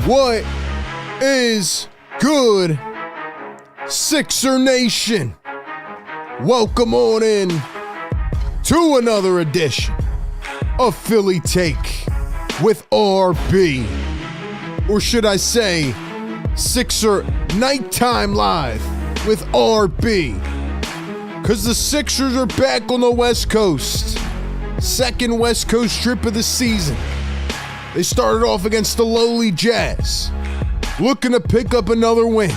What is good, Sixer Nation? Welcome on in to another edition of Philly Take with RB. Or should I say, Sixer Nighttime Live with RB. Because the Sixers are back on the West Coast. Second West Coast trip of the season. They started off against the lowly Jazz, looking to pick up another win.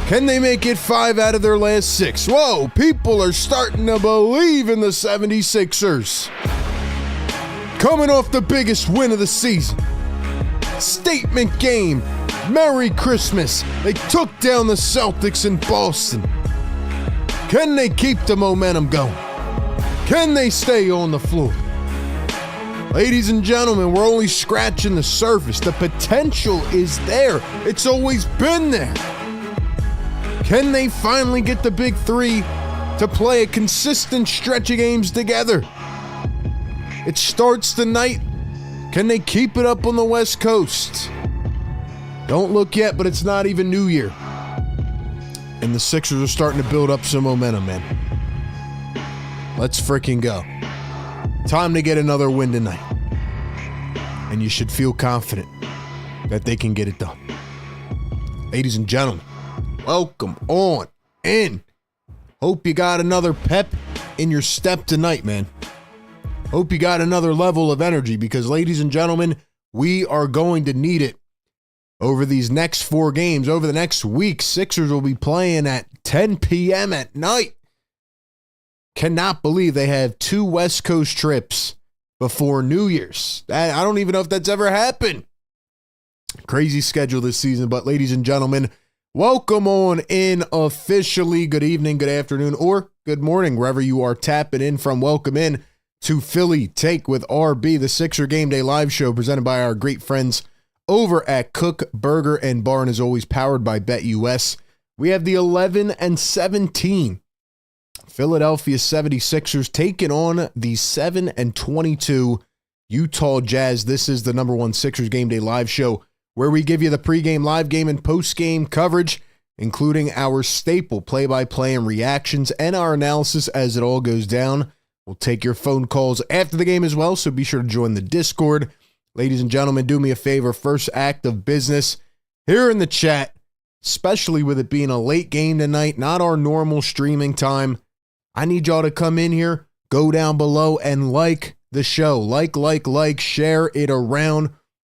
Can they make it 5 out of their last 6? Whoa, people are starting to believe in the 76ers. Coming off the biggest win of the season. Statement game. Merry Christmas. They took down the Celtics in Boston. Can they keep the momentum going? Can they stay on the floor? Ladies and gentlemen, we're only scratching the surface. The potential is there. It's always been there. Can they finally get the big three to play a consistent stretch of games together? It starts tonight. Can they keep it up on the West Coast? Don't look yet, but it's not even New Year. And the Sixers are starting to build up some momentum, man. Let's freaking go. Time to get another win tonight. And you should feel confident that they can get it done. Ladies and gentlemen, welcome on in. Hope you got another pep in your step tonight, man. Hope you got another level of energy because, ladies and gentlemen, we are going to need it over these next 4 games. Over the next week, Sixers will be playing at 10 p.m. at night. Cannot believe they have 2 West Coast trips before New Year's. I don't even know if that's ever happened. Crazy schedule this season, but ladies and gentlemen, welcome on in officially. Good evening, good afternoon, or good morning, wherever you are tapping in from. Welcome in to Philly Take with RB, the Sixer Game Day live show presented by our great friends over at Kook Burger and Bar, and is always powered by BetUS. We have the 11-17 Philadelphia 76ers taking on the 7-22 Utah Jazz. This is the number 1 Sixers Game Day live show where we give you the pregame, live game, and postgame coverage, including our staple play-by-play and reactions and our analysis as it all goes down. We'll take your phone calls after the game as well, so be sure to join the Discord. Ladies and gentlemen, do me a favor. First act of business here in the chat, especially with it being a late game tonight, not our normal streaming time. I need y'all to come in here, go down below and like the show. Like, share it around.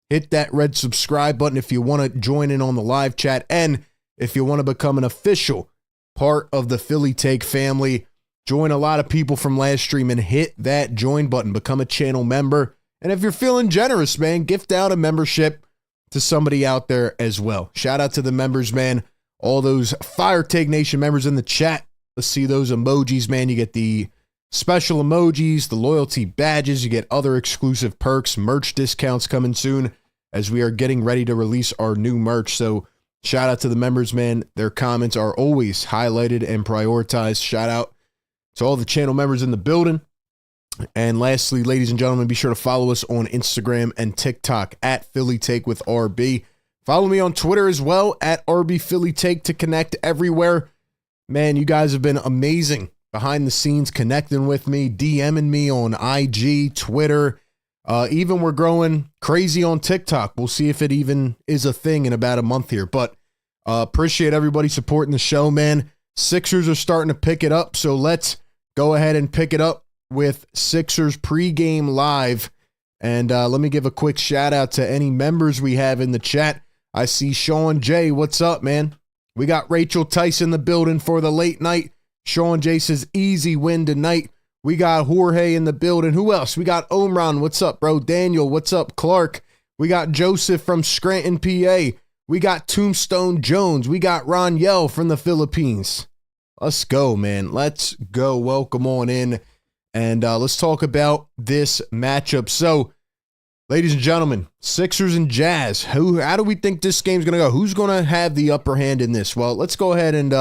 Hit that red subscribe button if you want to join in on the live chat. And if you want to become an official part of the Philly Take family, join a lot of people from last stream and hit that join button. Become a channel member. And if you're feeling generous, man, gift out a membership to somebody out there as well. Shout out to the members, man. All those Fire Take Nation members in the chat. Let's see those emojis, man. You get the special emojis, the loyalty badges. You get other exclusive perks, merch discounts coming soon as we are getting ready to release our new merch. So shout out to the members, man. Their comments are always highlighted and prioritized. Shout out to all the channel members in the building. And lastly, ladies and gentlemen, be sure to follow us on Instagram and TikTok at Philly Take with RB. Follow me on Twitter as well at RB Philly Take to connect everywhere. Man, you guys have been amazing behind the scenes, connecting with me, DMing me on IG, Twitter. Even we're growing crazy on TikTok. We'll see if it even is a thing in about a month here. But appreciate everybody supporting the show, man. Sixers are starting to pick it up, so let's go ahead and pick it up with Sixers pregame live. And let me give a quick shout out to any members we have in the chat. I see Sean J. What's up, man? We got Rachel Tice in the building for the late night. Sean J says easy win tonight. We got Jorge in the building. Who else? We got Omran. What's up, bro? Daniel. What's up, Clark? We got Joseph from Scranton, PA. We got Tombstone Jones. We got Ron Yell from the Philippines. Let's go, man. Let's go. Welcome on in. And let's talk about this matchup. So, ladies and gentlemen, Sixers and Jazz. How do we think this game's going to go? Who's going to have the upper hand in this? Well, let's go ahead and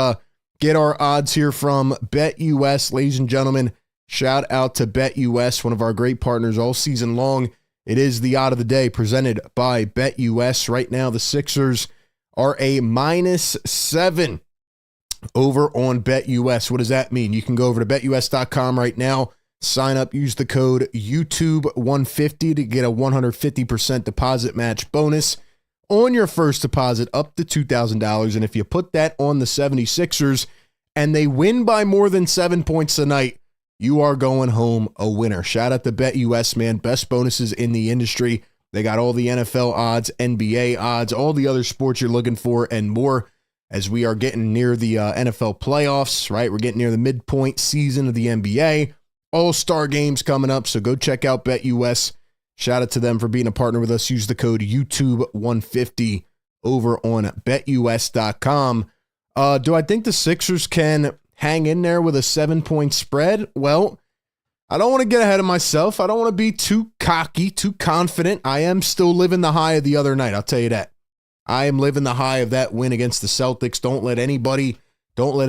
get our odds here from BetUS. Ladies and gentlemen, shout out to BetUS, one of our great partners all season long. It is the odd of the day presented by BetUS. Right now, the Sixers are a -7 over on BetUS. What does that mean? You can go over to betus.com right now, sign up, use the code YouTube150 to get a 150% deposit match bonus on your first deposit up to $2,000. And if you put that on the 76ers and they win by more than 7 points tonight, you are going home a winner. Shout out to BetUS, man. Best bonuses in the industry. They got all the NFL odds, NBA odds, all the other sports you're looking for, and more as we are getting near the NFL playoffs, right? We're getting near the midpoint season of the NBA. All-Star games coming up, so go check out BetUS. Shout out to them for being a partner with us. Use the code YouTube150 over on betus.com. Do I think the Sixers can hang in there with a 7-point spread? Well, I don't want to get ahead of myself. I don't want to be too cocky, too confident. I am still living the high of the other night, I'll tell you that. I am living the high of that win against the Celtics. Don't let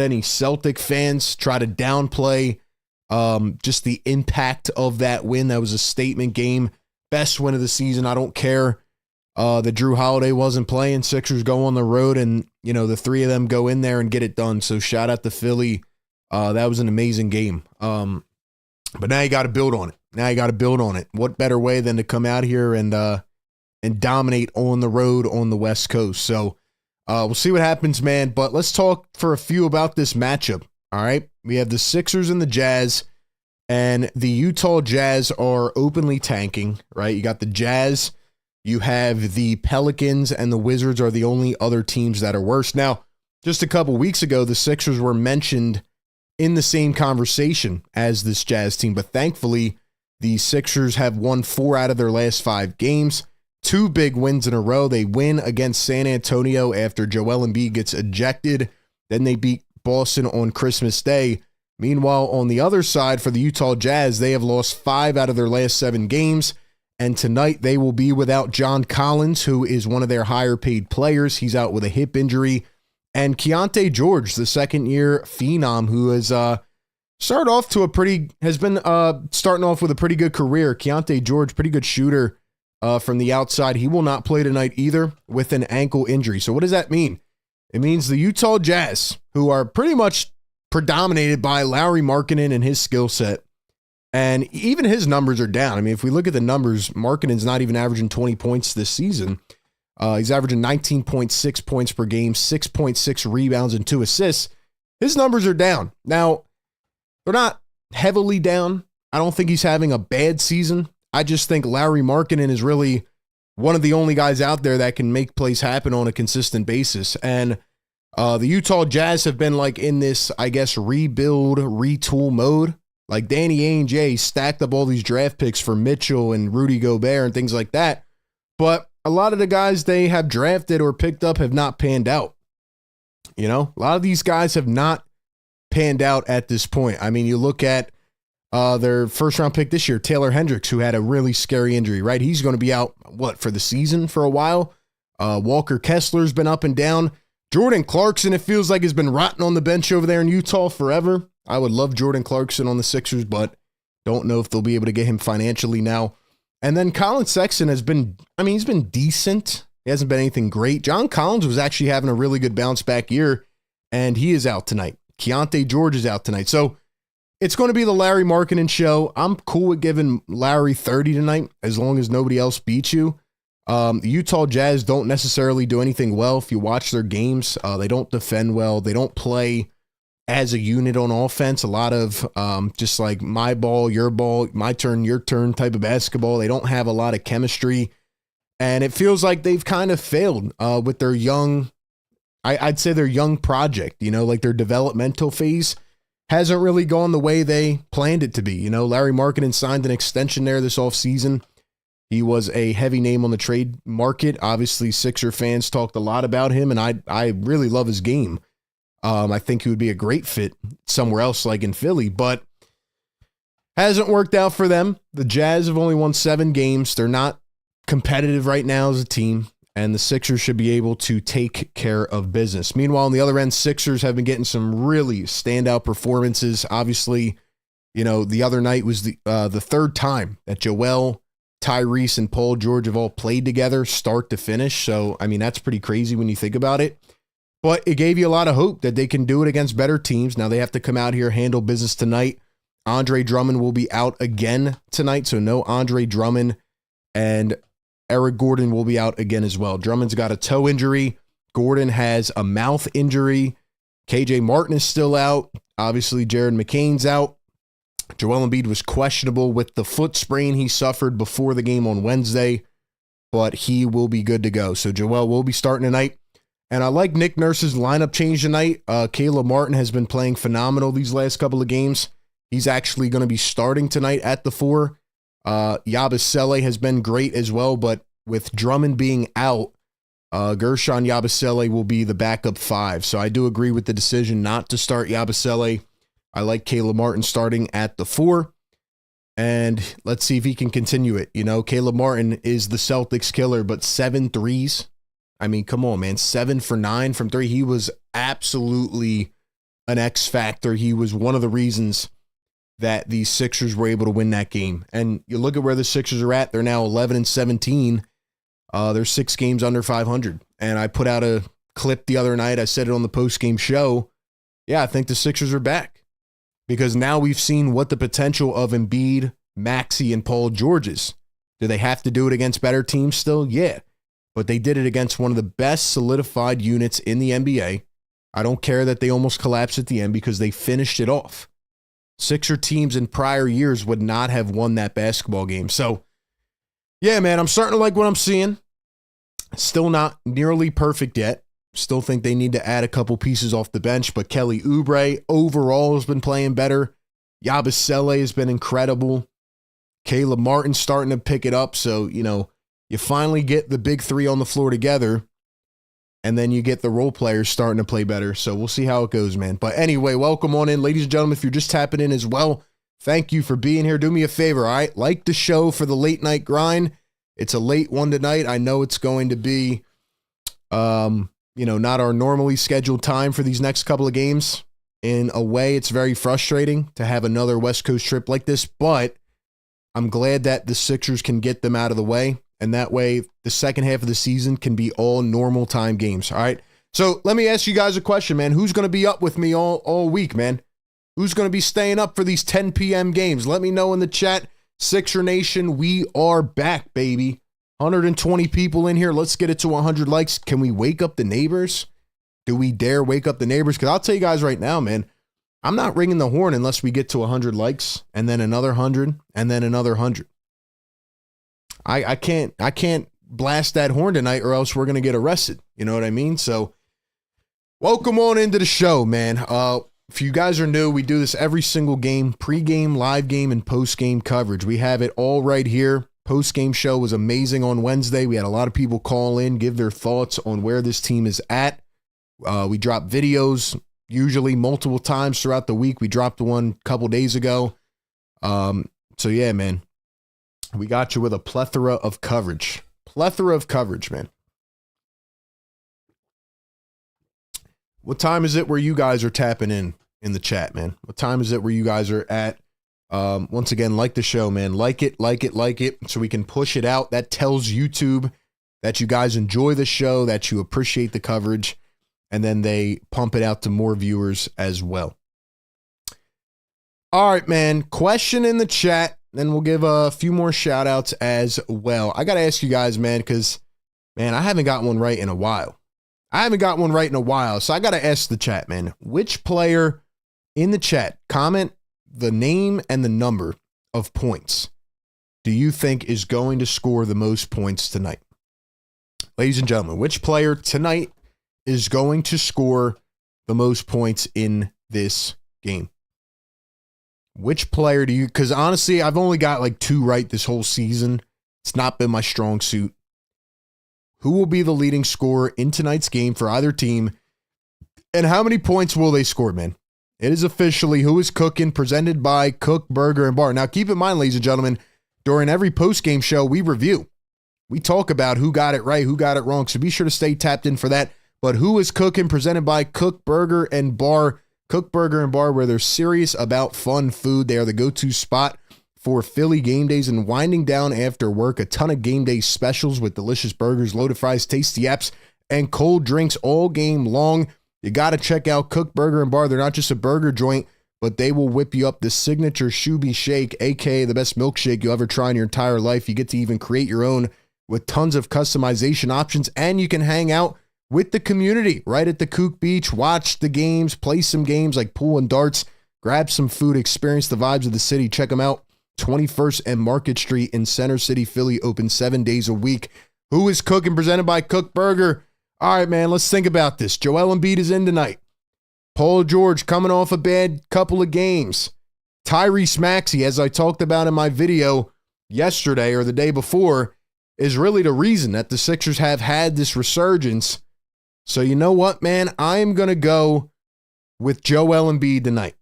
any Celtic fans try to downplay just the impact of that win. That was a statement game. Best win of the season. I don't care that Drew Holiday wasn't playing. Sixers go on the road and, the three of them go in there and get it done. So shout out to Philly. That was an amazing game. But now you got to build on it. What better way than to come out here and dominate on the road on the West Coast. So we'll see what happens, man. But let's talk for a few about this matchup. All right. We have the Sixers and the Jazz, and the Utah Jazz are openly tanking, right? You got the Jazz, you have the Pelicans, and the Wizards are the only other teams that are worse. Now, just a couple weeks ago, the Sixers were mentioned in the same conversation as this Jazz team, but thankfully, the Sixers have won 4 out of their last 5 games. 2 big wins in a row. They win against San Antonio after Joel Embiid gets ejected. Then they beat Boston on Christmas Day. Meanwhile, on the other side for the Utah Jazz, they have lost 5 out of their last 7 games. And tonight they will be without John Collins, who is one of their higher paid players. He's out with a hip injury. And Keontae George, the second-year phenom, who has starting off with a pretty good career. Keontae George, pretty good shooter from the outside. He will not play tonight either with an ankle injury. So what does that mean? It means the Utah Jazz, who are pretty much predominated by Lauri Markkanen and his skill set, and even his numbers are down. I mean, if we look at the numbers, Markkanen's not even averaging 20 points this season. He's averaging 19.6 points per game, 6.6 rebounds, and 2 assists. His numbers are down. Now, they're not heavily down. I don't think he's having a bad season. I just think Lauri Markkanen is really one of the only guys out there that can make plays happen on a consistent basis. And the Utah Jazz have been like in this, I guess, rebuild, retool mode. Like Danny Ainge stacked up all these draft picks for Mitchell and Rudy Gobert and things like that. But a lot of the guys they have drafted or picked up have not panned out. A lot of these guys have not panned out at this point. I mean, you look at their first round pick this year, Taylor Hendricks, who had a really scary injury, right? He's going to be out, for the season for a while. Walker Kessler's been up and down. Jordan Clarkson, it feels like, has been rotting on the bench over there in Utah forever. I would love Jordan Clarkson on the Sixers, but don't know if they'll be able to get him financially now. And then Colin Sexton he's been decent. He hasn't been anything great. John Collins was actually having a really good bounce back year, and he is out tonight. Keontae George is out tonight. So it's going to be the Lauri Markkanen show. I'm cool with giving Lauri 30 tonight as long as nobody else beats you. The Utah Jazz don't necessarily do anything well. If you watch their games, they don't defend well. They don't play as a unit on offense. A lot of just like my ball, your ball, my turn, your turn type of basketball. They don't have a lot of chemistry. And it feels like they've kind of failed with their young, I'd say their young project, like their developmental phase hasn't really gone the way they planned it to be. Lauri Markkanen signed an extension there this offseason. He was a heavy name on the trade market. Obviously, Sixer fans talked a lot about him, and I really love his game. I think he would be a great fit somewhere else like in Philly, but hasn't worked out for them. The Jazz have only won 7 games. They're not competitive right now as a team, and the Sixers should be able to take care of business. Meanwhile, on the other end, Sixers have been getting some really standout performances. Obviously, the other night was the third time that Joel Tyrese and Paul George have all played together start to finish. So, I mean, that's pretty crazy when you think about it. But it gave you a lot of hope that they can do it against better teams. Now they have to come out here, handle business tonight. Andre Drummond will be out again tonight, so no Andre Drummond, and Eric Gordon will be out again as well. Drummond's got a toe injury. Gordon has a mouth injury. KJ Martin is still out. Obviously, Jared McCain's out. Joel Embiid was questionable with the foot sprain he suffered before the game on Wednesday, but he will be good to go. So Joel will be starting tonight. And I like Nick Nurse's lineup change tonight. Caleb Martin has been playing phenomenal these last couple of games. He's actually going to be starting tonight at the 4. Yabusele has been great as well, but with Drummond being out, Gershon Yabusele will be the backup 5. So I do agree with the decision not to start Yabusele. I like Caleb Martin starting at the 4. And let's see if he can continue it. You know, Caleb Martin is the Celtics killer, but 7 threes. I mean, come on, man. 7 for 9 from 3. He was absolutely an X factor. He was one of the reasons that the Sixers were able to win that game. And you look at where the Sixers are at. They're now 11-17. They're 6 games under 500. And I put out a clip the other night. I said it on the post-game show. Yeah, I think the Sixers are back. Because now we've seen what the potential of Embiid, Maxey, and Paul George is. Do they have to do it against better teams still? Yeah. But they did it against one of the best solidified units in the NBA. I don't care that they almost collapsed at the end because they finished it off. Sixer teams in prior years would not have won that basketball game. So, yeah, man, I'm starting to like what I'm seeing. Still not nearly perfect yet. Still think they need to add a couple pieces off the bench, but Kelly Oubre overall has been playing better. Yabusele has been incredible. Caleb Martin's starting to pick it up. So, you know, you finally get the big 3 on the floor together, and then you get the role players starting to play better. So we'll see how it goes, man. But anyway, welcome on in. Ladies and gentlemen, if you're just tapping in as well, thank you for being here. Do me a favor, all right? Like the show for the late night grind. It's a late one tonight. I know it's going to be, not our normally scheduled time for these next couple of games. In a way, it's very frustrating to have another West Coast trip like this, but I'm glad that the Sixers can get them out of the way. And that way, the second half of the season can be all normal time games. All right. So let me ask you guys a question, man. Who's going to be up with me all week, man? Who's going to be staying up for these 10 p.m. games? Let me know in the chat. Sixer Nation, we are back, baby. 120 people in here. Let's get it to 100 likes. Can we wake up the neighbors? Do we dare wake up the neighbors? Because I'll tell you guys right now, man, I'm not ringing the horn unless we get to 100 likes and then another 100 and then another 100. I can't blast that horn tonight or else we're going to get arrested. You know what I mean? So welcome on into the show, man. If you guys are new, we do this every single game, pregame, live game, and postgame coverage. We have it all right here. Postgame show was amazing on Wednesday. We had a lot of people call in, give their thoughts on where this team is at. We drop videos usually multiple times throughout the week. We dropped one a couple days ago. So yeah, man. We got you with a plethora of coverage. Plethora of coverage, man. What time is it where you guys are tapping in the chat, man? What time is it where you guys are at? Once again, like the show, man. Like it, so we can push it out. That tells YouTube that you guys enjoy the show, that you appreciate the coverage, and then they pump it out to more viewers as well. All right, man. Question in the chat. Then we'll give a few more shout outs as well. I got to ask you guys, man, because, man, I haven't got one right in a while. So I got to ask the chat, man, which player in the chat, comment the name and the number of points do you think is going to score the most points tonight? Ladies and gentlemen, which player tonight is going to score the most points in this game? Which player do you, because honestly, I've only got like 2 right this whole season. It's not been my strong suit. Who will be the leading scorer in tonight's game for either team? And how many points will they score, man? It is officially Who is Cooking, presented by Kook Burger and Bar. Now, keep in mind, ladies and gentlemen, during every post-game show, we review. We talk about who got it right, who got it wrong, so be sure to stay tapped in for that. But Who is Cooking, presented by Kook Burger and Bar. Kook Burger and Bar, where they're serious about fun food. They are the go-to spot for Philly game days and winding down after work. A ton of game day specials with delicious burgers, loaded fries, tasty apps, and cold drinks all game long. You got to check out Kook Burger and Bar. They're not just a burger joint, but they will whip you up the signature Shoobie Shake, aka the best milkshake you'll ever try in your entire life. You get to even create your own with tons of customization options, and you can hang out with the community right at the Kook Beach, watch the games, play some games like pool and darts, grab some food, experience the vibes of the city. Check them out. 21st and Market Street in Center City, Philly, open 7 days a week. Who is cooking? Presented by Kook Burger. All right, man, let's think about this. Joel Embiid is in tonight. Paul George coming off a bad couple of games. Tyrese Maxey, as I talked about in my video yesterday or the day before, is really the reason that the Sixers have had this resurgence. So you know what, man? I'm going to go with Joel Embiid tonight.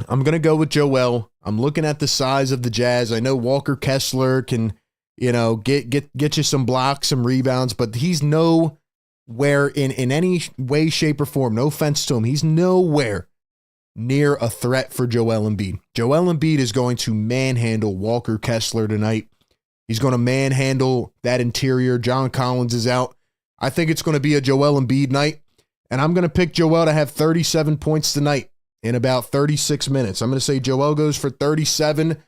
I'm going to go with Joel. I'm looking at the size of the Jazz. I know Walker Kessler can, get you some blocks, some rebounds, but he's nowhere in any way, shape, or form. No offense to him. He's nowhere near a threat for Joel Embiid. Joel Embiid is going to manhandle Walker Kessler tonight. He's going to manhandle that interior. John Collins is out. I think it's going to be a Joel Embiid night, and I'm going to pick Joel to have 37 points tonight in about 36 minutes. I'm going to say Joel goes for 37,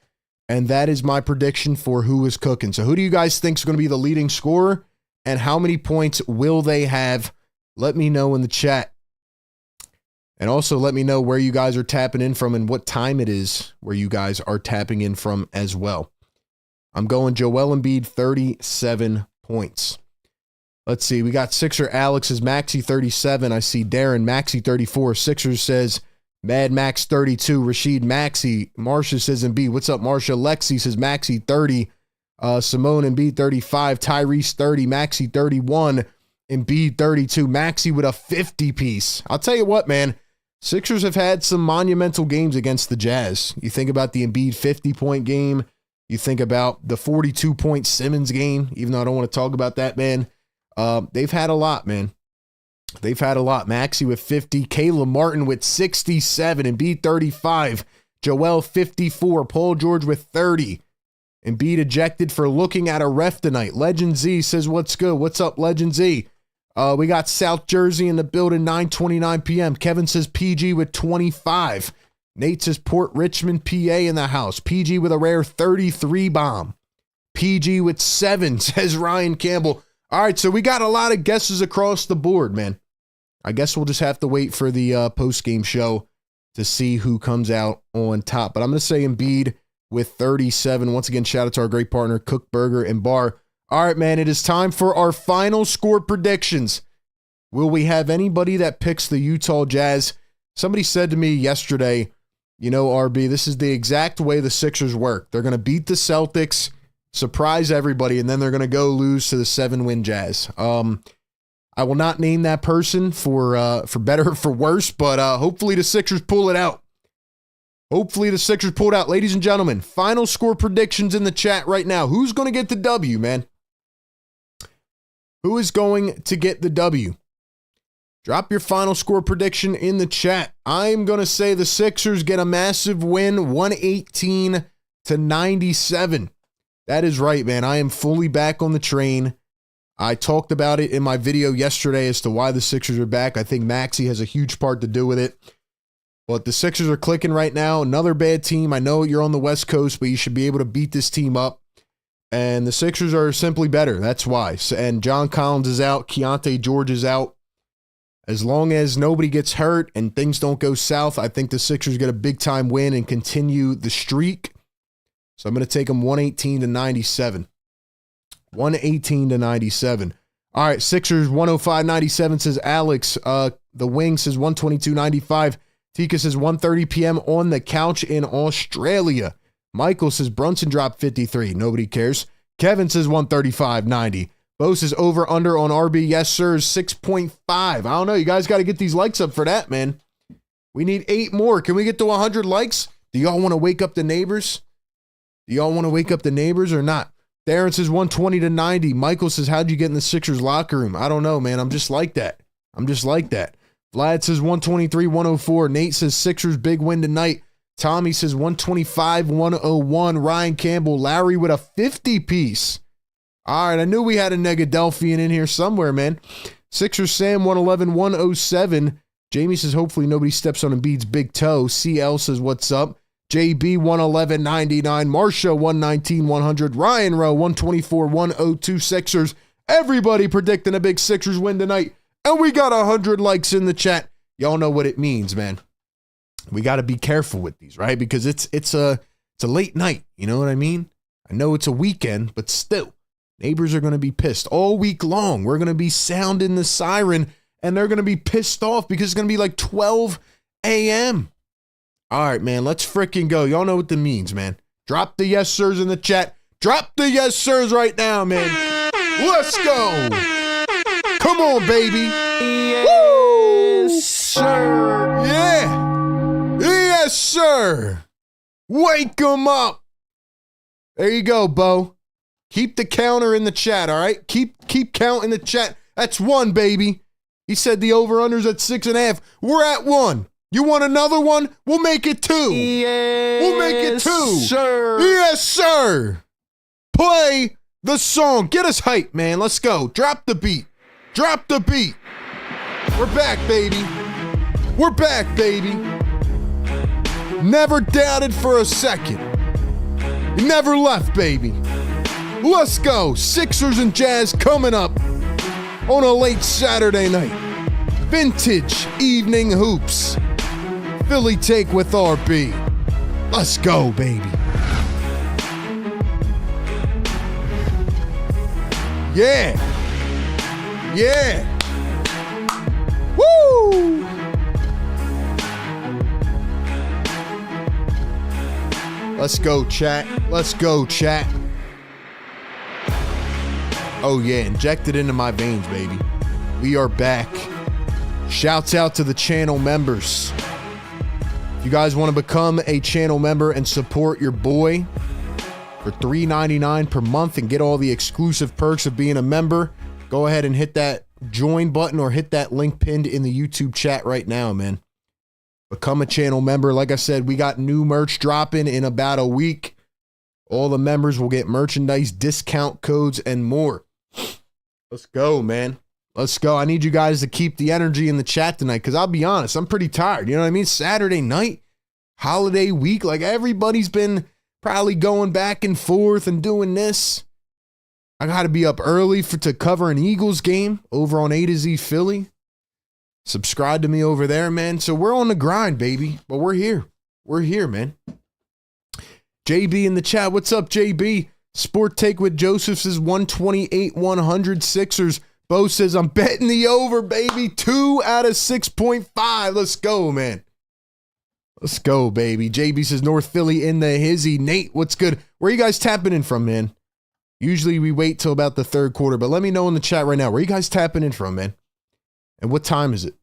and that is my prediction for who is cooking. So who do you guys think is going to be the leading scorer, and how many points will they have? Let me know in the chat. And also let me know where you guys are tapping in from and what time it is where you guys are tapping in from as well. I'm going Joel Embiid, 37 points. Let's see. We got Sixer Alex's Maxey 37. I see Darren Maxey 34. Sixers says Mad Max 32. Rashid Maxey. Marsha says Embiid. What's up, Marsha? Lexi says Maxey 30. Simone Embiid 35. Tyrese 30. Maxey 31. Embiid 32. Maxey with a 50 piece. I'll tell you what, man. Sixers have had some monumental games against the Jazz. You think about the Embiid 50-point game. You think about the 42-point Simmons game, even though I don't want to talk about that, man. They've had a lot, man. They've had a lot. Maxey with 50. Caleb Martin with 67. Embiid 35. Joel 54. Paul George with 30. Embiid ejected for looking at a ref tonight. Legend Z says, what's good? What's up, Legend Z? We got South Jersey in the building, 9:29 p.m. Kevin says PG with 25. Nate says Port Richmond, PA in the house. PG with a rare 33 bomb. PG with 7, says Ryan Campbell. All right, so we got a lot of guesses across the board, man. I guess we'll just have to wait for the post-game show to see who comes out on top. But I'm going to say Embiid with 37. Once again, shout out to our great partner, Kook Burger and Bar. All right, man, it is time for our final score predictions. Will we have anybody that picks the Utah Jazz? Somebody said to me yesterday, RB, this is the exact way the Sixers work. They're going to beat the Celtics, surprise everybody, and then they're going to go lose to the 7-win Jazz. I will not name that person for better or for worse, but hopefully the Sixers pull it out. Hopefully the Sixers pull it out. Ladies and gentlemen, final score predictions in the chat right now. Who's going to get the W, man? Who is going to get the W? Drop your final score prediction in the chat. I'm going to say the Sixers get a massive win, 118-97. That is right, man. I am fully back on the train. I talked about it in my video yesterday as to why the Sixers are back. I think Maxey has a huge part to do with it. But the Sixers are clicking right now. Another bad team. I know you're on the West Coast, but you should be able to beat this team up. And the Sixers are simply better. That's why. And John Collins is out. Keontae George is out. As long as nobody gets hurt and things don't go south, I think the Sixers get a big-time win and continue the streak. So I'm going to take them 118-97. 118-97. All right, Sixers 105-97 says Alex. The Wing says 122-95. Tika says 1:30 p.m. on the couch in Australia. Michael says Brunson dropped 53. Nobody cares. Kevin says 135.90. Bo says over under on RB. Yes, sir. 6.5. I don't know. You guys got to get these likes up for that, man. We need 8 more. Can we get to 100 likes? Do y'all want to wake up the neighbors? Do y'all want to wake up the neighbors or not? Darren says 120-90. Michael says, how'd you get in the Sixers locker room? I don't know, man. I'm just like that. Vlad says 123-104. Nate says Sixers big win tonight. Tommy says 125, 101. Ryan Campbell, Larry with a 50-piece. All right, I knew we had a Negadelphian in here somewhere, man. Sixers Sam, 111, 107. Jamie says, hopefully nobody steps on Embiid's big toe. CL says, what's up? JB, 111, 99. Marsha, 119, 100. Ryan Rowe, 124, 102. Sixers. Everybody predicting a big Sixers win tonight. And we got 100 likes in the chat. Y'all know what it means, man. We got to be careful with these, right? Because it's a late night. You know what I mean? I know it's a weekend, but still, neighbors are going to be pissed all week long. We're going to be sounding the siren, and they're going to be pissed off because it's going to be like 12 a.m. All right, man, let's freaking go. Y'all know what that means, man. Drop the yes sirs in the chat. Drop the yes sirs right now, man. Let's go. Come on, baby. Yes, sir. Yeah. Yes, sir. Wake 'em up. There you go, Bo. Keep the counter in the chat, all right? Keep count in the chat. That's 1, baby. He said the over-under's at 6.5. We're at 1. You want another one? We'll make it 2. Yes, we'll make it 2. Sir. Yes, sir. Play the song. Get us hype, man. Let's go. Drop the beat. Drop the beat. We're back, baby. We're back, baby. Never doubted for a second. Never left, baby. Let's go. Sixers and Jazz coming up on a late Saturday night. Vintage evening hoops. Philly take with RB. Let's go, baby. Yeah. Yeah. Woo! Let's go, chat. Let's go, chat. Oh, yeah. Inject it into my veins, baby. We are back. Shouts out to the channel members. If you guys want to become a channel member and support your boy for $3.99 per month and get all the exclusive perks of being a member, go ahead and hit that join button or hit that link pinned in the YouTube chat right now, man. Become a channel member. Like I said, we got new merch dropping in about a week. All the members will get merchandise, discount codes, and more. Let's go, man. Let's go. I need you guys to keep the energy in the chat tonight because I'll be honest, I'm pretty tired. You know what I mean? Saturday night, holiday week, like everybody's been probably going back and forth and doing this. I got to be up early to cover an Eagles game over on A to Z Philly. Subscribe to me over there, man. So we're on the grind, baby. But we're here. We're here, man. JB in the chat. What's up, JB? Sport Take with Joseph says 128, 100 Sixers. Bo says, I'm betting the over, baby. 2 out of 6.5. Let's go, man. Let's go, baby. JB says North Philly in the hizzy. Nate, what's good? Where are you guys tapping in from, man? Usually we wait till about the third quarter, but let me know in the chat right now. Where are you guys tapping in from, man? And what time is it?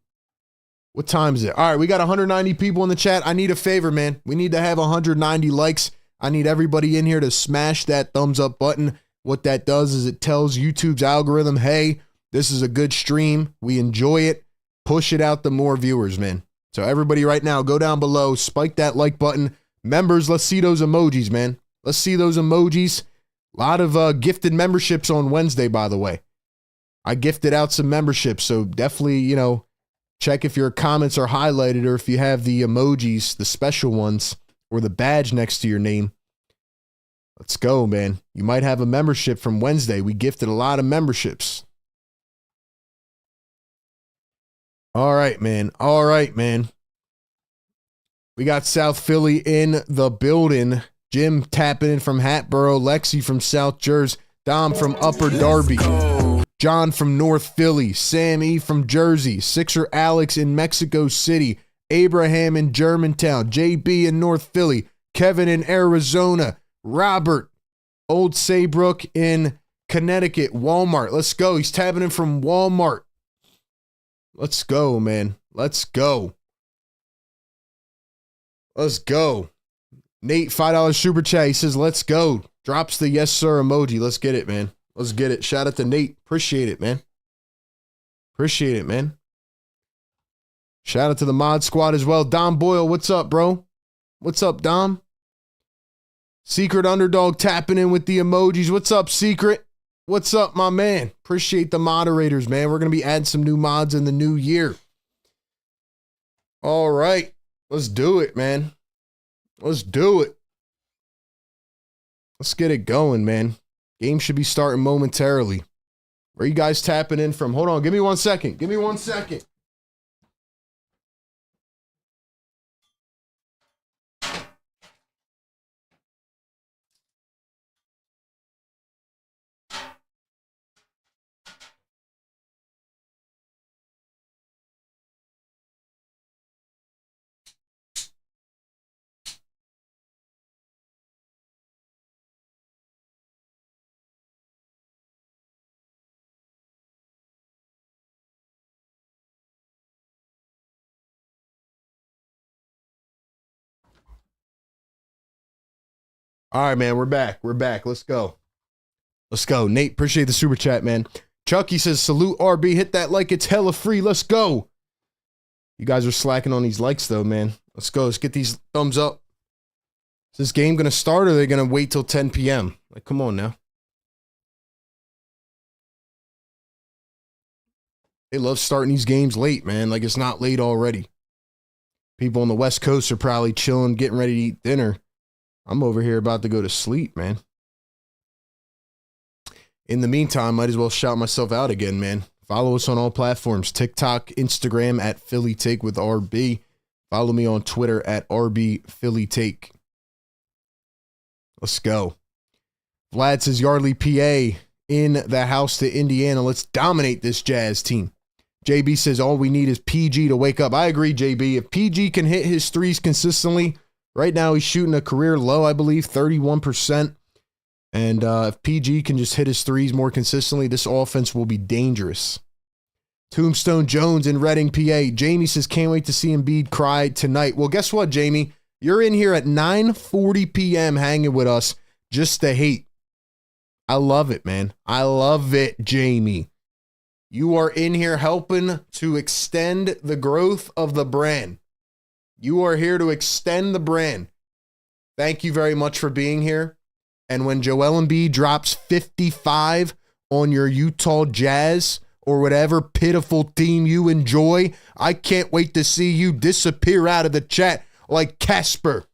What time is it? All right, we got 190 people in the chat. I need a favor, man. We need to have 190 likes. I need everybody in here to smash that thumbs up button. What that does is it tells YouTube's algorithm, hey, this is a good stream. We enjoy it. Push it out to more viewers, man. So everybody right now, go down below, spike that like button. Members, let's see those emojis, man. Let's see those emojis. A lot of gifted memberships on Wednesday, by the way. I gifted out some memberships, so definitely, you know, check if your comments are highlighted or if you have the emojis, the special ones, or the badge next to your name. Let's go, man. You might have a membership from Wednesday. We gifted a lot of memberships. All right, man. All right, man. We got South Philly in the building. Jim tapping in from Hatboro. Lexi from South Jersey. Dom from Upper Darby. John from North Philly. Sam E from Jersey. Sixer Alex in Mexico City. Abraham in Germantown. JB in North Philly. Kevin in Arizona. Robert, Old Saybrook in Connecticut. Walmart. Let's go. He's tapping in from Walmart. Let's go, man. Let's go. Let's go. Nate, $5 super chat. He says, let's go. Drops the yes, sir emoji. Let's get it, man. Let's get it. Shout out to Nate. Appreciate it, man. Appreciate it, man. Shout out to the mod squad as well. Don Boyle, what's up, bro? What's up, Dom? Secret Underdog tapping in with the emojis. What's up, Secret? What's up, my man? Appreciate the moderators, man. We're going to be adding some new mods in the new year. All right. Let's do it, man. Let's do it. Let's get it going, man. Game should be starting momentarily. Where are you guys tapping in from? Hold on. Give me 1 second. Give me 1 second. All right, man, we're back. We're back. Let's go. Let's go. Nate, appreciate the super chat, man. Chucky says, salute RB. Hit that like it's hella free. Let's go. You guys are slacking on these likes, though, man. Let's go. Let's get these thumbs up. Is this game going to start or are they going to wait till 10 p.m.? Like, come on now. They love starting these games late, man. Like, it's not late already. People on the West Coast are probably chilling, getting ready to eat dinner. I'm over here about to go to sleep, man. In the meantime, might as well shout myself out again, man. Follow us on all platforms. TikTok, Instagram at Philly Take with RB. Follow me on Twitter at RB Philly Take. Let's go. Vlad says Yardley, PA in the house to Indiana. Let's dominate this Jazz team. JB says all we need is PG to wake up. I agree, JB. If PG can hit his threes consistently, right now he's shooting a career low, I believe, 31%. And if PG can just hit his threes more consistently, this offense will be dangerous. Tombstone Jones in Reading, PA. Jamie says, can't wait to see Embiid cry tonight. Well, guess what, Jamie? You're in here at 9:40 p.m. hanging with us just to hate. I love it, man. I love it, Jamie. You are in here helping to extend the growth of the brand. You are here to extend the brand. Thank you very much for being here. And when Joel Embiid drops 55 on your Utah Jazz or whatever pitiful team you enjoy, I can't wait to see you disappear out of the chat like Casper.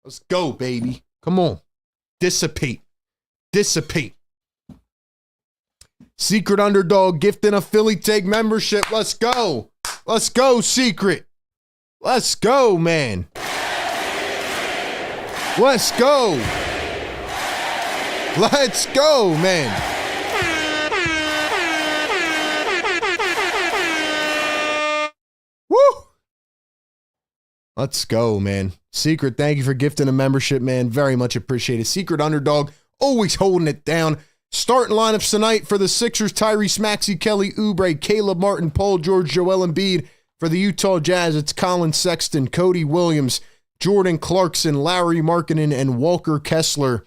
Let's go, baby. Come on. Dissipate. Dissipate. Secret Underdog gifting a Philly Take membership. Let's go. Let's go, Secret. Let's go, man. Let's go. Let's go, man. Woo. Let's go, man. Secret, thank you for gifting a membership, man. Very much appreciated. Secret Underdog, always holding it down. Starting lineups tonight for the Sixers: Tyrese Maxey, Kelly Oubre, Caleb Martin, Paul George, Joel Embiid. For the Utah Jazz, it's Colin Sexton, Cody Williams, Jordan Clarkson, Larry Markkinen, and Walker Kessler.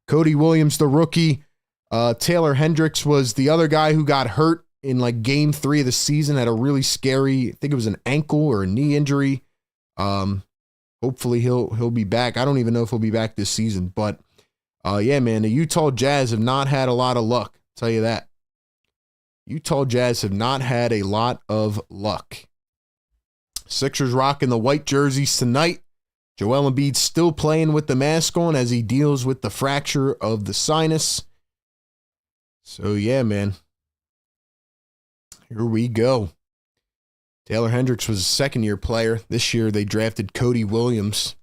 Cody Williams, the rookie. Taylor Hendricks was the other guy who got hurt in like game 3 of the season, had a really scary, I think it was an ankle or a knee injury. Hopefully he'll be back. I don't even know if he'll be back this season, but yeah, man, the Utah Jazz have not had a lot of luck. I'll tell you that. Utah Jazz have not had a lot of luck. Sixers rocking the white jerseys tonight. Joel Embiid still playing with the mask on as he deals with the fracture of the sinus. So, yeah, man. Here we go. Taylor Hendricks was a second-year player. This year they drafted Cody Williams.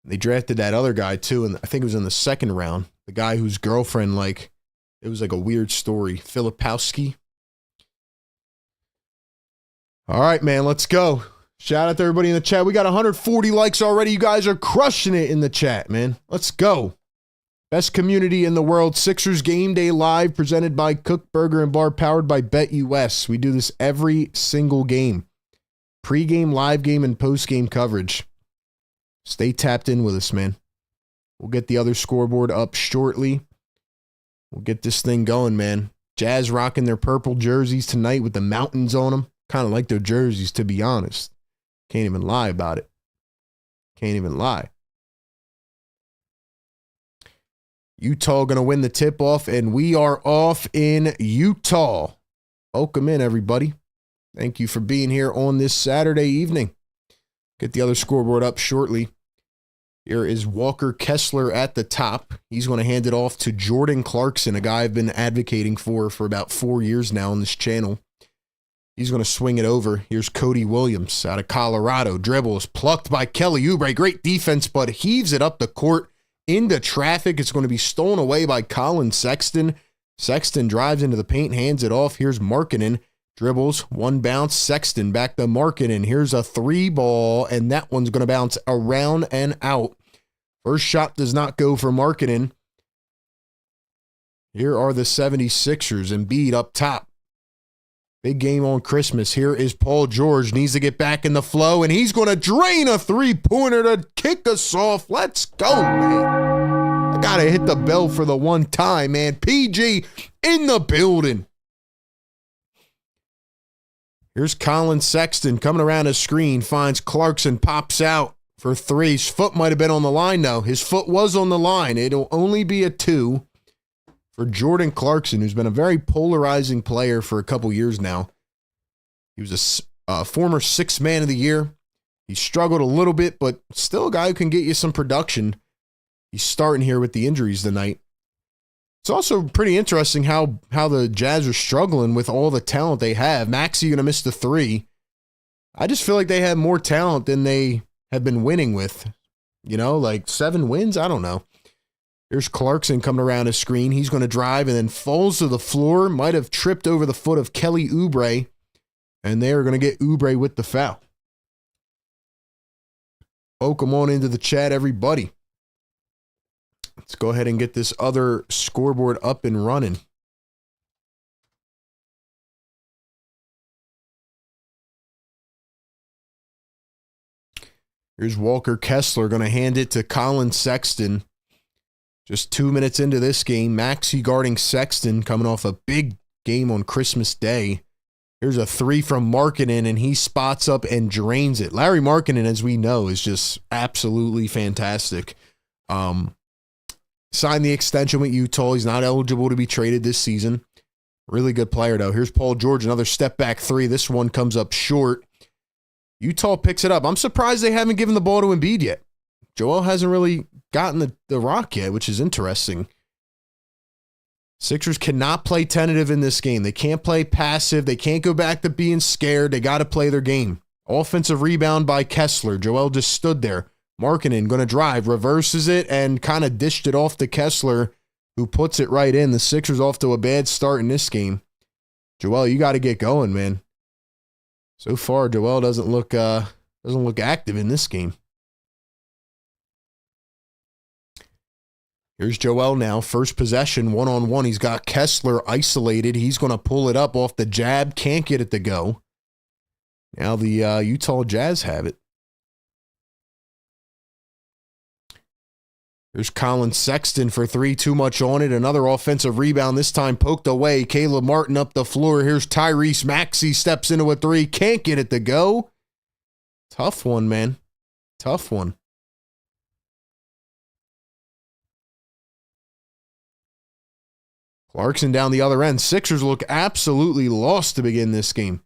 They drafted that other guy, too, and I think it was in the second round. The guy whose girlfriend, like, it was like a weird story. Filipowski. All right, man, let's go. Shout out to everybody in the chat. We got 140 likes already. You guys are crushing it in the chat, man. Let's go. Best community in the world. Sixers Game Day Live, presented by Kook Burger and Bar, powered by BetUS. We do this every single game. Pre-game, live game, and post-game coverage. Stay tapped in with us, man. We'll get the other scoreboard up shortly. We'll get this thing going, man. Jazz rocking their purple jerseys tonight with the mountains on them. Kind of like their jerseys, to be honest. Can't even lie about it. Can't even lie. Utah going to win the tip-off, and we are off in Utah. Welcome in, everybody. Thank you for being here on this Saturday evening. Get the other scoreboard up shortly. Here is Walker Kessler at the top. He's going to hand it off to Jordan Clarkson, a guy I've been advocating for about 4 years now on this channel. He's going to swing it over. Here's Cody Williams out of Colorado. Dribbles plucked by Kelly Oubre. Great defense, but heaves it up the court into traffic. It's going to be stolen away by Colin Sexton. Sexton drives into the paint, hands it off. Here's Markkanen. Dribbles, one bounce. Sexton back to Markkanen. Here's a 3-ball, and that one's going to bounce around and out. First shot does not go for Markkanen. Here are the 76ers. Embiid up top. Big game on Christmas. Here is Paul George. Needs to get back in the flow, and he's going to drain a three-pointer to kick us off. Let's go, man. I got to hit the bell for the one time, man. PG in the building. Here's Colin Sexton coming around a screen. Finds Clarkson, pops out for three. His foot might have been on the line, though. His foot was on the line. It'll only be a 2. For Jordan Clarkson, who's been a very polarizing player for a couple years now. He was a former 6th man of the year. He struggled a little bit, but still a guy who can get you some production. He's starting here with the injuries tonight. It's also pretty interesting how the Jazz are struggling with all the talent they have. Maxey going to miss the 3. I just feel like they have more talent than they have been winning with. You know, like 7 wins? I don't know. Here's Clarkson coming around his screen. He's going to drive and then falls to the floor. Might have tripped over the foot of Kelly Oubre. And they're going to get Oubre with the foul. Welcome on into the chat, everybody. Let's go ahead and get this other scoreboard up and running. Here's Walker Kessler going to hand it to Colin Sexton. Just 2 minutes into this game, Maxey guarding Sexton, coming off a big game on Christmas Day. Here's a 3 from Markkanen, and he spots up and drains it. Larry Markkanen, as we know, is just absolutely fantastic. Signed the extension with Utah. He's not eligible to be traded this season. Really good player, though. Here's Paul George, another step back 3. This one comes up short. Utah picks it up. I'm surprised they haven't given the ball to Embiid yet. Joel hasn't really gotten the rock yet, which is interesting. Sixers cannot play tentative in this game. They can't play passive. They can't go back to being scared. They got to play their game. Offensive rebound by Kessler. Joel just stood there. Markkanen going to drive, reverses it, and kind of dished it off to Kessler, who puts it right in. The Sixers off to a bad start in this game. Joel, you got to get going, man. So far, Joel doesn't look active in this game. Here's Joel now. First possession, one-on-one. He's got Kessler isolated. He's going to pull it up off the jab. Can't get it to go. Now the Utah Jazz have it. Here's Colin Sexton for 3. Too much on it. Another offensive rebound. This time poked away. Caleb Martin up the floor. Here's Tyrese Maxey. Steps into a 3. Can't get it to go. Tough one, man. Tough one. Clarkson down the other end. Sixers look absolutely lost to begin this game.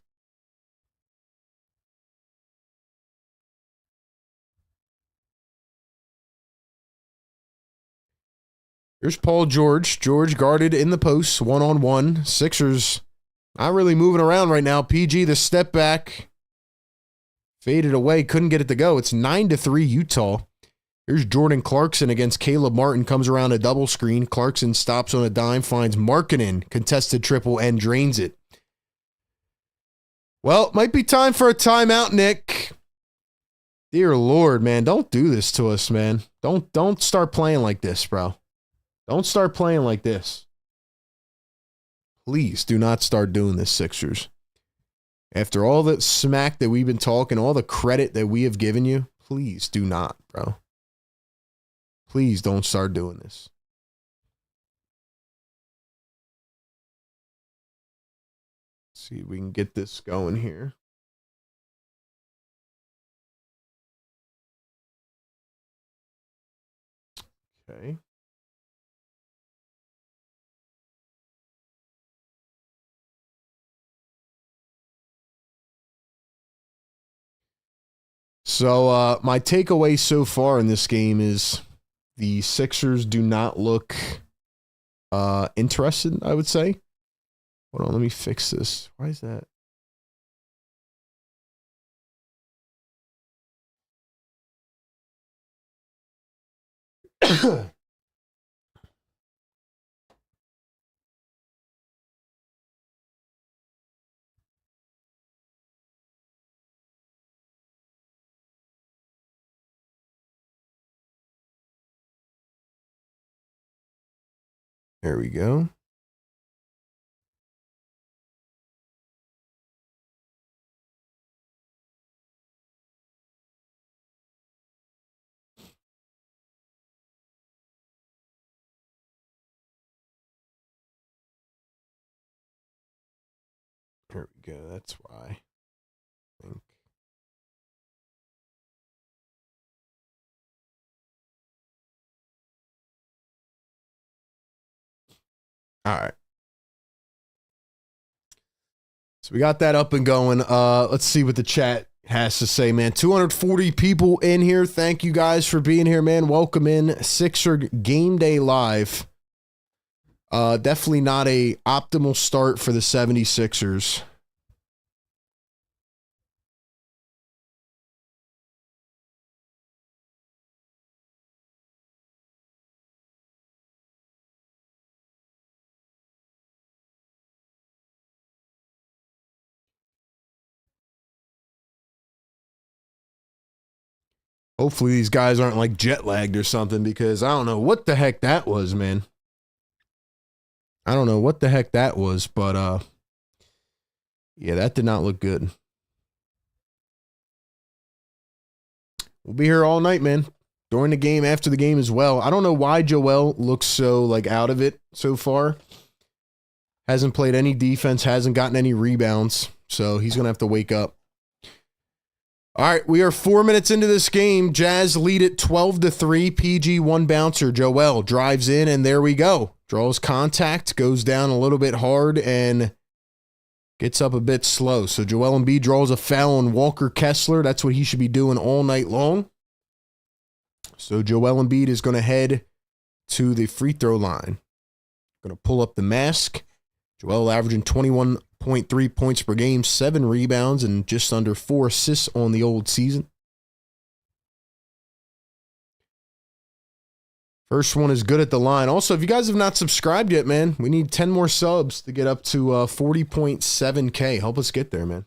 Here's Paul George. George guarded in the post, one-on-one. Sixers not really moving around right now. PG, the step back. Faded away. Couldn't get it to go. It's 9-3 Utah. Here's Jordan Clarkson against Caleb Martin. Comes around a double screen. Clarkson stops on a dime. Finds Markkanen. Contested triple and drains it. Well, might be time for a timeout, Nick. Dear Lord, man. Don't do this to us, man. Don't start playing like this, bro. Don't start playing like this. Please do not start doing this, Sixers. After all the smack that we've been talking, all the credit that we have given you, please do not, bro. Please don't start doing this. Let's see if we can get this going here. Okay. So my takeaway so far in this game is the Sixers do not look interested, I would say. Hold on, let me fix this. Why is that? There we go. There we go. That's why. I think. All right. So we got that up and going. Let's see what the chat has to say, man. 240 people in here. Thank you guys for being here, man. Welcome in. Sixer Game Day Live. Definitely not a optimal start for the 76ers. Hopefully these guys aren't like jet lagged or something, because I don't know what the heck that was, man. I don't know what the heck that was, but yeah, that did not look good. We'll be here all night, man. During the game, after the game as well. I don't know why Joel looks so like out of it so far. Hasn't played any defense, hasn't gotten any rebounds, so he's going to have to wake up. All right, we are 4 minutes into this game. Jazz lead it 12-3. PG one bouncer. Joel drives in, and there we go. Draws contact, goes down a little bit hard, and gets up a bit slow. So Joel Embiid draws a foul on Walker Kessler. That's what he should be doing all night long. So Joel Embiid is going to head to the free throw line. Going to pull up the mask. Joel averaging 21.3 points per game, 7 rebounds, and just under 4 assists on the old season. First one is good at the line. Also, if you guys have not subscribed yet, man, we need 10 more subs to get up to 40.7K. Help us get there, man.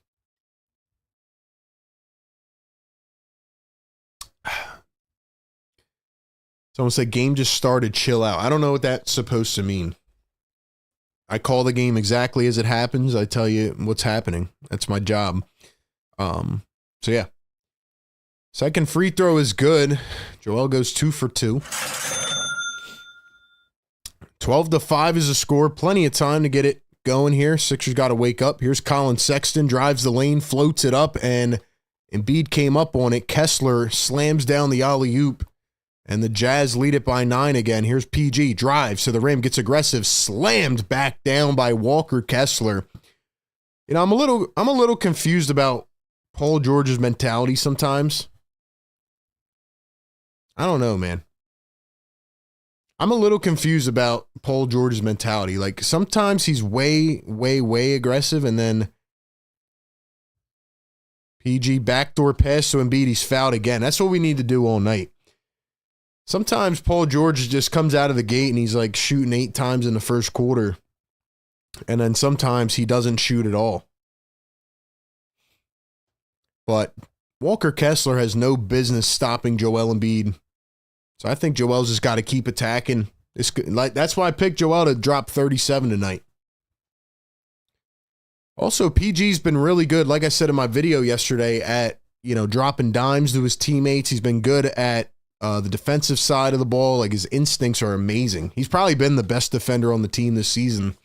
Someone said, game just started, chill out. I don't know what that's supposed to mean. I call the game exactly as it happens. I tell you what's happening. That's my job. So yeah. Second free throw is good. Joel goes 2 for 2. 12-5 is a score. Plenty of time to get it going here. Sixers got to wake up. Here's Colin Sexton, drives the lane, floats it up, and Embiid came up on it. Kessler slams down the alley-oop, and the Jazz lead it by 9 again. Here's PG, drives to the rim, gets aggressive, slammed back down by Walker Kessler. You know, I'm a little confused about Paul George's mentality sometimes. I don't know, man. I'm a little confused about Paul George's mentality. Like, sometimes he's way, way, way aggressive, and then PG backdoor pass to Embiid, he's fouled again. That's what we need to do all night. Sometimes Paul George just comes out of the gate and he's like shooting 8 times in the first quarter, and then sometimes he doesn't shoot at all. But Walker Kessler has no business stopping Joel Embiid. So I think Joel's just got to keep attacking. That's why I picked Joel to drop 37 tonight. Also, PG's been really good, like I said in my video yesterday, at, you know, dropping dimes to his teammates. He's been good at the defensive side of the ball. Like, his instincts are amazing. He's probably been the best defender on the team this season.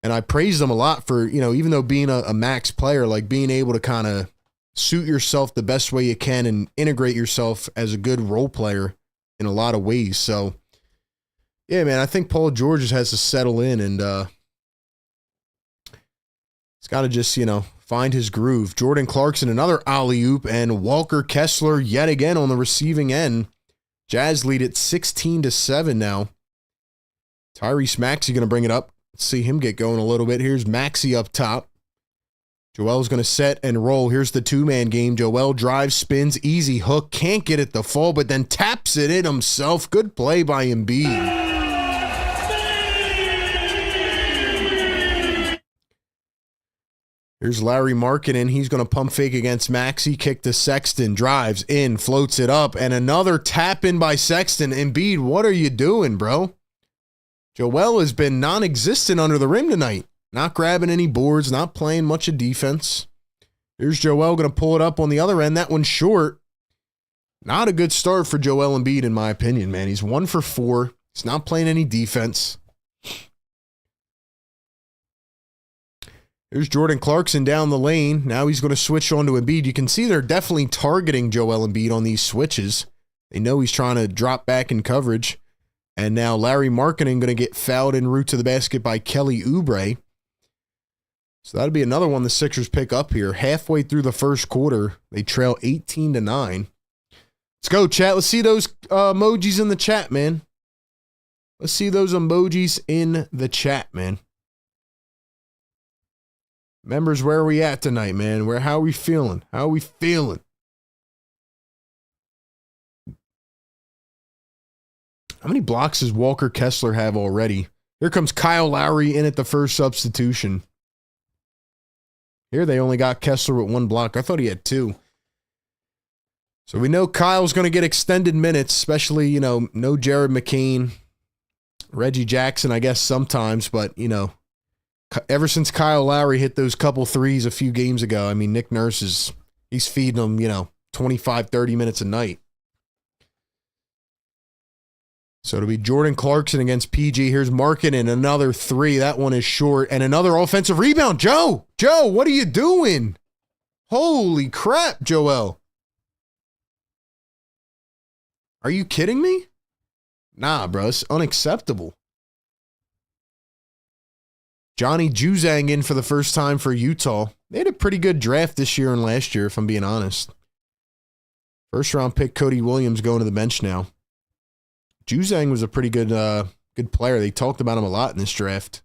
And I praised him a lot for, you know, even though being a max player, like being able to kind of suit yourself the best way you can and integrate yourself as a good role player in a lot of ways. So, yeah, man, I think Paul George just has to settle in and he's got to just, you know, find his groove. Jordan Clarkson, another alley-oop, and Walker Kessler yet again on the receiving end. Jazz lead at 16-7 now. Tyrese Maxey going to bring it up. Let's see him get going a little bit. Here's Maxey up top. Joel's going to set and roll. Here's the two-man game. Joel drives, spins, easy hook. Can't get it to fall, but then taps it in himself. Good play by Embiid. Here's Larry Markkinen. He's going to pump fake against Maxey. Kick to Sexton. Drives in, floats it up, and another tap in by Sexton. Embiid, what are you doing, bro? Joel has been non-existent under the rim tonight. Not grabbing any boards, not playing much of defense. Here's Joel going to pull it up on the other end. That one's short. Not a good start for Joel Embiid, in my opinion, man. He's 1 for 4. He's not playing any defense. Here's Jordan Clarkson down the lane. Now he's going to switch on to Embiid. You can see they're definitely targeting Joel Embiid on these switches. They know he's trying to drop back in coverage. And now Larry Markkinen going to get fouled en route to the basket by Kelly Oubre. So that'll be another one the Sixers pick up here. Halfway through the first quarter, they trail 18-9. Let's go, chat. Let's see those emojis in the chat, man. Let's see those emojis in the chat, man. Members, where are we at tonight, man? How are we feeling? How are we feeling? How many blocks does Walker Kessler have already? Here comes Kyle Lowry in at the first substitution. Here they only got Kessler with 1 block. I thought he had 2. So we know Kyle's going to get extended minutes, especially, you know, no Jared McCain, Reggie Jackson, I guess sometimes, but, you know, ever since Kyle Lowry hit those couple threes a few games ago, I mean, Nick Nurse he's feeding them, you know, 25, 30 minutes a night. So it'll be Jordan Clarkson against PG. Here's Markkinen, another 3. That one is short. And another offensive rebound. Joe, what are you doing? Holy crap, Joel. Are you kidding me? Nah, bro, it's unacceptable. Johnny Juzang in for the first time for Utah. They had a pretty good draft this year and last year, if I'm being honest. First round pick Cody Williams going to the bench now. Juzang was a pretty good good player. They talked about him a lot in this draft.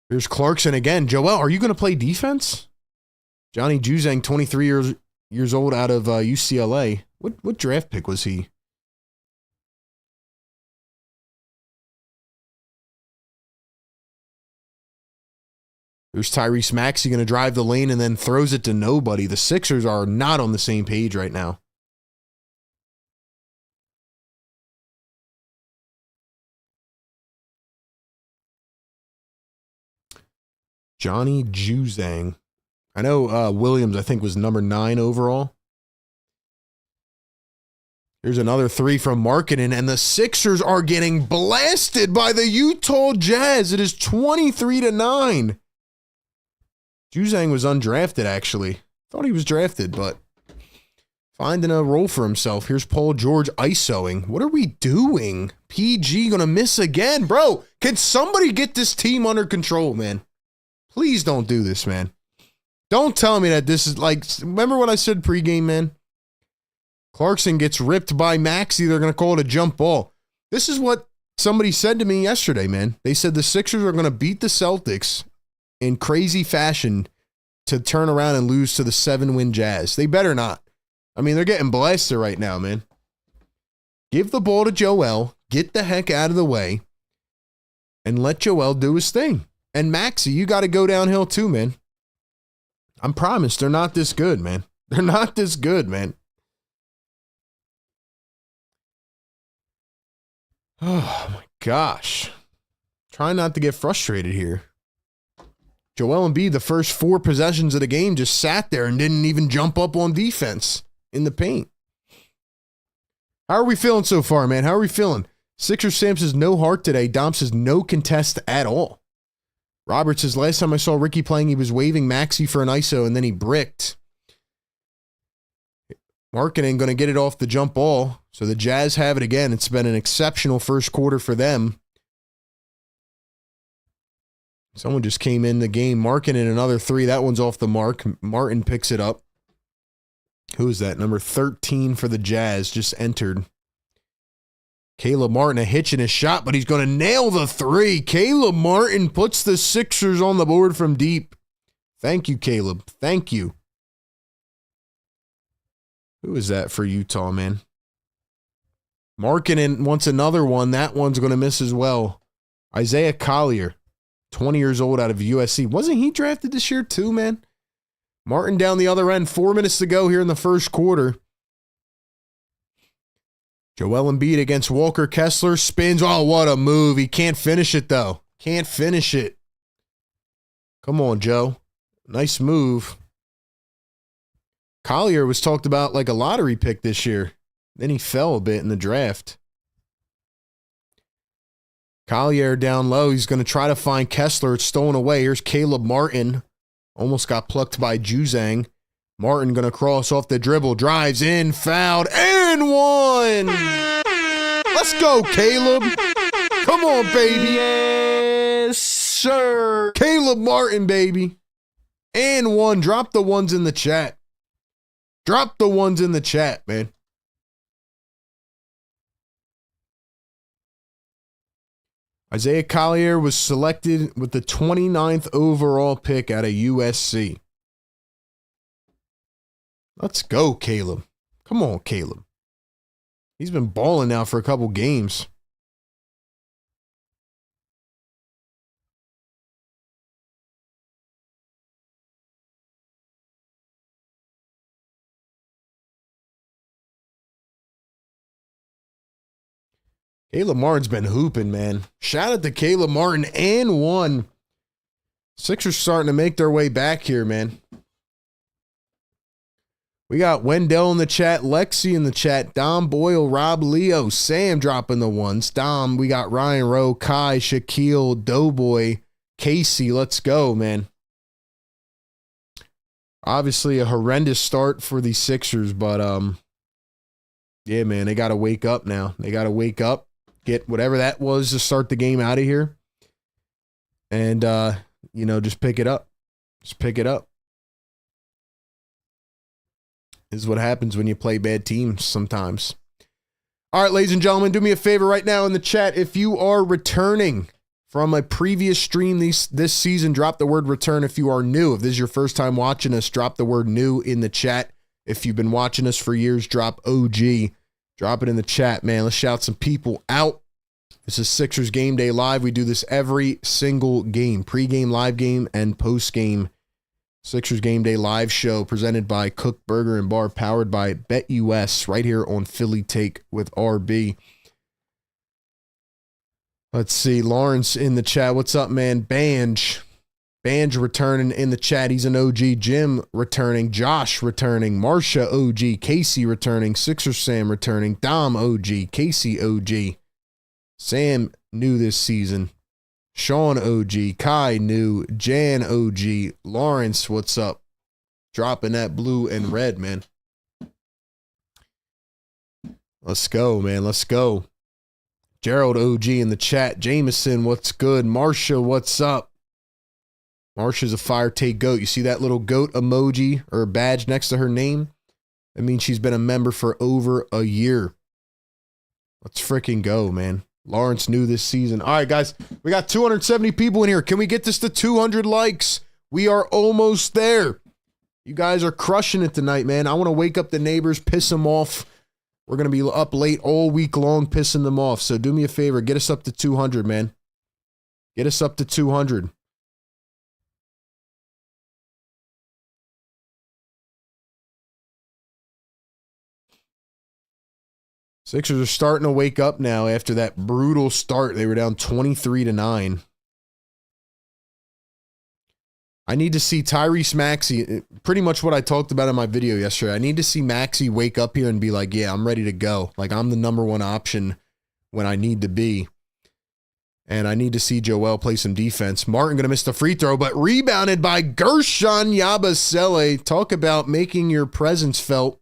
Here's Clarkson again. Joel, are you going to play defense? Johnny Juzang, 23 years old out of UCLA. What draft pick was he? There's Tyrese Maxey going to drive the lane and then throws it to nobody. The Sixers are not on the same page right now. Johnny Juzang. I know Williams, I think, was number 9 overall. Here's another 3 from Markkinen, and the Sixers are getting blasted by the Utah Jazz. It is 23-9. Juzang was undrafted, actually. Thought he was drafted, but finding a role for himself. Here's Paul George ISOing. What are we doing? PG gonna miss again. Bro, can somebody get this team under control, man? Please don't do this, man. Don't tell me that this is like, remember what I said pregame, man? Clarkson gets ripped by Maxey. They're going to call it a jump ball. This is what somebody said to me yesterday, man. They said the Sixers are going to beat the Celtics in crazy fashion to turn around and lose to the 7-win Jazz. They better not. I mean, they're getting blasted right now, man. Give the ball to Joel. Get the heck out of the way. And let Joel do his thing. And Maxey, you got to go downhill too, man. I'm promised they're not this good, man. They're not this good, man. Oh, my gosh. Trying not to get frustrated here. Joel Embiid, the first 4 possessions of the game, just sat there and didn't even jump up on defense in the paint. How are we feeling so far, man? How are we feeling? Sixers Sam says no heart today. Dom says no contest at all. Robert says last time I saw Ricky playing, he was waving Maxey for an ISO and then he bricked. Markkanen going to get it off the jump ball. So the Jazz have it again. It's been an exceptional first quarter for them. Someone just came in the game. Markkanen another three. That one's off the mark. Martin picks it up. Who is that? Number 13 for the Jazz just entered. Caleb Martin a hitch in his shot, but he's going to nail the three. Caleb Martin puts the Sixers on the board from deep. Thank you, Caleb. Thank you. Who is that for Utah, man? Markkanen wants another one. That one's going to miss as well. Isaiah Collier, 20 years old out of USC. Wasn't he drafted this year too, man? Martin down the other end. 4 minutes to go here in the first quarter. Joel Embiid against Walker Kessler. Spins. Oh, what a move. He can't finish it, though. Can't finish it. Come on, Joe. Nice move. Collier was talked about like a lottery pick this year. Then he fell a bit in the draft. Collier down low. He's going to try to find Kessler. It's stolen away. Here's Caleb Martin. Almost got plucked by Juzang. Martin going to cross off the dribble. Drives in. Fouled. And one. Let's go, Caleb. Come on, baby. Yes, sir. Caleb Martin, baby. And one. Drop the ones in the chat. Drop the ones in the chat, man. Isaiah Collier was selected with the 29th overall pick out of USC. Let's go, Caleb. Come on, Caleb. He's been balling now for a couple games. Caleb Martin's been hooping, man. Shout out to Caleb Martin and one. Sixers starting to make their way back here, man. We got Wendell in the chat, Lexi in the chat, Dom Boyle, Rob Leo, Sam dropping the ones. Dom, we got Ryan Rowe, Kai, Shaquille, Doughboy, Casey. Let's go, man. Obviously a horrendous start for the Sixers, but yeah, man, they got to wake up now. They got to wake up. Get whatever that was to start the game out of here. And, you know, just pick it up. Just pick it up. This is what happens when you play bad teams sometimes. All right, ladies and gentlemen, do me a favor right now in the chat. If you are returning from a previous stream this season, drop the word return. If you are new, if this is your first time watching us, drop the word new in the chat. If you've been watching us for years, drop OG. Drop it in the chat, man. Let's shout some people out. This is Sixers Game Day Live. We do this every single game. Pre-game, live game, and post-game. Sixers Game Day Live show presented by Kook Burger and Bar, powered by BetUS, right here on Philly Take with RB. Let's see. Lawrence in the chat. What's up, man? Banj returning in the chat. He's an OG. Jim returning. Josh returning. Marsha OG. Casey returning. Sixer Sam returning. Dom OG. Casey OG. Sam new this season. Sean OG. Kai new. Jan OG. Lawrence, what's up? Dropping that blue and red, man. Let's go, man. Let's go. Gerald OG in the chat. Jameson, what's good? Marsha, what's up? Marsha's a fire take goat. You see that little goat emoji or badge next to her name? That means she's been a member for over a year. Let's freaking go, man. Lawrence new this season. All right, guys. We got 270 people in here. Can we get this to 200 likes? We are almost there. You guys are crushing it tonight, man. I want to wake up the neighbors, piss them off. We're going to be up late all week long pissing them off. So do me a favor. Get us up to 200, man. Get us up to 200. Sixers are starting to wake up now after that brutal start. They were down 23-9. I need to see Tyrese Maxey, pretty much what I talked about in my video yesterday. I need to see Maxey wake up here and be like, yeah, I'm ready to go. Like, I'm the number one option when I need to be. And I need to see Joel play some defense. Martin going to miss the free throw, but rebounded by Gershon Yabusele. Talk about making your presence felt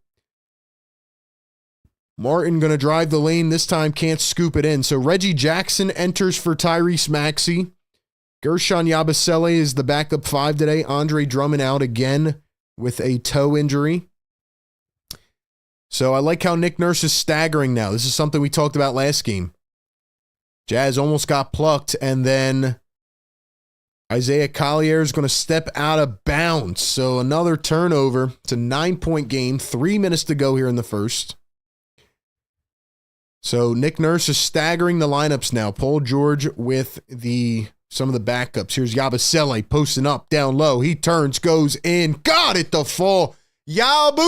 Martin going to drive the lane. This time can't scoop it in. So Reggie Jackson enters for Tyrese Maxey. Gershon Yabusele is the backup 5 today. Andre Drummond out again with a toe injury. So I like how Nick Nurse is staggering now. This is something we talked about last game. Jazz almost got plucked, and then Isaiah Collier is going to step out of bounds. So another turnover. It's a 9-point game. 3 minutes to go here in the first. So Nick Nurse is staggering the lineups now. Paul George with some of the backups. Here's Yabusele posting up, down low. He turns, goes in. Got it to fall. Yabu!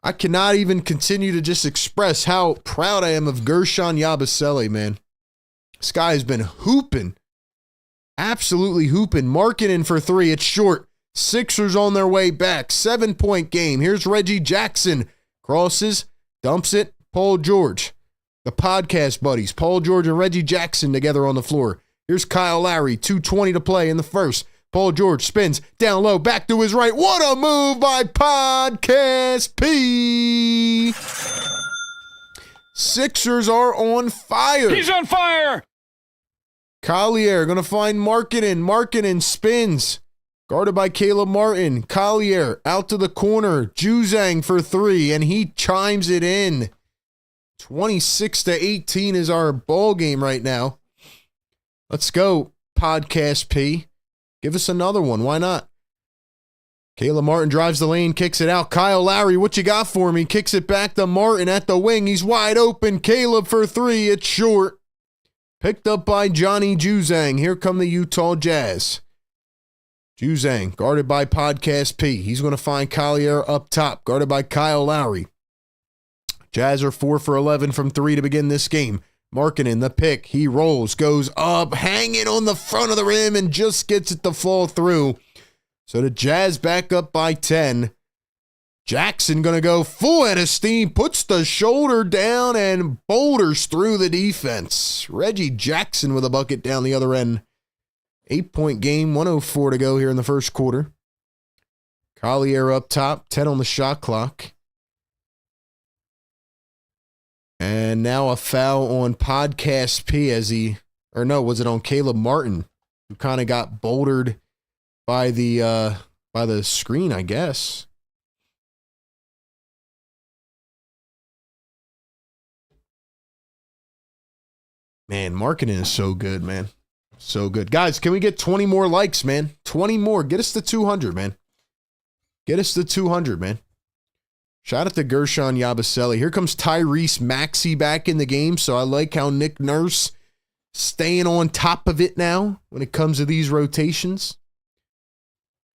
I cannot even continue to just express how proud I am of Gershon Yabusele, man. This guy has been hooping. Absolutely hooping. Markkanen for 3. It's short. Sixers on their way back. 7-point game. Here's Reggie Jackson. Crosses. Dumps it. Paul George. The podcast buddies. Paul George and Reggie Jackson together on the floor. Here's Kyle Lowry. 2:20 to play in the first. Paul George spins down low. Back to his right. What a move by Podcast P. Sixers are on fire. He's on fire. Collier going to find Markkanen. Markkanen spins. Guarded by Caleb Martin. Collier out to the corner. Juzang for 3, and he chimes it in. 26-18 is our ball game right now. Let's go, Podcast P. Give us another one. Why not? Caleb Martin drives the lane, kicks it out. Kyle Lowry, what you got for me? Kicks it back to Martin at the wing. He's wide open. Caleb for 3. It's short. Picked up by Johnny Juzang. Here come the Utah Jazz. Juzang, guarded by Podcast P. He's going to find Collier up top, guarded by Kyle Lowry. Jazz are 4 for 11 from 3 to begin this game. Markkanen, the pick. He rolls, goes up, hanging on the front of the rim, and just gets it to fall through. So the Jazz back up by 10. Jackson going to go full head of steam, puts the shoulder down, and boulders through the defense. Reggie Jackson with a bucket down the other end. 8-point game, 1:04 to go here in the first quarter. Collier up top, 10 on the shot clock. And now a foul on Podcast P was it on Caleb Martin, who kind of got bouldered by the screen, I guess. Man, Markkanen is so good, man. So good. Guys, can we get 20 more likes, man? 20 more. Get us to 200, man. Get us to 200, man. Shout out to Gershon Yabusele. Here comes Tyrese Maxey back in the game, so I like how Nick Nurse staying on top of it now when it comes to these rotations.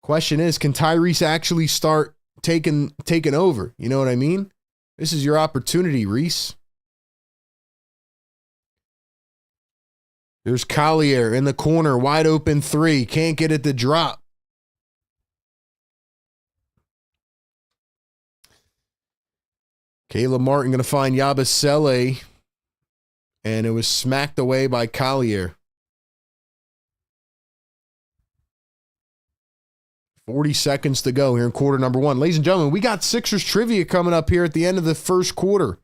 Question is, can Tyrese actually start taking over? You know what I mean? This is your opportunity, Reese. There's Collier in the corner, wide open 3. Can't get it to drop. Caleb Martin going to find Yabusele, and it was smacked away by Collier. 40 seconds to go here in quarter number 1. Ladies and gentlemen, we got Sixers trivia coming up here at the end of the first quarter.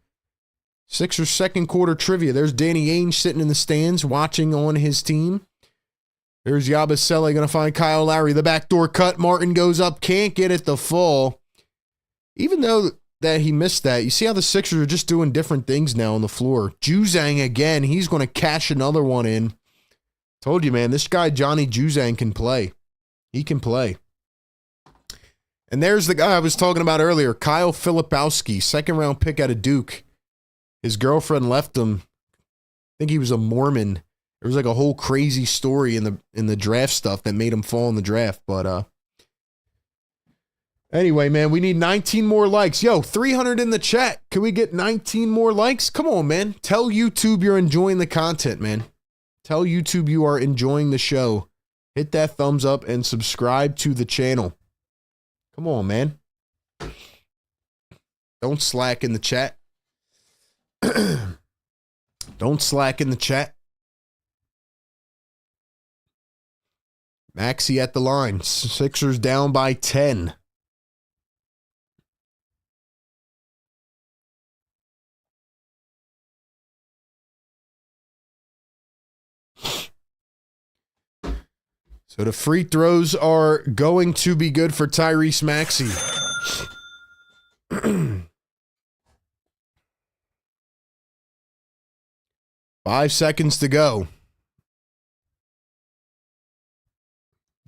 Sixers second quarter trivia. There's Danny Ainge sitting in the stands watching on his team. There's Yabusele going to find Kyle Lowry. The backdoor cut. Martin goes up. Can't get it to fall. Even though that he missed that, you see how the Sixers are just doing different things now on the floor. Juzang again. He's going to cash another one in. Told you, man, this guy Johnny Juzang can play. He can play. And there's the guy I was talking about earlier, Kyle Filipowski, second-round pick out of Duke. His girlfriend left him. I think he was a Mormon. There was like a whole crazy story in the draft stuff that made him fall in the draft. But anyway, man, we need 19 more likes. Yo, 300 in the chat. Can we get 19 more likes? Come on, man. Tell YouTube you're enjoying the content, man. Tell YouTube you are enjoying the show. Hit that thumbs up and subscribe to the channel. Come on, man. Don't slack in the chat. Don't slack in the chat. Maxey at the line. Sixers down by 10. So the free throws are going to be good for Tyrese Maxey. 5 seconds to go.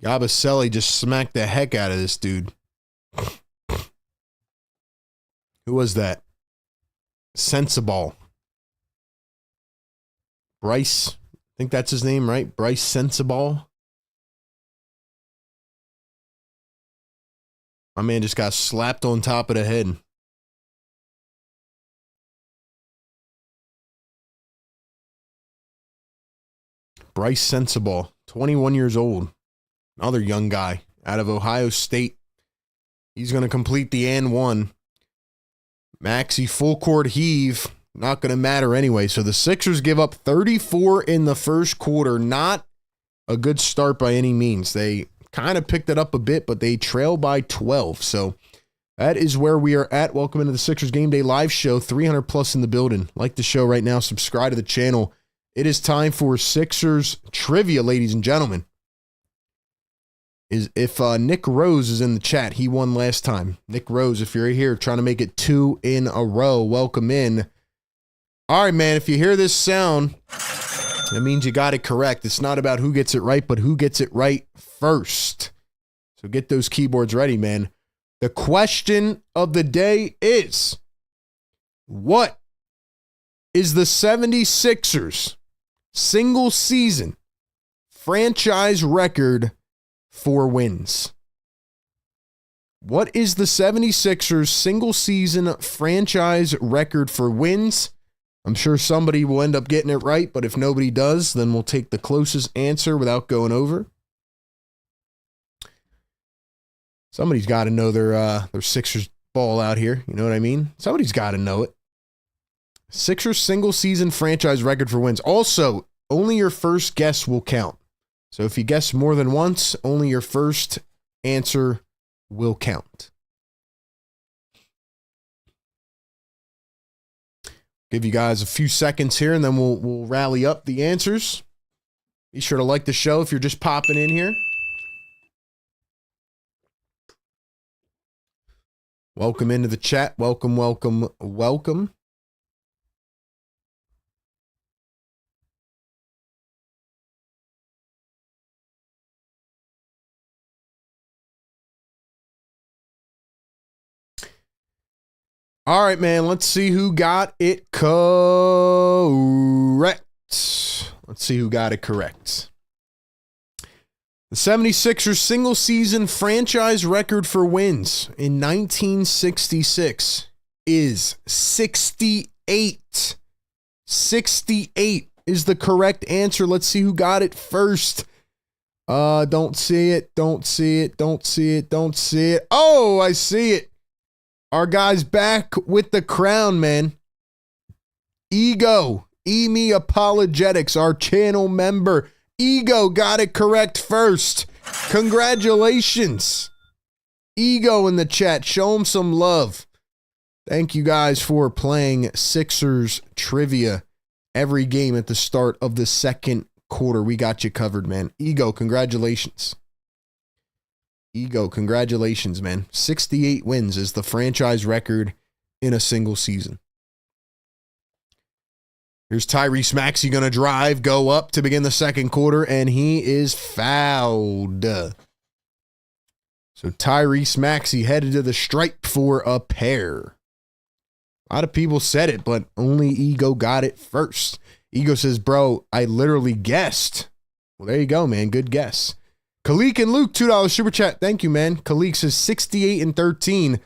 Yabusele just smacked the heck out of this dude. Who was that? Sensabaugh. Bryce. I think that's his name, right? Bryce Sensabaugh. My man just got slapped on top of the head. Bryce Sensabaugh, 21 years old. Another young guy out of Ohio State. He's going to complete the and one. Maxey full court heave. Not going to matter anyway. So the Sixers give up 34 in the first quarter. Not a good start by any means. They kind of picked it up a bit, but they trail by 12. So that is where we are at. Welcome into the Sixers Game Day live show. 300 plus in the building. Like the show right now. Subscribe to the channel. It is time for Sixers trivia, ladies and gentlemen. If Nick Rose is in the chat, he won last time. Nick Rose, if you're here trying to make it 2 in a row, welcome in. All right, man, if you hear this sound, that means you got it correct. It's not about who gets it right, but who gets it right first. So get those keyboards ready, man. The question of the day is, what is the 76ers single season franchise record for wins? What is the 76ers single season franchise record for wins? I'm sure somebody will end up getting it right, but if nobody does, then we'll take the closest answer without going over. Somebody's got to know their Sixers ball out here. You know what I mean? Somebody's got to know it. Sixers single season franchise record for wins. Also, only your first guess will count. So if you guess more than once, only your first answer will count. Give you guys a few seconds here, and then we'll rally up the answers. Be sure to like the show if you're just popping in here. Welcome into the chat. Welcome, welcome, welcome. All right, man, let's see who got it correct. Let's see who got it correct. The 76ers single season franchise record for wins in 1966 is 68. 68 is the correct answer. Let's see who got it first. Don't see it. Don't see it. Don't see it. Don't see it. Oh, I see it. Our guy's back with the crown, man. Ego, E-Me Apologetics, our channel member. Ego got it correct first. Congratulations. Ego in the chat. Show him some love. Thank you guys for playing Sixers trivia every game at the start of the second quarter. We got you covered, man. Ego, congratulations. Ego, congratulations, man. 68 wins is the franchise record in a single season. Here's Tyrese Maxey going to drive, go up to begin the second quarter, and he is fouled. So Tyrese Maxey headed to the stripe for a pair. A lot of people said it, but only Ego got it first. Ego says, bro, I literally guessed. Well, there you go, man. Good guess. Kalik and Luke, $2 super chat. Thank you, man. Kalik says 68 and 13.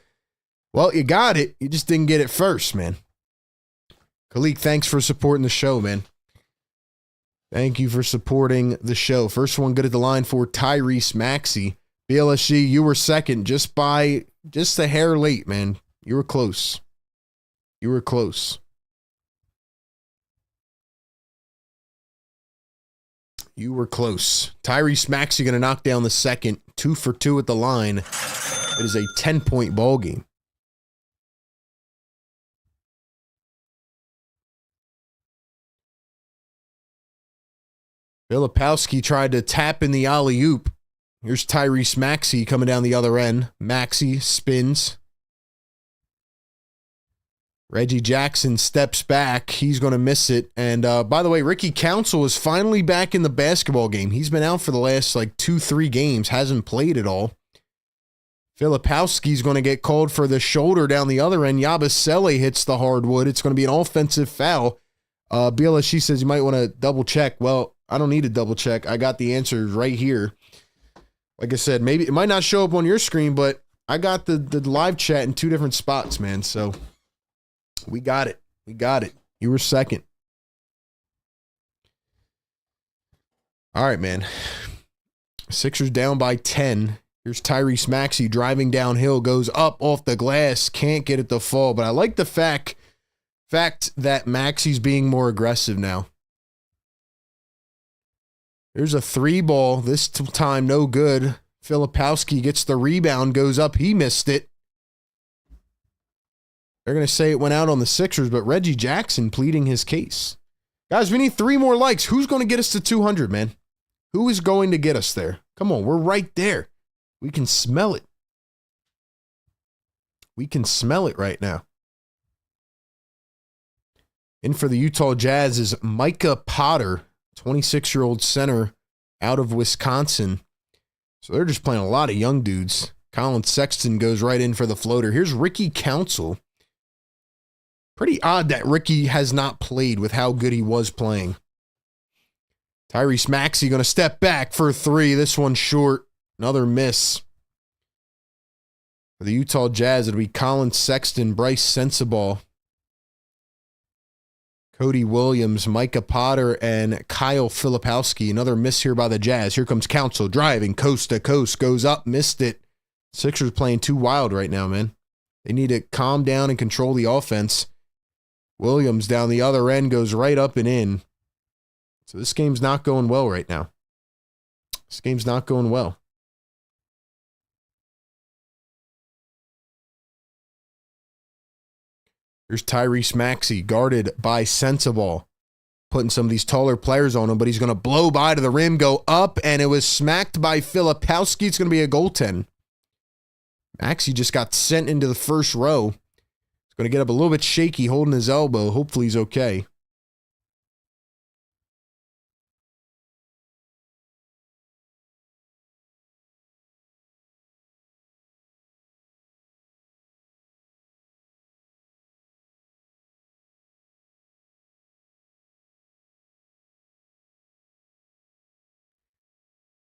Well, you got it. You just didn't get it first, man. Kalik, thanks for supporting the show, man. Thank you for supporting the show. First one good at the line for Tyrese Maxey. BLSG, you were second just a hair late, man. You were close. You were close. You were close. Tyrese Maxey going to knock down the second. 2 for 2 at the line. It is a 10-point ball game. Filipowski tried to tap in the alley-oop. Here's Tyrese Maxey coming down the other end. Maxey spins. Reggie Jackson steps back. He's going to miss it. And by the way, Ricky Council is finally back in the basketball game. He's been out for the last like 2-3 games. Hasn't played at all. Filipowski's going to get called for the shoulder down the other end. Yabusele hits the hardwood. It's going to be an offensive foul. Bila, she says you might want to double check. Well, I don't need to double check. I got the answers right here. Like I said, maybe it might not show up on your screen, but I got the live chat in 2 different spots, man. So we got it. We got it. You were second. All right, man. Sixers down by 10. Here's Tyrese Maxey driving downhill, goes up off the glass, can't get it to fall. But I like the fact that Maxey's being more aggressive now. There's a 3-ball. This time, no good. Filipowski gets the rebound, goes up. He missed it. They're going to say it went out on the Sixers, but Reggie Jackson pleading his case. Guys, we need 3 more likes. Who's going to get us to 200, man? Who is going to get us there? Come on, we're right there. We can smell it. We can smell it right now. In for the Utah Jazz is Micah Potter, 26-year-old center out of Wisconsin. So they're just playing a lot of young dudes. Colin Sexton goes right in for the floater. Here's Ricky Council. Pretty odd that Ricky has not played with how good he was playing. Tyrese Maxey going to step back for 3. This one's short. Another miss. For the Utah Jazz, it'll be Colin Sexton, Bryce Sensabaugh, Cody Williams, Micah Potter, and Kyle Filipowski. Another miss here by the Jazz. Here comes Council driving coast to coast. Goes up, missed it. Sixers playing too wild right now, man. They need to calm down and control the offense. Williams down the other end goes right up and in. So this game's not going well right now. This game's not going well. Here's Tyrese Maxey, guarded by Sensabaugh. Putting some of these taller players on him, but he's going to blow by to the rim, go up, and it was smacked by Filipowski. It's going to be a goaltend. Maxey just got sent into the first row. He's going to get up a little bit shaky, holding his elbow. Hopefully he's okay.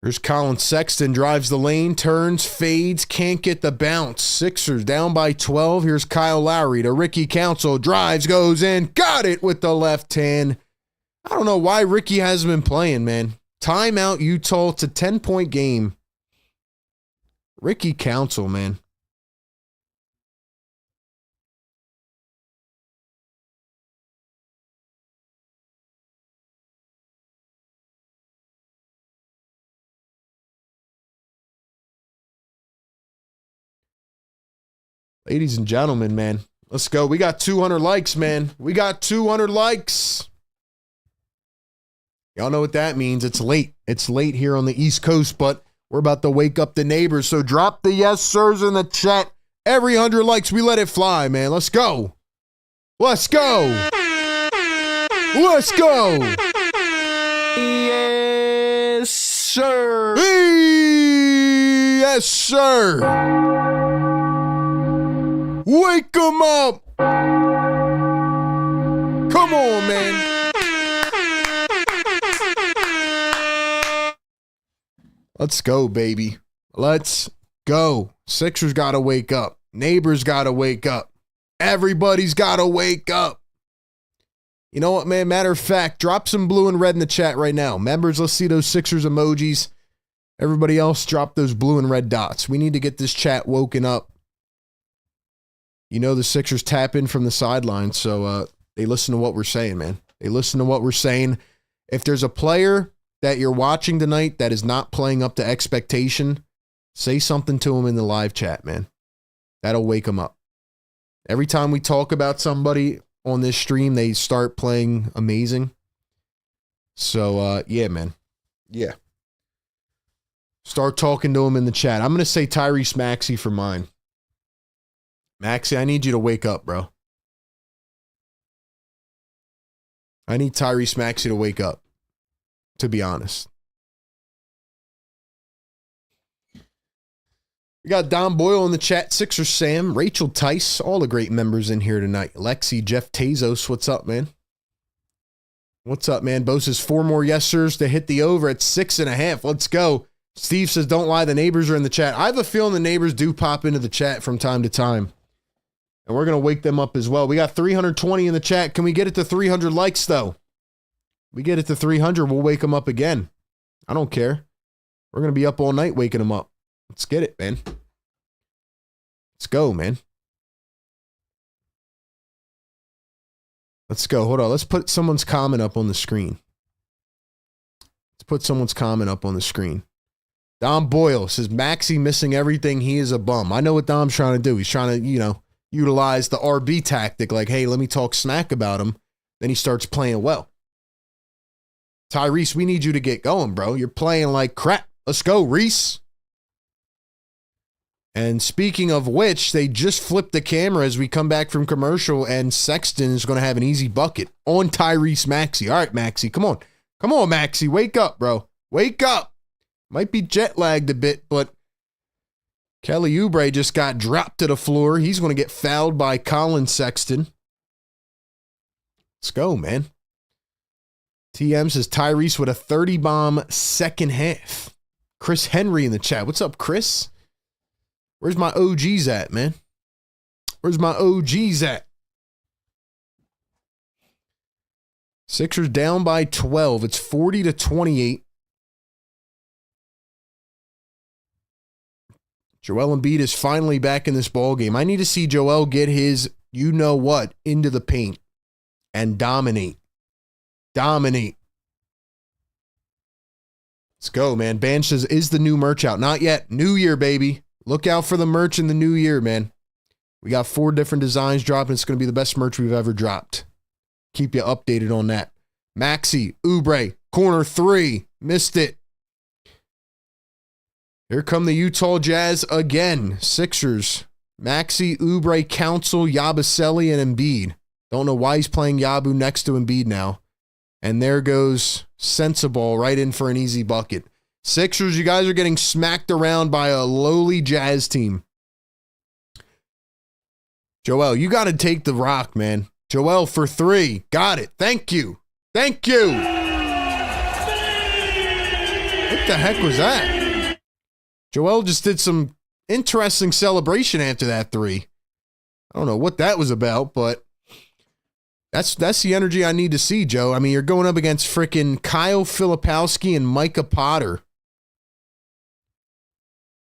Here's Colin Sexton, drives the lane, turns, fades, can't get the bounce. Sixers down by 12. Here's Kyle Lowry to Ricky Council, drives, goes in, got it with the left hand. I don't know why Ricky hasn't been playing, man. Timeout Utah. It's a 10-point game. Ricky Council, man. Ladies and gentlemen, man, let's go. We got 200 likes, man. We got 200 likes. Y'all know what that means. It's late. It's late here on the East Coast, but we're about to wake up the neighbors. So drop the yes sirs in the chat. Every 100 likes, we let it fly, man. Let's go. Let's go. Let's go. Yes, sir. Yes, sir. Wake them up. Come on, man. Let's go, baby. Let's go. Sixers got to wake up. Neighbors got to wake up. Everybody's got to wake up. You know what, man? Matter of fact, drop some blue and red in the chat right now. Members, let's see those Sixers emojis. Everybody else, drop those blue and red dots. We need to get this chat woken up. You know the Sixers tap in from the sidelines, so they listen to what we're saying, man. They listen to what we're saying. If there's a player that you're watching tonight that is not playing up to expectation, say something to him in the live chat, man. That'll wake him up. Every time we talk about somebody on this stream, they start playing amazing. So, yeah, man. Yeah. Start talking to him in the chat. I'm going to say Tyrese Maxey for mine. Maxey, I need you to wake up, bro. I need Tyrese Maxey to wake up, to be honest. We got Don Boyle in the chat, Sixer Sam, Rachel Tice, all the great members in here tonight. Lexi, Jeff Tezos, what's up, man? What's up, man? Bo says 4 more yes sirs to hit the over at 6.5. Let's go. Steve says, don't lie, the neighbors are in the chat. I have a feeling the neighbors do pop into the chat from time to time. And we're going to wake them up as well. We got 320 in the chat. Can we get it to 300 likes, though? We get it to 300, we'll wake them up again. I don't care. We're going to be up all night waking them up. Let's get it, man. Let's go, man. Let's go. Hold on. Let's put someone's comment up on the screen. Let's put someone's comment up on the screen. Dom Boyle says, Maxey missing everything. He is a bum. I know what Dom's trying to do. He's trying to, you know, utilize the RB tactic. Like, hey, let me talk smack about him. Then he starts playing well. Tyrese, we need you to get going, bro. You're playing like crap. Let's go, Reese. And speaking of which, they just flipped the camera as we come back from commercial, and Sexton is going to have an easy bucket on Tyrese Maxey. All right, Maxey, come on. Come on, Maxey. Wake up, bro. Wake up. Might be jet lagged a bit, but Kelly Oubre just got dropped to the floor. He's going to get fouled by Colin Sexton. Let's go, man. TM says Tyrese with a 30-bomb second half. Chris Henry in the chat. What's up, Chris? Where's my OGs at, man? Where's my OGs at? Sixers down by 12. It's 40-28. Joel Embiid is finally back in this ballgame. I need to see Joel get his you-know-what into the paint and dominate. Dominate. Let's go, man. Ban says, is the new merch out? Not yet. New year, baby. Look out for the merch in the new year, man. We got 4 different designs dropping. It's going to be the best merch we've ever dropped. Keep you updated on that. Maxey, Oubre, corner 3. Missed it. Here come the Utah Jazz again. Sixers. Maxey, Oubre, Council, Yabusele, and Embiid. Don't know why he's playing Yabu next to Embiid now. And there goes Sensible right in for an easy bucket. Sixers, you guys are getting smacked around by a lowly Jazz team. Joel, you got to take the rock, man. Joel for 3. Got it. Thank you. Thank you. What the heck was that? Joel just did some interesting celebration after that 3. I don't know what that was about, but that's the energy I need to see, Joe. I mean, you're going up against freaking Kyle Filipowski and Micah Potter.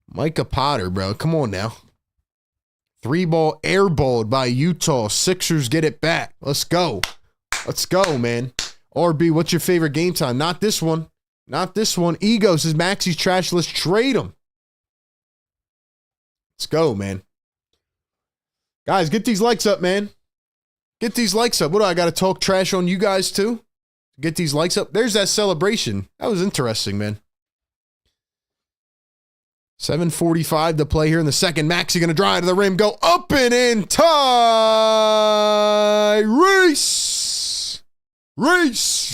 Micah Potter, bro. Come on now. 3-ball airballed by Utah. Sixers get it back. Let's go. Let's go, man. RB, what's your favorite game time? Not this one. Not this one. Ego says Maxey's trash. Let's trade him. Let's go, man. Guys, get these likes up, man. Get these likes up. What do I got to talk trash on you guys too? Get these likes up. There's that celebration. That was interesting, man. 7:45 to play here in the second. Maxey going to drive to the rim, go up and in. Tyrese. Reese.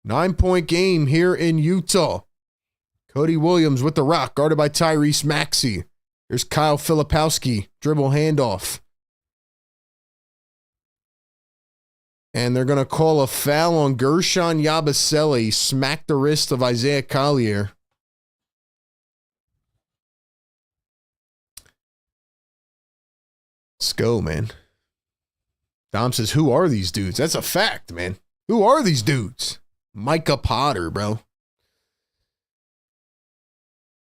9-point game here in Utah. Cody Williams with the rock, guarded by Tyrese Maxey. Here's Kyle Filipowski, dribble handoff. And they're going to call a foul on Gershon Yabusele. Smack the wrist of Isaiah Collier. Let's go, man. Dom says, who are these dudes? That's a fact, man. Who are these dudes? Micah Potter, bro.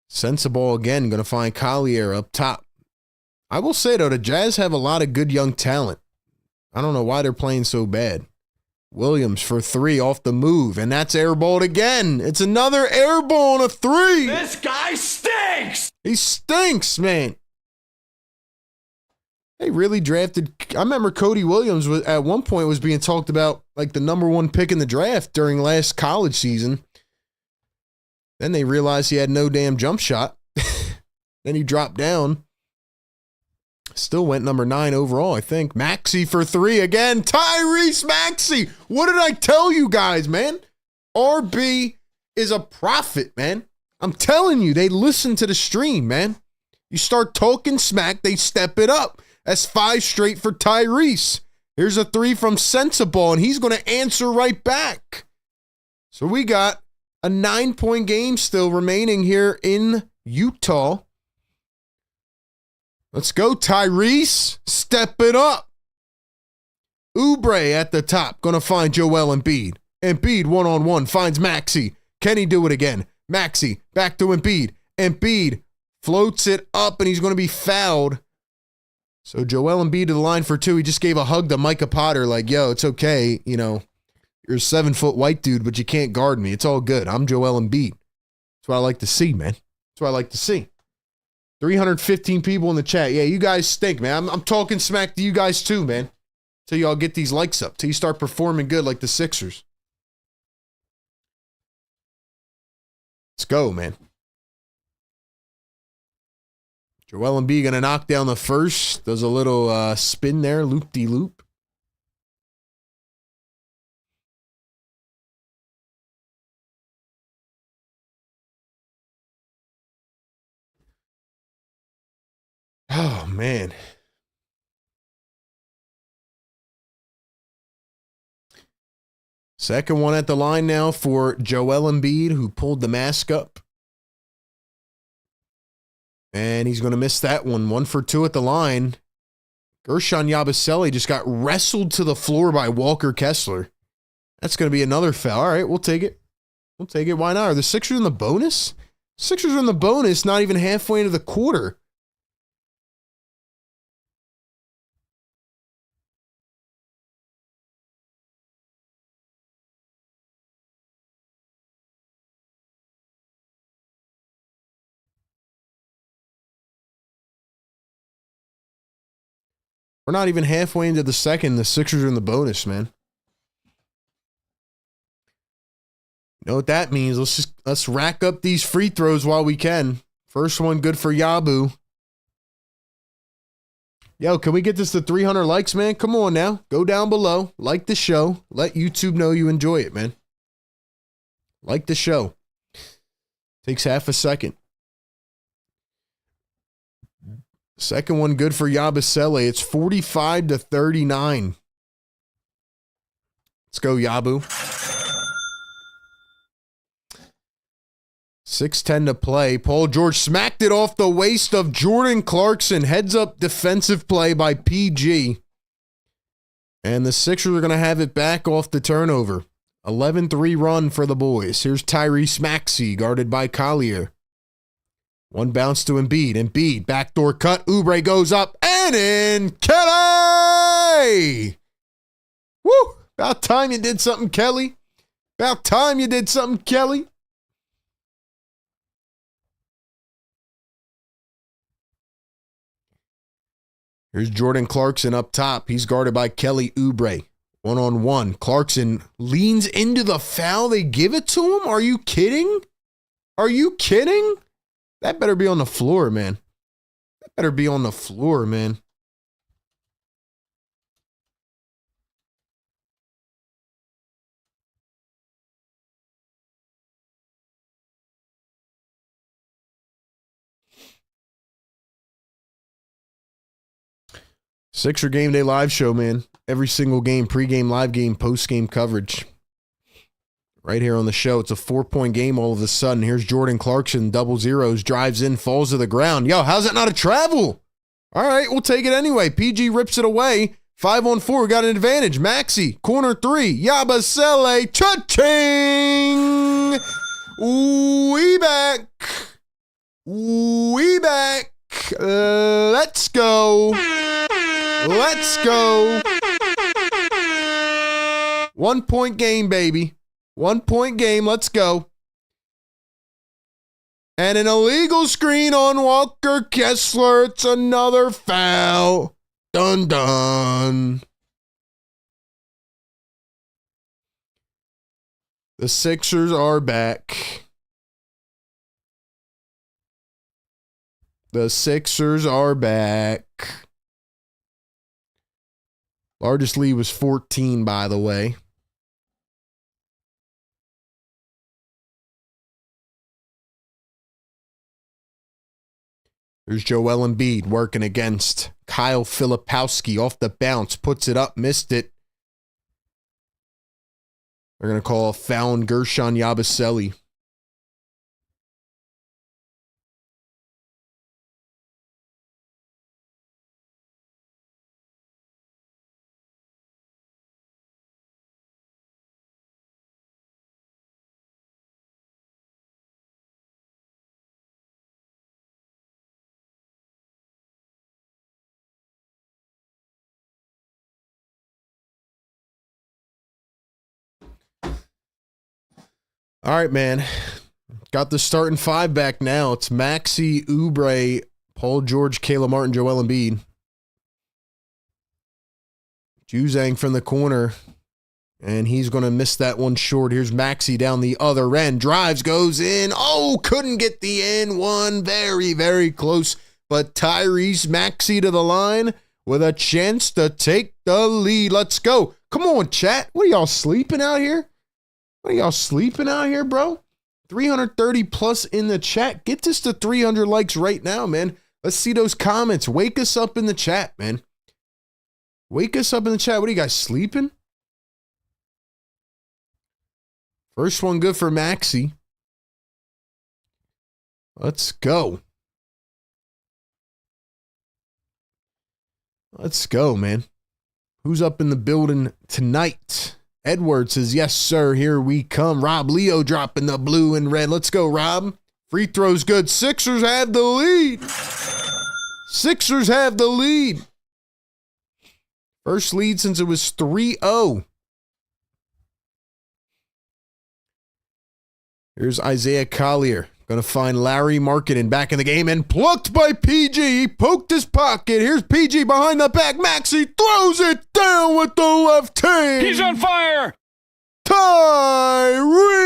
Sensible again, going to find Collier up top. I will say, though, the Jazz have a lot of good young talent. I don't know why they're playing so bad. Williams for 3 off the move, and that's airballed again. It's another airball on a 3. This guy stinks! He stinks, man. They really drafted. I remember Cody Williams was, at one point was being talked about like the #1 pick in the draft during last college season. Then they realized he had no damn jump shot. Then he dropped down. Still went number 9 overall, I think. Maxey for 3 again. Tyrese Maxey. What did I tell you guys, man? RB is a prophet, man. I'm telling you, they listen to the stream, man. You start talking smack, they step it up. That's 5 straight for Tyrese. Here's a 3 from Sensible, and he's going to answer right back. So we got a 9-point game still remaining here in Utah. Let's go, Tyrese. Step it up. Oubre at the top. Going to find Joel Embiid. Embiid one-on-one finds Maxey. Can he do it again? Maxey back to Embiid. Embiid floats it up, and he's going to be fouled. So Joel Embiid to the line for 2. He just gave a hug to Micah Potter like, yo, it's okay. You know, you're a 7-foot white dude, but you can't guard me. It's all good. I'm Joel Embiid. That's what I like to see, man. That's what I like to see. 315 people in the chat. Yeah, you guys stink, man. I'm talking smack to you guys too, man. Till y'all get these likes up. Till you start performing good like the Sixers. Let's go, man. Joel Embiid going to knock down the first. Does a little spin there. Loop-de-loop. Oh, man. Second one at the line now for Joel Embiid, who pulled the mask up. And he's going to miss that one. 1 for 2 at the line. Gershon Yabusele just got wrestled to the floor by Walker Kessler. That's going to be another foul. All right, we'll take it. We'll take it. Why not? Are the Sixers in the bonus? Sixers are in the bonus, not even halfway into the quarter. We're not even halfway into the second. The Sixers are in the bonus, man. You know what that means? Let's rack up these free throws while we can. First one good for Yabu. Yo, can we get this to 300 likes, man? Come on now. Go down below. Like the show. Let YouTube know you enjoy it, man. Like the show. Takes half a second. Second one good for Yabusele. It's 45-39. Let's go, Yabu. 6:10 to play. Paul George smacked it off the waist of Jordan Clarkson. Heads up defensive play by PG. And the Sixers are going to have it back off the turnover. 11-3 run for the boys. Here's Tyrese Maxey guarded by Collier. One bounce to Embiid. Embiid, backdoor cut. Oubre goes up and in. Kelly! Woo! About time you did something, Kelly. About time you did something, Kelly. Here's Jordan Clarkson up top. He's guarded by Kelly Oubre. One-on-one. Clarkson leans into the foul. They give it to him? Are you kidding? Are you kidding? That better be on the floor, man. That better be on the floor, man. Sixer Game Day live show, man. Every single game, pregame, live game, postgame coverage. Right here on the show. It's a 4-point game all of a sudden. Here's Jordan Clarkson, double zeros, drives in, falls to the ground. Yo, how's that not a travel? All right, we'll take it anyway. PG rips it away. 5-on-4, we got an advantage. Maxey, corner 3. Yabusele, cha-ching! We back. We back. Let's go. Let's go. 1-point game, baby. 1-point game. Let's go. And an illegal screen on Walker Kessler. It's another foul. Dun dun. The Sixers are back. The Sixers are back. Largest lead was 14, by the way. There's Joel Embiid working against Kyle Filipowski off the bounce. Puts it up, missed it. They're going to call a foul on Gershon Yabusele. All right, man. Got the starting five back now. It's Maxey, Oubre, Paul George, Caleb Martin, Joel Embiid. Juzang from the corner. And he's going to miss that one short. Here's Maxey down the other end. Drives, goes in. Oh, couldn't get the end one. Very, very close. But Tyrese Maxey to the line with a chance to take the lead. Let's go. Come on, chat. What are y'all sleeping out here? What are y'all sleeping out here, bro? 330 plus in the chat. Get this to 300 likes right now, man. Let's see those comments. Wake us up in the chat, man. Wake us up in the chat. What are you guys sleeping? First one good for Maxey. Let's go. Let's go, man. Who's up in the building tonight? Edward says, yes, sir, here we come. Rob Leo dropping the blue and red. Let's go, Rob. Free throw's good. Sixers have the lead. Sixers have the lead. First lead since it was 3-0. Here's Isaiah Collier. Going to find Larry Markkinen back in the game and plucked by PG. He poked his pocket. Here's PG behind the back. Maxey throws it down with the left hand. He's on fire. Tyrese.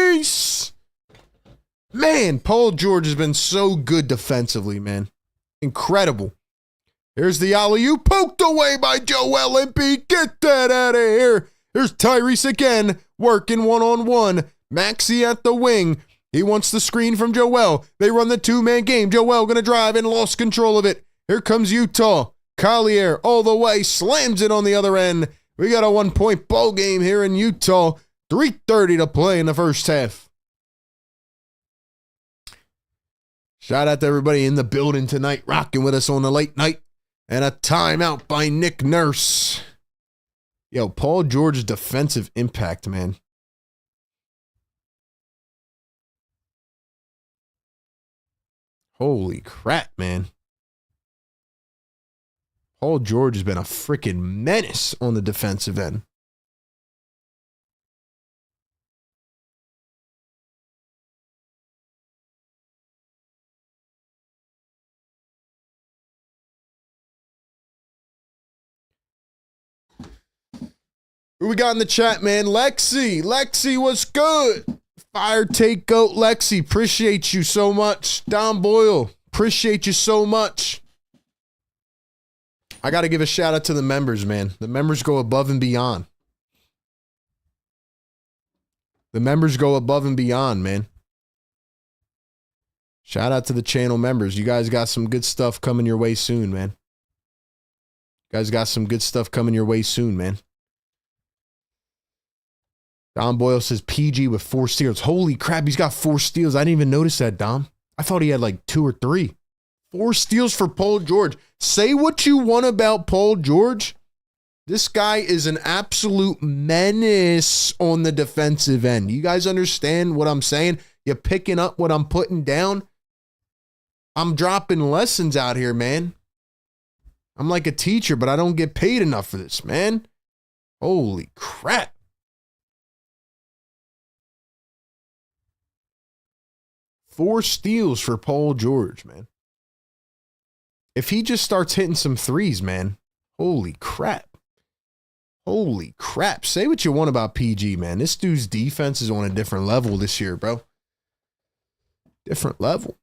Man, Paul George has been so good defensively, man. Incredible. Here's the alley-oop poked away by Joel Embiid. Get that out of here. Here's Tyrese again, working one-on-one. Maxey at the wing. He wants the screen from Joel. They run the two-man game. Joel going to drive and lost control of it. Here comes Utah. Collier all the way. Slams it on the other end. We got a 1-point ball game here in Utah. 3:30 to play in the first half. Shout out to everybody in the building tonight, rocking with us on the late night. And a timeout by Nick Nurse. Yo, Paul George's defensive impact, man. Holy crap, man. Paul George has been a freaking menace on the defensive end. Who we got in the chat, man? Lexi. Lexi, what's good? Fire take goat Lexi. Appreciate you so much. Don Boyle. Appreciate you so much. I got to give a shout out to the members, man. The members go above and beyond. The members go above and beyond, man. Shout out to the channel members. You guys got some good stuff coming your way soon, man. You guys got some good stuff coming your way soon, man. Dom Boyle says PG with 4 steals. Holy crap, he's got 4 steals. I didn't even notice that, Dom. I thought he had like 2 or 3. 4 steals for Paul George. Say what you want about Paul George. This guy is an absolute menace on the defensive end. You guys understand what I'm saying? You're picking up what I'm putting down? I'm dropping lessons out here, man. I'm like a teacher, but I don't get paid enough for this, man. Holy crap. Four steals for Paul George, man. If he just starts hitting some threes, man. Holy crap. Holy crap. Say what you want about PG, man. This dude's defense is on a different level this year, bro. Different level.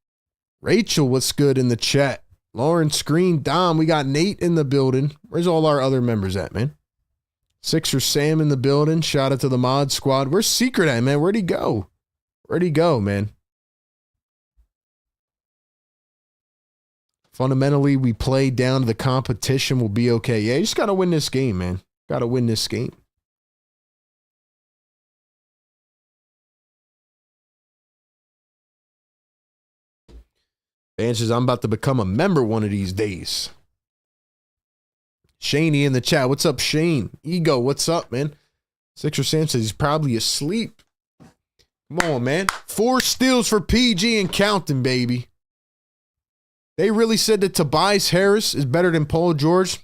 Rachel, what's good in the chat? Lauren, Screen, Dom, we got Nate in the building. Where's all our other members at, man? Sixer Sam in the building. Shout out to the mod squad. Where's Secret at, man? Where'd he go? Where'd he go, man? Fundamentally, we play down to the competition. We'll be okay. Yeah, you just got to win this game, man. Got to win this game. Van says, I'm about to become a member one of these days. Shaney in the chat. What's up, Shane? Ego, what's up, man? Sixer Sam says he's probably asleep. Come on, man. 4 steals for PG and counting, baby. They really said that Tobias Harris is better than Paul George.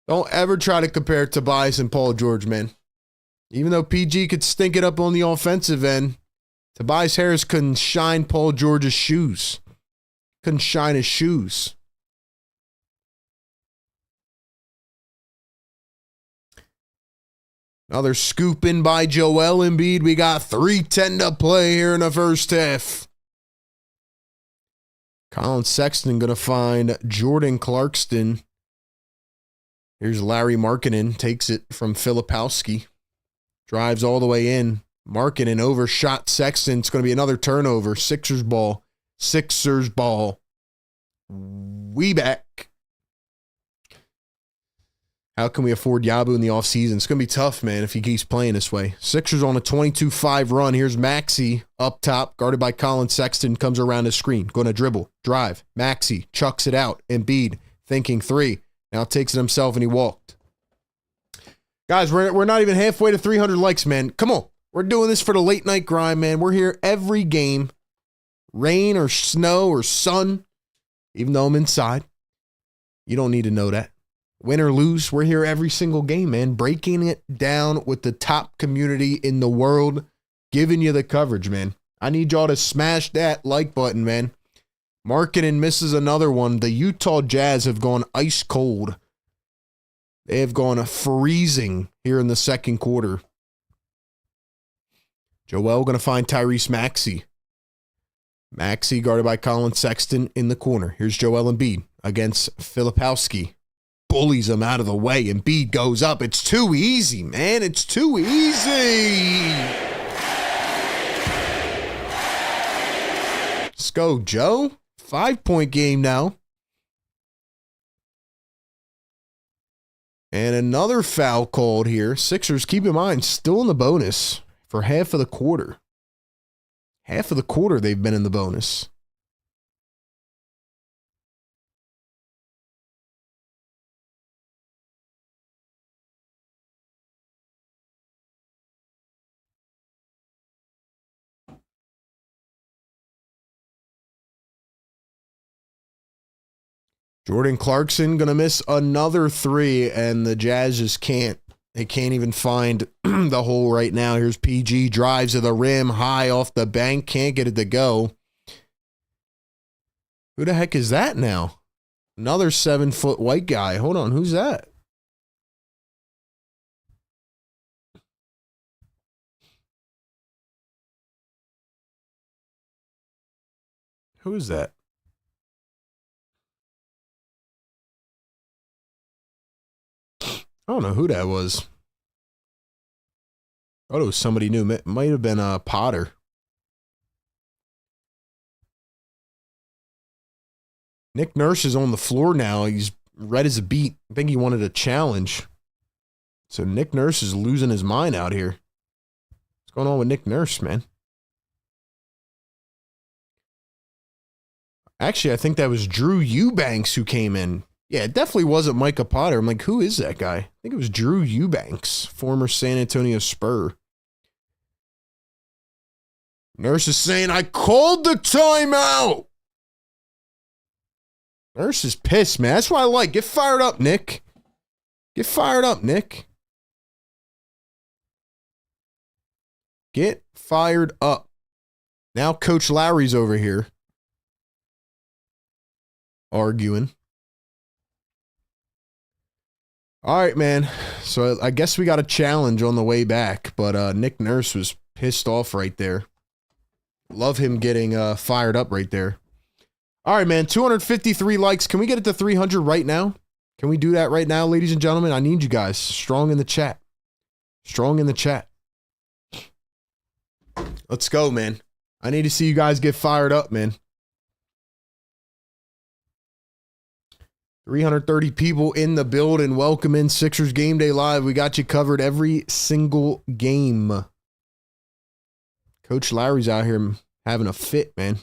Don't ever try to compare Tobias and Paul George, man. Even though PG could stink it up on the offensive end, Tobias Harris couldn't shine Paul George's shoes. Couldn't shine his shoes. Another scoop in by Joel Embiid. We got 3:10 to play here in the first half. Colin Sexton going to find Jordan Clarkston. Here's Larry Markkinen. Takes it from Filipowski. Drives all the way in. Markkinen overshot Sexton. It's going to be another turnover. Sixers ball. Sixers ball. We back. How can we afford Yabu in the offseason? It's going to be tough, man, if he keeps playing this way. Sixers on a 22-5 run. Here's Maxey up top, guarded by Colin Sexton, comes around the screen. Going to dribble, drive. Maxey chucks it out. Embiid thinking 3. Now takes it himself, and he walked. Guys, we're not even halfway to 300 likes, man. Come on. We're doing this for the late night grind, man. We're here every game. Rain or snow or sun, even though I'm inside. You don't need to know that. Win or lose, we're here every single game, man. Breaking it down with the top community in the world. Giving you the coverage, man. I need y'all to smash that like button, man. Markkinen misses another one. The Utah Jazz have gone ice cold. They have gone freezing here in the second quarter. Joel going to find Tyrese Maxey. Maxey guarded by Colin Sexton in the corner. Here's Joel Embiid against Filipowski. Bullies him out of the way. Embiid goes up. It's too easy, man. It's too easy. Let's go, Joe. 5-point game now. And another foul called here. Sixers, keep in mind, still in the bonus for half of the quarter. Half of the quarter they've been in the bonus. Jordan Clarkson going to miss another 3, and the Jazz just can't. They can't even find the hole right now. Here's PG, drives to the rim, high off the bank, can't get it to go. Who the heck is that now? Another 7-foot white guy. Hold on, who's that? Who is that? I don't know who that was. Oh, it was somebody new. It might have been Potter. Nick Nurse is on the floor now. He's red as a beet. I think he wanted a challenge. So Nick Nurse is losing his mind out here. What's going on with Nick Nurse, man? Actually, I think that was Drew Eubanks who came in. Yeah, it definitely wasn't Micah Potter. I'm like, who is that guy? I think it was Drew Eubanks, former San Antonio Spur. Nurse is saying, I called the timeout. Nurse is pissed, man. That's what I like. Get fired up, Nick. Get fired up, Nick. Get fired up. Now Coach Lowry's over here. arguing. All right, man. So I guess we got a challenge on the way back, but Nick Nurse was pissed off right there. Love him getting fired up right there. All right, man. 253 likes. Can we get it to 300 right now? Can we do that right now, ladies and gentlemen? I need you guys strong in the chat. Strong in the chat. Let's go, man. I need to see you guys get fired up, man. 330 people in the building. Welcome in Sixers Game Day Live. We got you covered every single game. Coach Lowry's out here having a fit, man.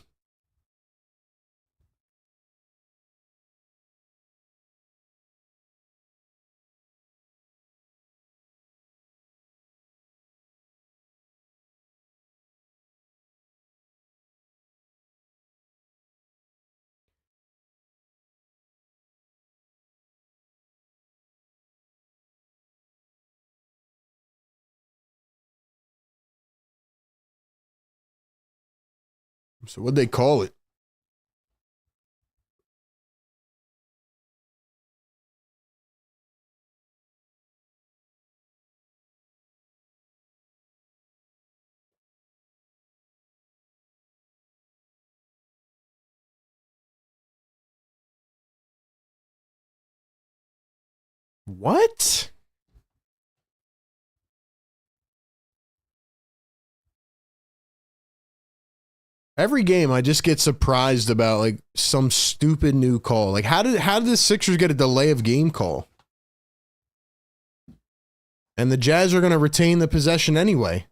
So what'd they call it? What? Every game, I just get surprised about like some stupid new call. Like, how did the Sixers get a delay of game call? And the Jazz are going to retain the possession anyway.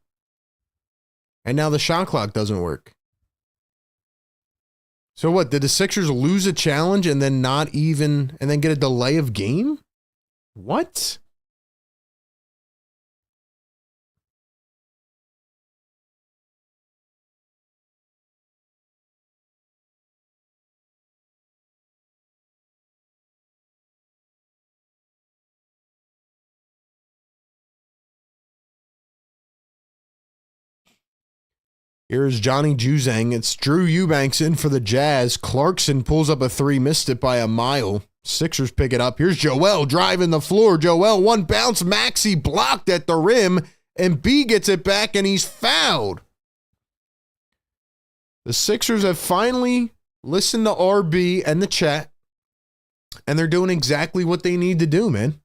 And now the shot clock doesn't work. So what? Did the Sixers lose a challenge and then get a delay of game? What? Here's Johnny Juzang. It's Drew Eubanks in for the Jazz. Clarkson pulls up a three, missed it by a mile. Sixers pick it up. Here's Joel driving the floor. Joel, one bounce. Maxey blocked at the rim, and B gets it back, and he's fouled. The Sixers have finally listened to RB and the chat, and they're doing exactly what they need to do, man.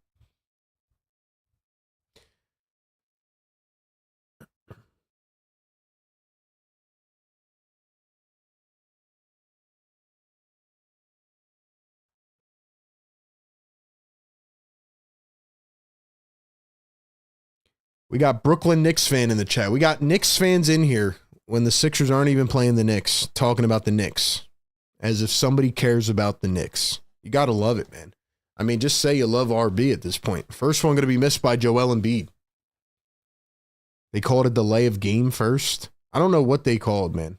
We got Brooklyn Knicks fan in the chat. We got Knicks fans in here when the Sixers aren't even playing the Knicks, talking about the Knicks as if somebody cares about the Knicks. You got to love it, man. I mean, just say you love RB at this point. First one going to be missed by Joel Embiid. They called a delay of game first. I don't know what they called, man.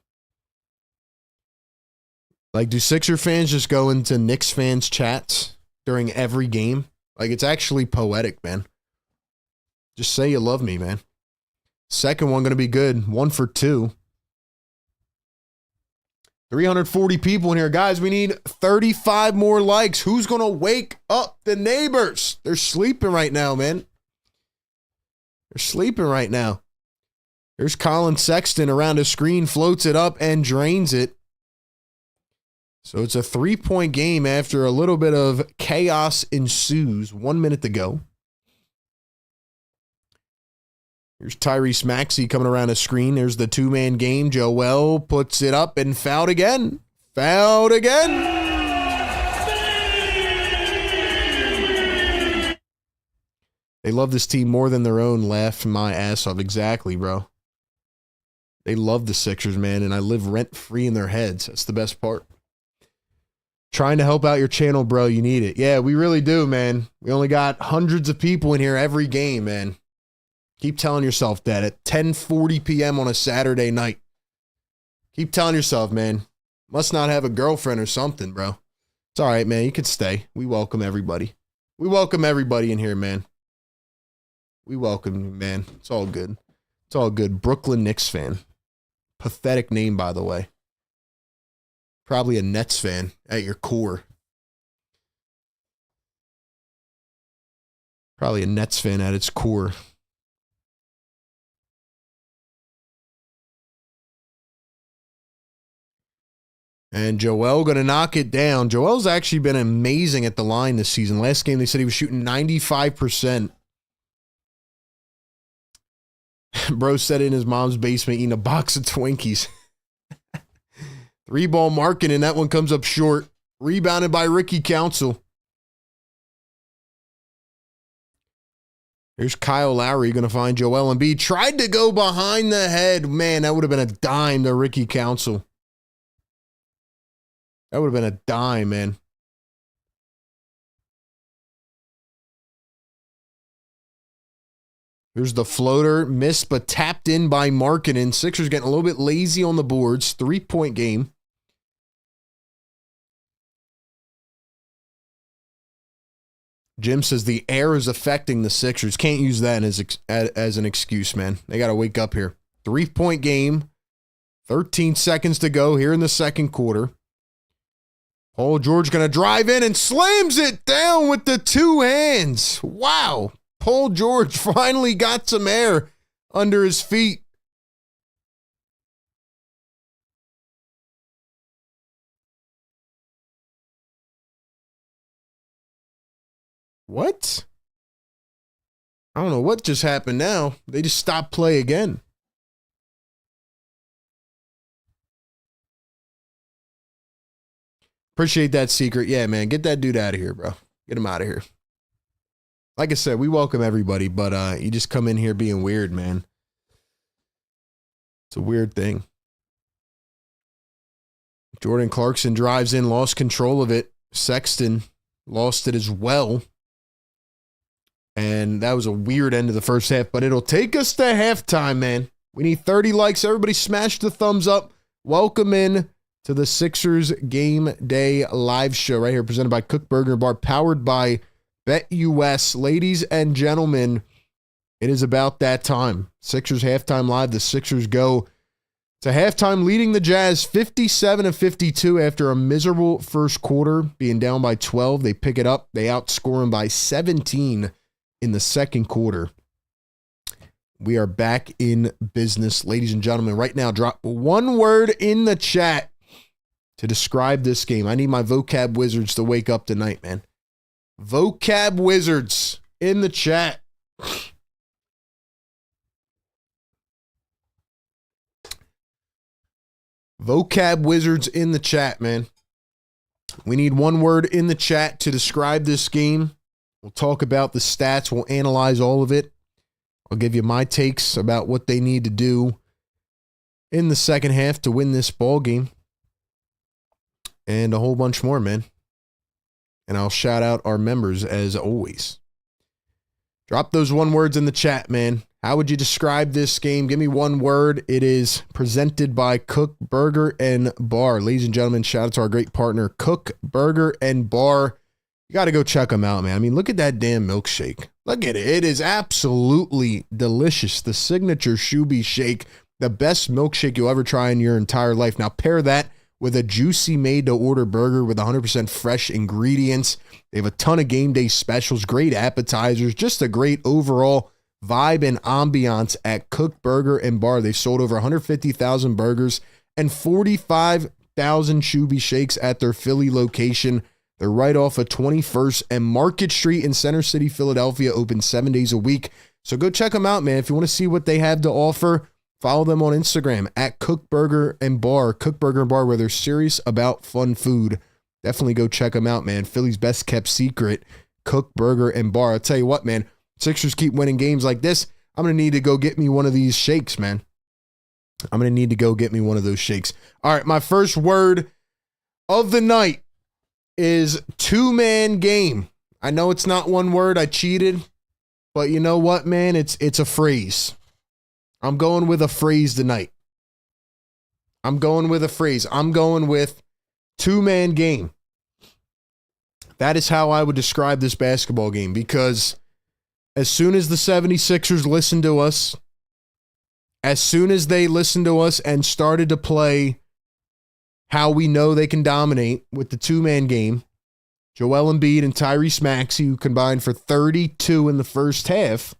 Like, do Sixer fans just go into Knicks fans' chats during every game? Like, it's actually poetic, man. Just say you love me, man. Second one going to be good. 1 for 2. 340 people in here. Guys, we need 35 more likes. Who's going to wake up the neighbors? They're sleeping right now, man. They're sleeping right now. There's Colin Sexton around the screen, floats it up and drains it. So it's a 3-point game after a little bit of chaos ensues. 1 minute to go. Here's Tyrese Maxey coming around the screen. There's the two-man game. Joel puts it up and fouled again. Fouled again. They love this team more than their own. Laughing my ass off. Exactly, bro. They love the Sixers, man, and I live rent-free in their heads. That's the best part. Trying to help out your channel, bro. You need it. Yeah, we really do, man. We only got hundreds of people in here every game, man. Keep telling yourself that at 10:40 p.m. on a Saturday night. Keep telling yourself, man. Must not have a girlfriend or something, bro. It's all right, man. You can stay. We welcome everybody. We welcome everybody in here, man. We welcome you, man. It's all good. It's all good. Brooklyn Knicks fan. Pathetic name, by the way. Probably a Nets fan at your core. Probably a Nets fan at its core. And Joel going to knock it down. Joel's actually been amazing at the line this season. Last game, they said he was shooting 95%. Bro said in his mom's basement eating a box of Twinkies. 3-ball marking, and that one comes up short. Rebounded by Ricky Council. Here's Kyle Lowry going to find Joel Embiid. Tried to go behind the head. Man, that would have been a dime to Ricky Council. That would have been a dime, man. Here's the floater. Missed, but tapped in by Markkanen. Sixers getting a little bit lazy on the boards. 3-point game. Jim says the air is affecting the Sixers. Can't use that as an excuse, man. They got to wake up here. 3-point game. 13 seconds to go here in the second quarter. Paul George going to drive in and slams it down with the 2 hands. Wow. Paul George finally got some air under his feet. What? I don't know what just happened now. They just stopped play again. Appreciate that, Secret. Yeah, man, get that dude out of here, bro. Get him out of here. Like I said, we welcome everybody, but you just come in here being weird, man. It's a weird thing. Jordan Clarkson drives in, lost control of it. Sexton lost it as well. And that was a weird end of the first half, but it'll take us to halftime, man. We need 30 likes. Everybody smash the thumbs up. Welcome in to the Sixers Game Day live show right here, presented by Kook Burger and Bar, powered by BetUS. Ladies and gentlemen, it is about that time. Sixers halftime live. The Sixers go to halftime leading the Jazz 57-52 after a miserable first quarter, being down by 12. They pick it up. They outscore them by 17 in the second quarter. We are back in business, ladies and gentlemen. Right now, drop one word in the chat to describe this game. I need my vocab wizards to wake up tonight, man. Vocab wizards in the chat. Vocab wizards in the chat, man. We need one word in the chat to describe this game. We'll talk about the stats. We'll analyze all of it. I'll give you my takes about what they need to do in the second half to win this ball game. And a whole bunch more, man. And I'll shout out our members as always. Drop those one words in the chat, man. How would you describe this game? Give me one word. It is presented by Kook Burger and Bar. Ladies and gentlemen, shout out to our great partner, Kook Burger and Bar. You got to go check them out, man. I mean, look at that damn milkshake. Look at it. It is absolutely delicious. The signature Shoobie Shake, the best milkshake you'll ever try in your entire life. Now, pair that with a juicy made-to-order burger with 100% fresh ingredients. They have a ton of game day specials, great appetizers, just a great overall vibe and ambiance at Kook Burger and Bar. They've sold over 150,000 burgers and 45,000 Shoobie Shakes at their Philly location. They're right off of 21st and Market Street in Center City, Philadelphia, open 7 days a week. So go check them out, man. If you want to see what they have to offer, follow them on Instagram at Kook Burger and Bar. Kook Burger and Bar, where they're serious about fun food. Definitely go check them out, man. Philly's best kept secret, Kook Burger and Bar. I'll tell you what, man. Sixers keep winning games like this. I'm going to need to go get me one of these shakes, man. I'm going to need to go get me one of those shakes. All right, my first word of the night is two-man game. I know it's not one word. I cheated. But you know what, man? It's a phrase. I'm going with a phrase tonight. I'm going with a phrase. I'm going with two-man game. That is how I would describe this basketball game, because as soon as the 76ers listened to us, as soon as they listened to us and started to play how we know they can dominate with the two-man game, Joel Embiid and Tyrese Maxey, who combined for 32 in the first half,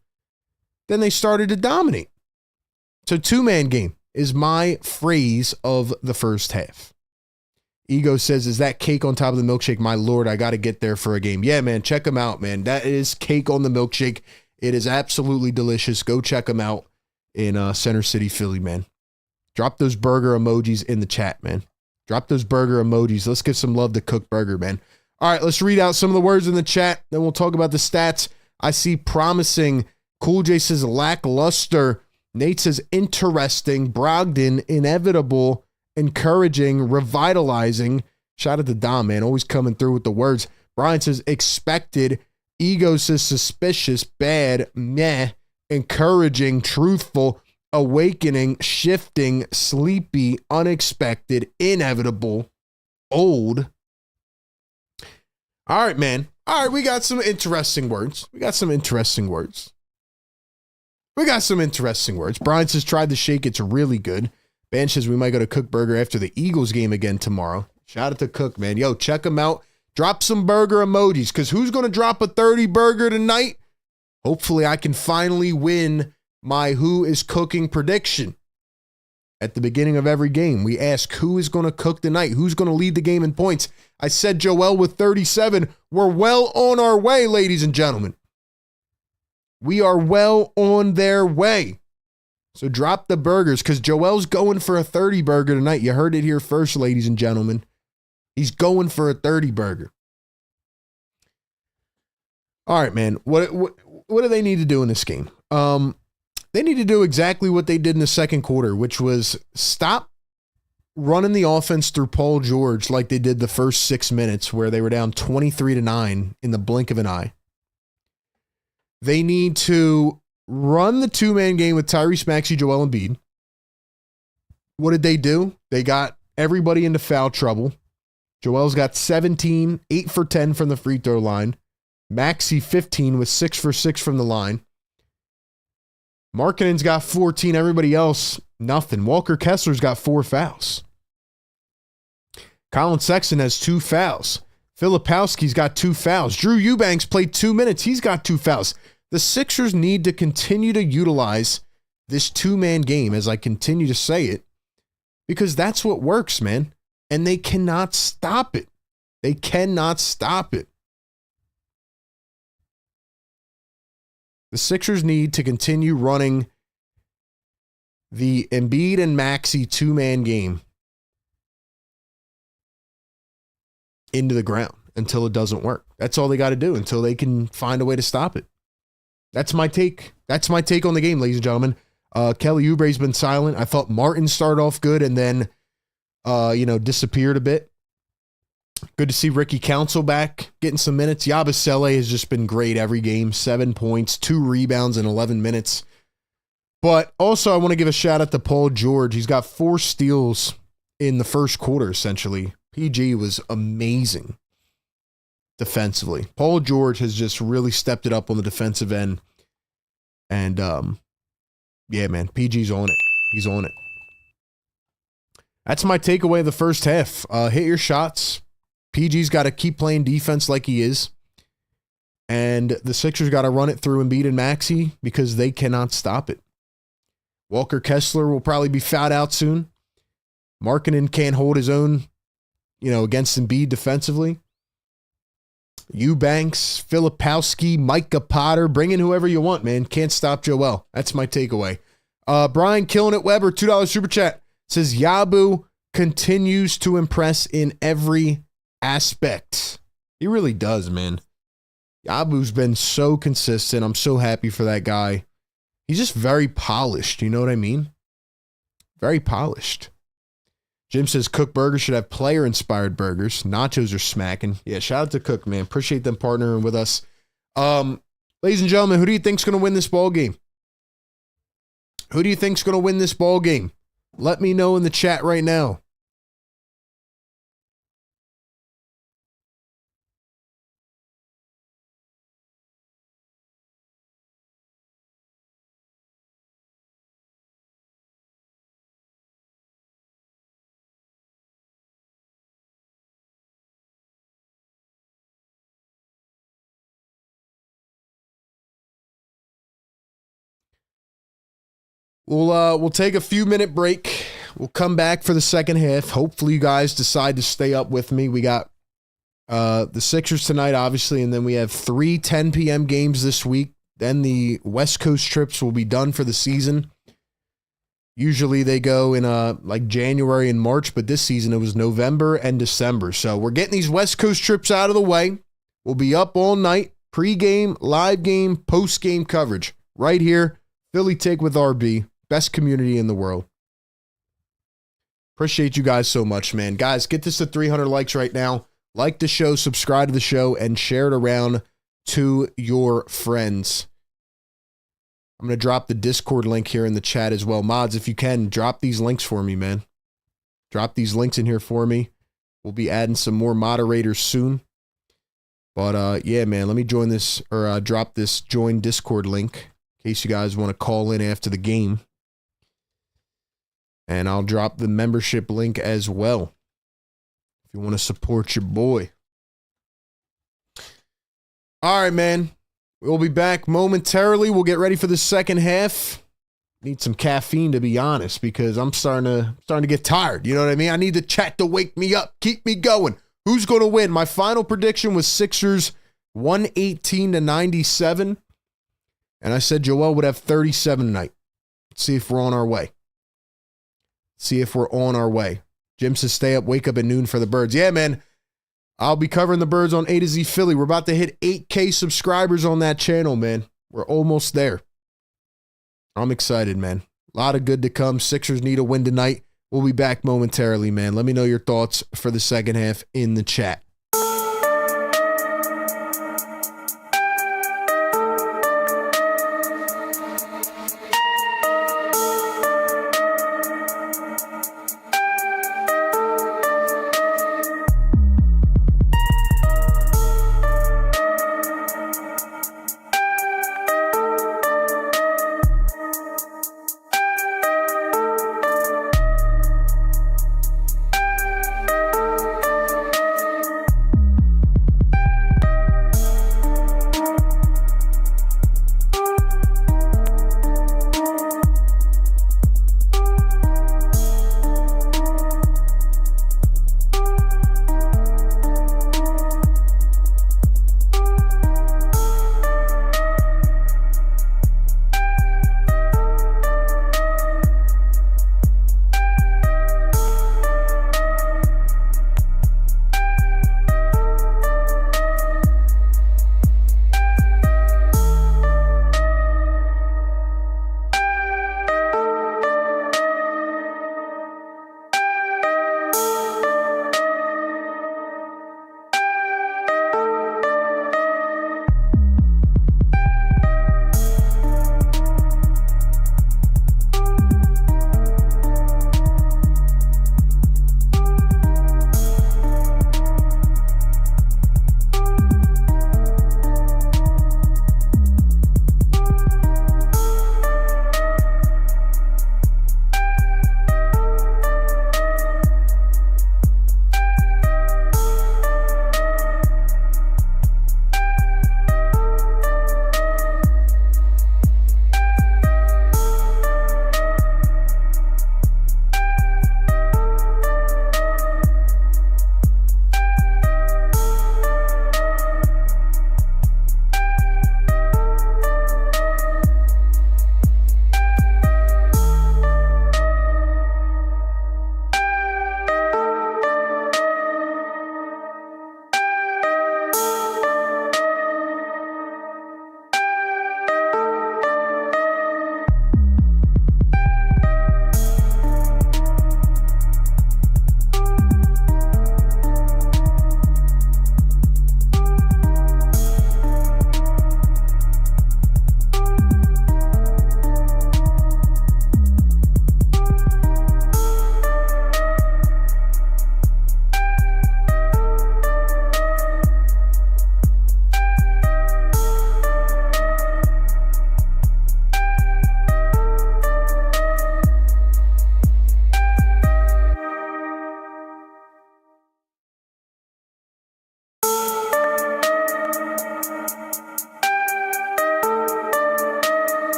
then they started to dominate. So two-man game is my phrase of the first half. Ego says, is that cake on top of the milkshake? My Lord, I got to get there for a game. Yeah, man, check them out, man. That is cake on the milkshake. It is absolutely delicious. Go check them out in Center City, Philly, man. Drop those burger emojis in the chat, man. Drop those burger emojis. Let's give some love to Kook Burger, man. All right, let's read out some of the words in the chat. Then we'll talk about the stats. I see promising. Cool J says lackluster. Nate says interesting. Brogdon, inevitable. Encouraging, revitalizing. Shout out to Dom, man. Always coming through with the words. Brian says expected. Ego says suspicious, bad, meh. Encouraging, truthful, awakening, shifting, sleepy, unexpected, inevitable, old. All right, man. All right, we got some interesting words. Brian says tried the shake. It's really good. Ben says we might go to Kook Burger after the Eagles game again tomorrow. Shout out to Cook, man. Yo, check him out. Drop some burger emojis, because who's going to drop a 30 burger tonight? Hopefully I can finally win my Who is Cooking prediction. At the beginning of every game, we ask who is going to cook tonight? Who's going to lead the game in points? I said Joel with 37. We're well on our way, ladies and gentlemen. We are well on their way. So drop the burgers, because Joel's going for a 30 burger tonight. You heard it here first, ladies and gentlemen. He's going for a 30 burger. All right, man. What do they need to do in this game? They need to do exactly what they did in the second quarter, which was stop running the offense through Paul George like they did the first 6 minutes, where they were down 23-9 in the blink of an eye. They need to run the two-man game with Tyrese Maxey, Joel Embiid. What did they do? They got everybody into foul trouble. Joel's got 17, 8 for 10 from the free throw line. Maxey 15 with 6 for 6 from the line. Markkanen's got 14. Everybody else, nothing. Walker Kessler's got 4 fouls. Colin Sexton has 2 fouls. Filipowski's got 2 fouls. Drew Eubanks played 2 minutes. He's got 2 fouls. The Sixers need to continue to utilize this two-man game, as I continue to say it, because that's what works, man. And they cannot stop it. They cannot stop it. The Sixers need to continue running the Embiid and Maxey two-man game into the ground until it doesn't work. That's all they got to do, until they can find a way to stop it. That's my take. That's my take on the game, ladies and gentlemen. Kelly Oubre's been silent. I thought Martin started off good and then, disappeared a bit. Good to see Ricky Council back, getting some minutes. Yabusele has just been great every game. 7 points, 2 rebounds in 11 minutes. But also, I want to give a shout out to Paul George. He's got 4 steals in the first quarter, essentially. PG was amazing defensively. Paul George has just really stepped it up on the defensive end. And, yeah, man, PG's on it. He's on it. That's my takeaway of the first half. Hit your shots. PG's got to keep playing defense like he is. And the Sixers got to run it through Embiid and Maxey, because they cannot stop it. Walker Kessler will probably be fouled out soon. Markkanen can't hold his own, against Embiid defensively. Eubanks, Filipowski, Micah Potter, bring in whoever you want, man. Can't stop Joel. That's my takeaway. Brian Killing It Weber, $2 super chat, says Yabu continues to impress in every aspect. He really does, man. Yabu's been so consistent. I'm so happy for that guy. He's just very polished. You know what I mean? Very polished. Jim says Kook Burger should have player-inspired burgers. Nachos are smacking. Yeah, shout out to Kook, man. Appreciate them partnering with us. Ladies and gentlemen, who do you think's going to win this ball game? Who do you think's going to win this ball game? Let me know in the chat right now. We'll take a few minute break. We'll come back for the second half. Hopefully you guys decide to stay up with me. We got the Sixers tonight, obviously, and then we have 3 10 p.m. games this week. Then the West Coast trips will be done for the season. Usually they go in like January and March, but this season it was November and December. So we're getting these West Coast trips out of the way. We'll be up all night, pregame, live game, post-game coverage. Right here, Philly Take with RB, best community in the world. Appreciate you guys so much, man. Guys, get this to 300 likes right now. Like the show, subscribe to the show, and share it around to your friends. I'm going to drop the Discord link here in the chat as well. Mods, if you can, drop these links for me, man. Drop these links in here for me. We'll be adding some more moderators soon. But, yeah, man, let me join this, or drop this join Discord link in case you guys want to call in after the game. And I'll drop the membership link as well if you want to support your boy. All right, man. We'll be back momentarily. We'll get ready for the second half. Need some caffeine, to be honest, because I'm starting to get tired. You know what I mean? I need the chat to wake me up, keep me going. Who's going to win? My final prediction was Sixers 118-97. And I said Joel would have 37 tonight. Let's see if we're on our way. See if we're on our way. Jim says stay up, wake up at noon for the Birds. Yeah, man. I'll be covering the Birds on A to Z Philly. We're about to hit 8K subscribers on that channel, man. We're almost there. I'm excited, man. A lot of good to come. Sixers need a win tonight. We'll be back momentarily, man. Let me know your thoughts for the second half in the chat.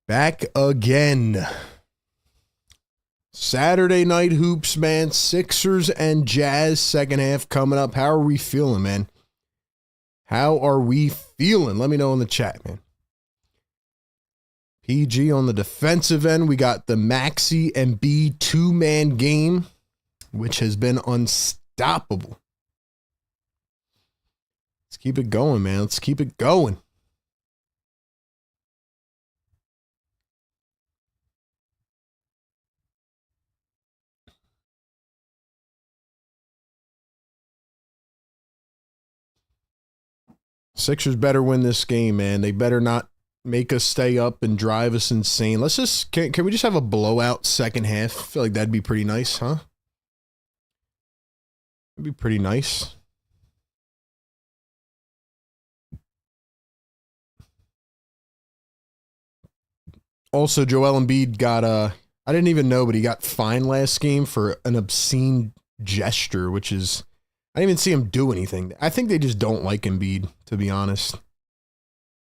Back again. Saturday night hoops, man. Sixers and Jazz second half coming up. How are we feeling, man? How are we feeling? Let me know in the chat, man. PG on the defensive end. We got the Maxey and B two-man game, which has been unstoppable. Let's keep it going, man. Let's keep it going. Sixers better win this game, man. They better not make us stay up and drive us insane. Let's just, can we just have a blowout second half? I feel like that'd be pretty nice, huh? It'd be pretty nice. Also, Joel Embiid got, I didn't even know, but he got fined last game for an obscene gesture, which is, I didn't even see him do anything. I think they just don't like Embiid, to be honest.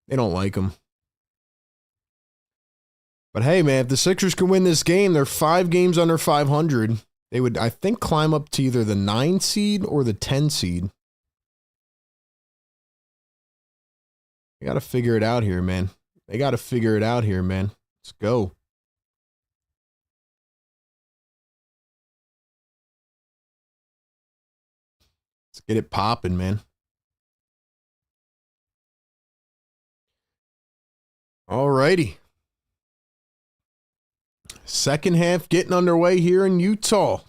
They don't like him. But hey, man, if the Sixers can win this game, they're 5 games under 500. They would, I think, climb up to either the 9 seed or the 10 seed. They got to figure it out here, man. They got to figure it out here, man. Let's go. Let's get it popping, man. All righty. Second half getting underway here in Utah.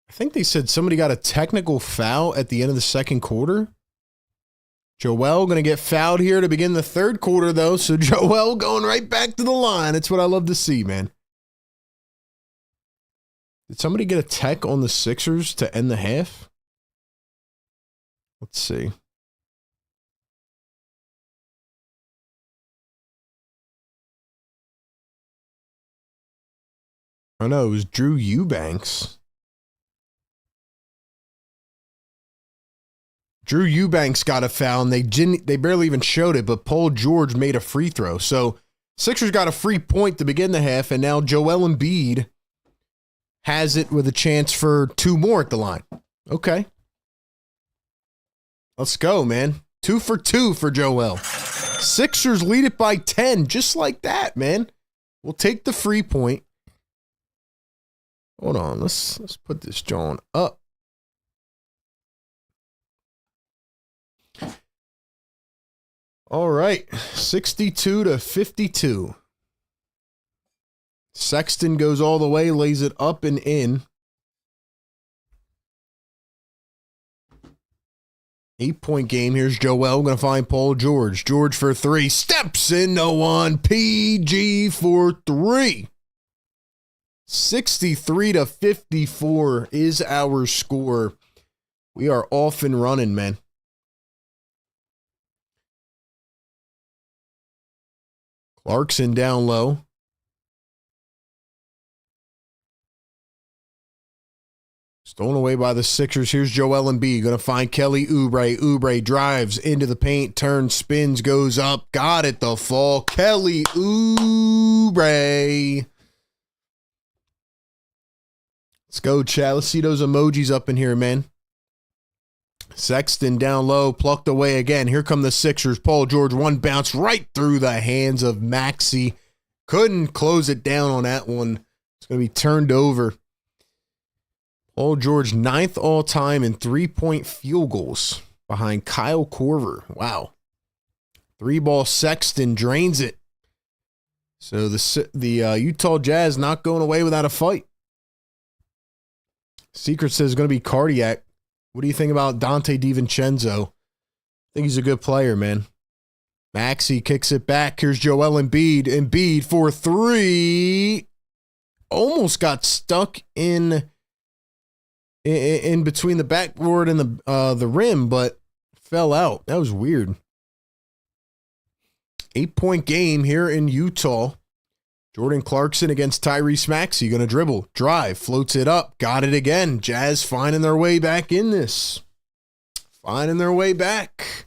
I think they said somebody got a technical foul at the end of the second quarter. Joel going to get fouled here to begin the third quarter, though. So Joel going right back to the line. It's what I love to see, man. Did somebody get a tech on the Sixers to end the half? Let's see. Oh, no, it was Drew Eubanks. Drew Eubanks got a foul, and they barely even showed it, but Paul George made a free throw. So Sixers got a free point to begin the half, and now Joel Embiid has it with a chance for 2 more at the line. Okay. Let's go, man. 2 for 2 for Joel. Sixers lead it by 10, just like that, man. We'll take the free point. Hold on, let's put this John up. All right, 62-52. Sexton goes all the way, lays it up and in. 8-point game. Here's Joel going to find Paul George. George for 3. Steps into one. PG for 3. 63-54 is our score. We are off and running, man. Clarkson down low. Stolen away by the Sixers. Here's Joel Embiid. Going to find Kelly Oubre. Oubre drives into the paint. Turns, spins, goes up. Got it the fall. Kelly Oubre. Let's go, chat. Let's see those emojis up in here, man. Sexton down low, plucked away again. Here come the Sixers. Paul George, one bounce right through the hands of Maxey. Couldn't close it down on that one. It's going to be turned over. Paul George, 9th all-time in 3-point field goals behind Kyle Korver. Wow. 3-ball Sexton drains it. So the Utah Jazz not going away without a fight. Secret says it's going to be cardiac. What do you think about Dante DiVincenzo? I think he's a good player, man. Maxey kicks it back. Here's Joel Embiid. Embiid for 3. Almost got stuck in between the backboard and the rim, but fell out. That was weird. 8-point game here in Utah. Jordan Clarkson against Tyrese Maxey. Going to dribble, drive, floats it up. Got it again. Jazz finding their way back in this. Finding their way back.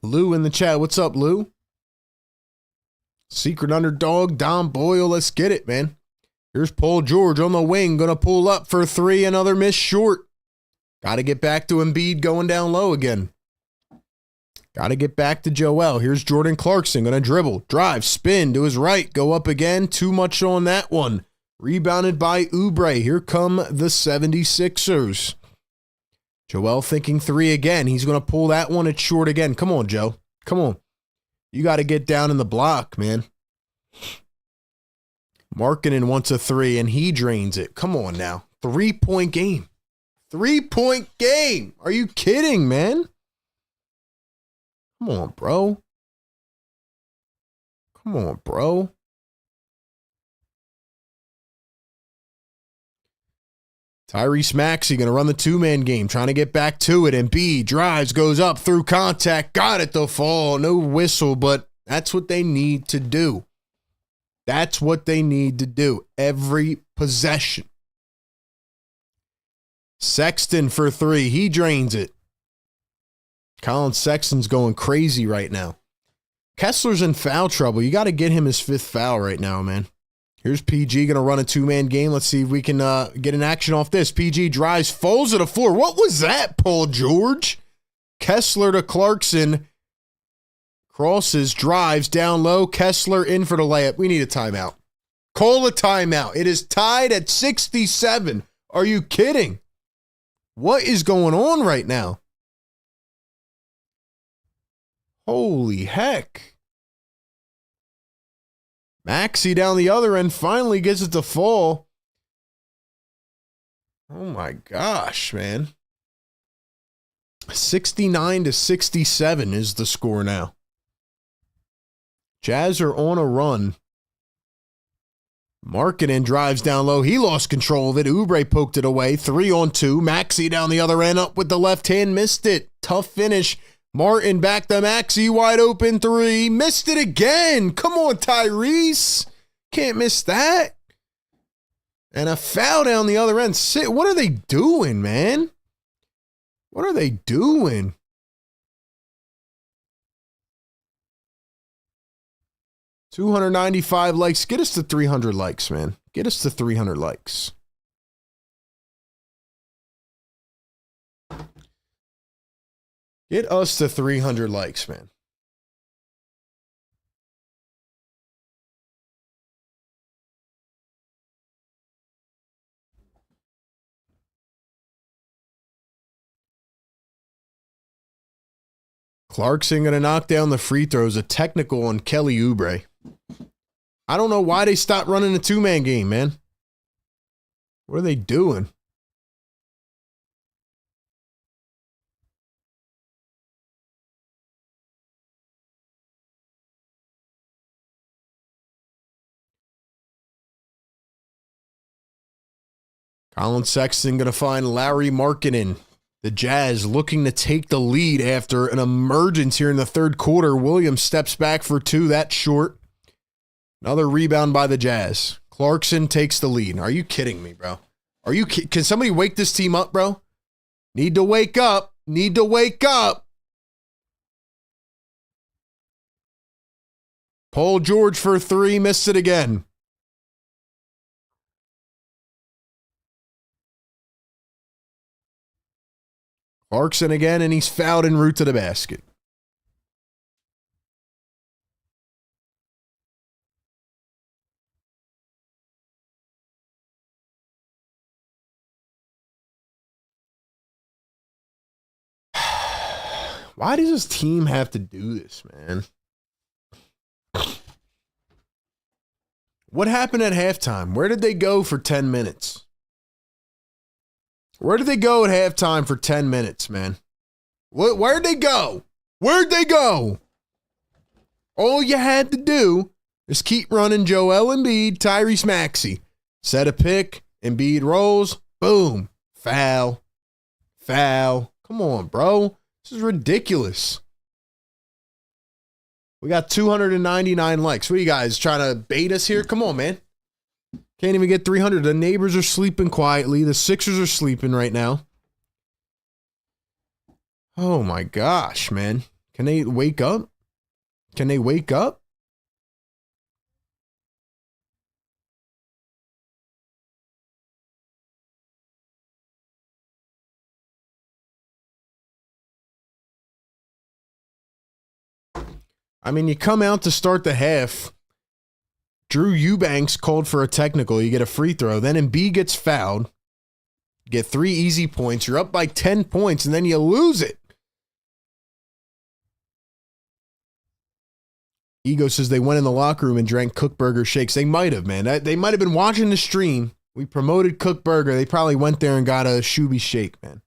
Lou in the chat. What's up, Lou? Secret underdog, Don Boyle. Let's get it, man. Here's Paul George on the wing. Going to pull up for three. Another miss short. Got to get back to Embiid going down low again. Got to get back to Joel. Here's Jordan Clarkson. Going to dribble, drive, spin to his right. Go up again. Too much on that one. Rebounded by Oubre. Here come the 76ers. Joel thinking three again. He's going to pull that one. It's short again. Come on, Joe. Come on. You got to get down in the block, man. Markkanen wants a three, and he drains it. Come on now. 3-point game. 3-point game. Are you kidding, man? Come on, bro. Come on, bro. Tyrese Maxey going to run the two-man game, trying to get back to it. Embiid drives, goes up through contact. Got it to fall. No whistle, but that's what they need to do. That's what they need to do. Every possession. Sexton for three. He drains it. Colin Sexton's going crazy right now. Kessler's in foul trouble. You got to get him his fifth foul right now, man. Here's PG going to run a two-man game. Let's see if we can get an action off this. PG drives, falls to the floor. What was that, Paul George? Kessler to Clarkson. Crosses, drives down low. Kessler in for the layup. We need a timeout. Call a timeout. It is tied at 67. Are you kidding? What is going on right now? Holy heck. Maxey down the other end finally gets it to fall. Oh my gosh, man. 69-67 is the score now. Jazz are on a run. Markkanen drives down low. He lost control of it. Oubre poked it away. 3-on-2. Maxey down the other end, up with the left hand. Missed it. Tough finish. Martin back to Maxey. Wide open three. Missed it again. Come on, Tyrese. Can't miss that. And a foul down the other end. What are they doing, man? What are they doing? $295 likes. Get us to 300 likes, man. Get us to 300 likes. Get us to 300 likes, man. Clarkson going to knock down the free throws. A technical on Kelly Oubre. I don't know why they stopped running a two-man game, man. What are they doing? Colin Sexton going to find Larry Markkanen. The Jazz looking to take the lead after an emergence here in the third quarter. Williams steps back for two. That's short. Another rebound by the Jazz. Clarkson takes the lead. Are you kidding me, bro? Can somebody wake this team up, bro? Need to wake up. Need to wake up. Paul George for three. Missed it again. Clarkson again, and he's fouled en route to the basket. Why does this team have to do this, man? What happened at halftime? Where did they go for 10 minutes? Where did they go at halftime for 10 minutes, man? Where'd they go? Where'd they go? All you had to do is keep running Joel Embiid, Tyrese Maxey. Set a pick, Embiid rolls, boom, foul, foul. Come on, bro. This is ridiculous. We got 299 likes. What are you guys trying to bait us here? Come on, man. Can't even get 300. The neighbors are sleeping quietly. The Sixers are sleeping right now. Oh my gosh, man. Can they wake up? Can they wake up? I mean, you come out to start the half. Drew Eubanks called for a technical. You get a free throw. Then Embiid gets fouled. You get 3 easy points. You're up by 10 points, and then you lose it. Ego says they went in the locker room and drank Kook Burger Shakes. They might have, man. They might have been watching the stream. We promoted Kook Burger. They probably went there and got a Shoobie Shake, man.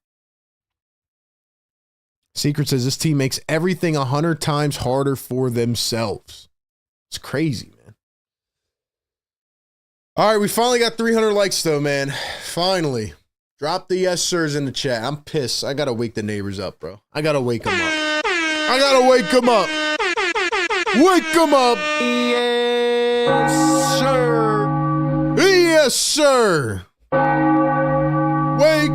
Secret says this team makes everything 100 times harder for themselves. It's crazy, man. All right, we finally got 300 likes, though, man. Finally. Drop the yes sirs in the chat. I'm pissed. I got to wake the neighbors up, bro. I got to wake them up. I got to wake them up. Wake them up. Yes, sir. Yes, sir. Wake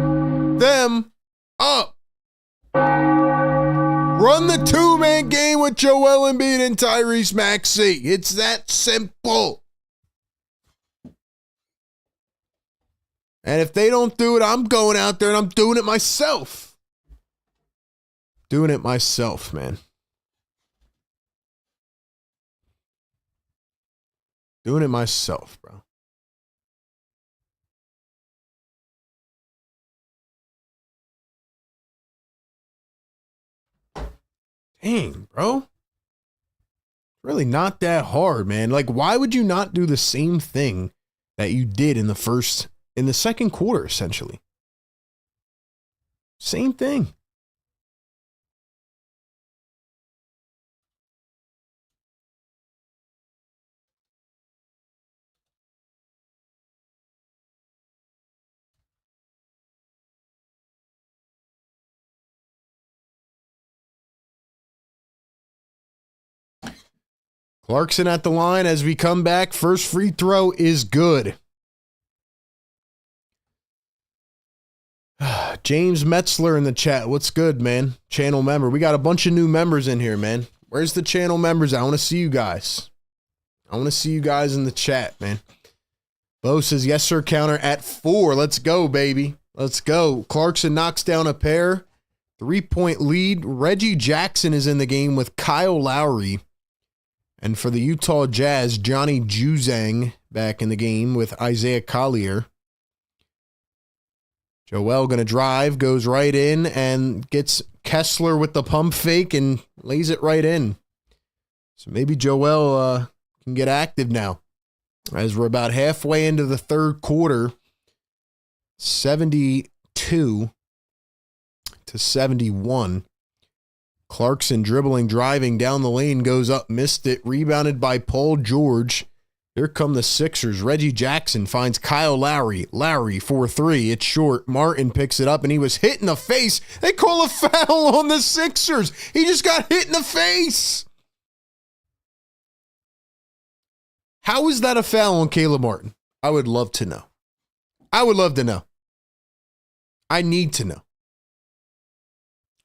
them up. Run the 2-man game with Joel Embiid and Tyrese Maxey. It's that simple. And if they don't do it, I'm going out there and I'm doing it myself. Doing it myself, man. Doing it myself, bro. Dang, bro. Really not that hard, man. Like, why would you not do the same thing that you did in the second quarter, essentially? Same thing. Clarkson at the line as we come back. First free throw is good. James Metzler in the chat. What's good, man? Channel member. We got a bunch of new members in here, man. Where's the channel members? I want to see you guys. I want to see you guys in the chat, man. Bo says, yes, sir, counter at 4. Let's go, baby. Let's go. Clarkson knocks down a pair. 3-point lead. Reggie Jackson is in the game with Kyle Lowry. And for the Utah Jazz, Johnny Juzang back in the game with Isaiah Collier. Joel going to drive, goes right in, and gets Kessler with the pump fake and lays it right in. So maybe Joel can get active now. As we're about halfway into the third quarter, 72-71. Clarkson dribbling, driving down the lane, goes up, missed it, rebounded by Paul George. Here come the Sixers. Reggie Jackson finds Kyle Lowry. Lowry for 3. It's short. Martin picks it up, and he was hit in the face. They call a foul on the Sixers. He just got hit in the face. How is that a foul on Caleb Martin? I would love to know. I would love to know. I need to know.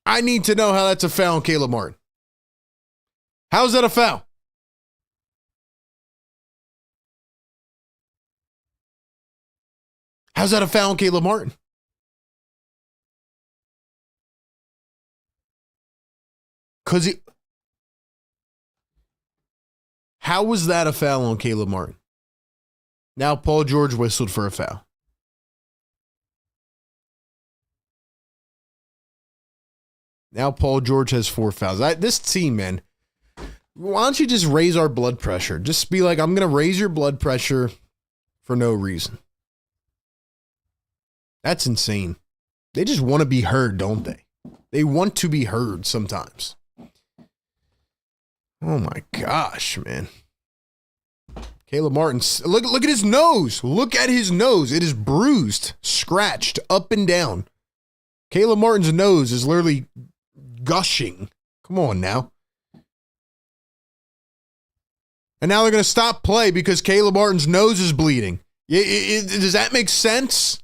I need to know how that's a foul on Caleb Martin. How's that a foul? How's that a foul on Caleb Martin? How was that a foul on Caleb Martin? Now Paul George whistled for a foul. Now Paul George has 4 fouls. This team, man, why don't you just raise our blood pressure? Just be like, I'm going to raise your blood pressure for no reason. That's insane. They just want to be heard, don't they? They want to be heard sometimes. Oh my gosh, man. Caleb Martin, look at his nose. Look at his nose. It is bruised, scratched up and down. Caleb Martin's nose is literally gushing. Come on now. And now they're going to stop play because Caleb Martin's nose is bleeding. Does that make sense?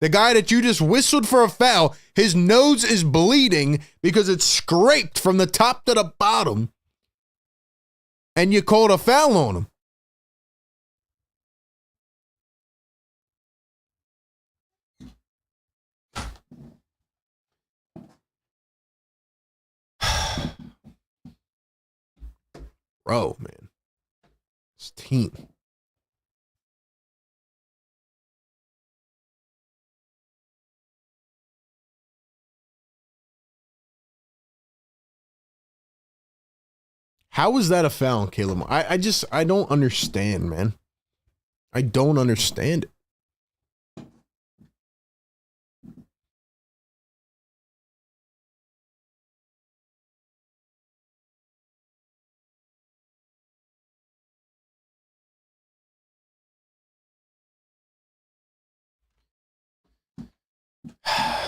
The guy that you just whistled for a foul, his nose is bleeding because it's scraped from the top to the bottom. And you called a foul on him. Bro, man. This team. How was that a foul on Caleb? I don't understand, man. I don't understand it.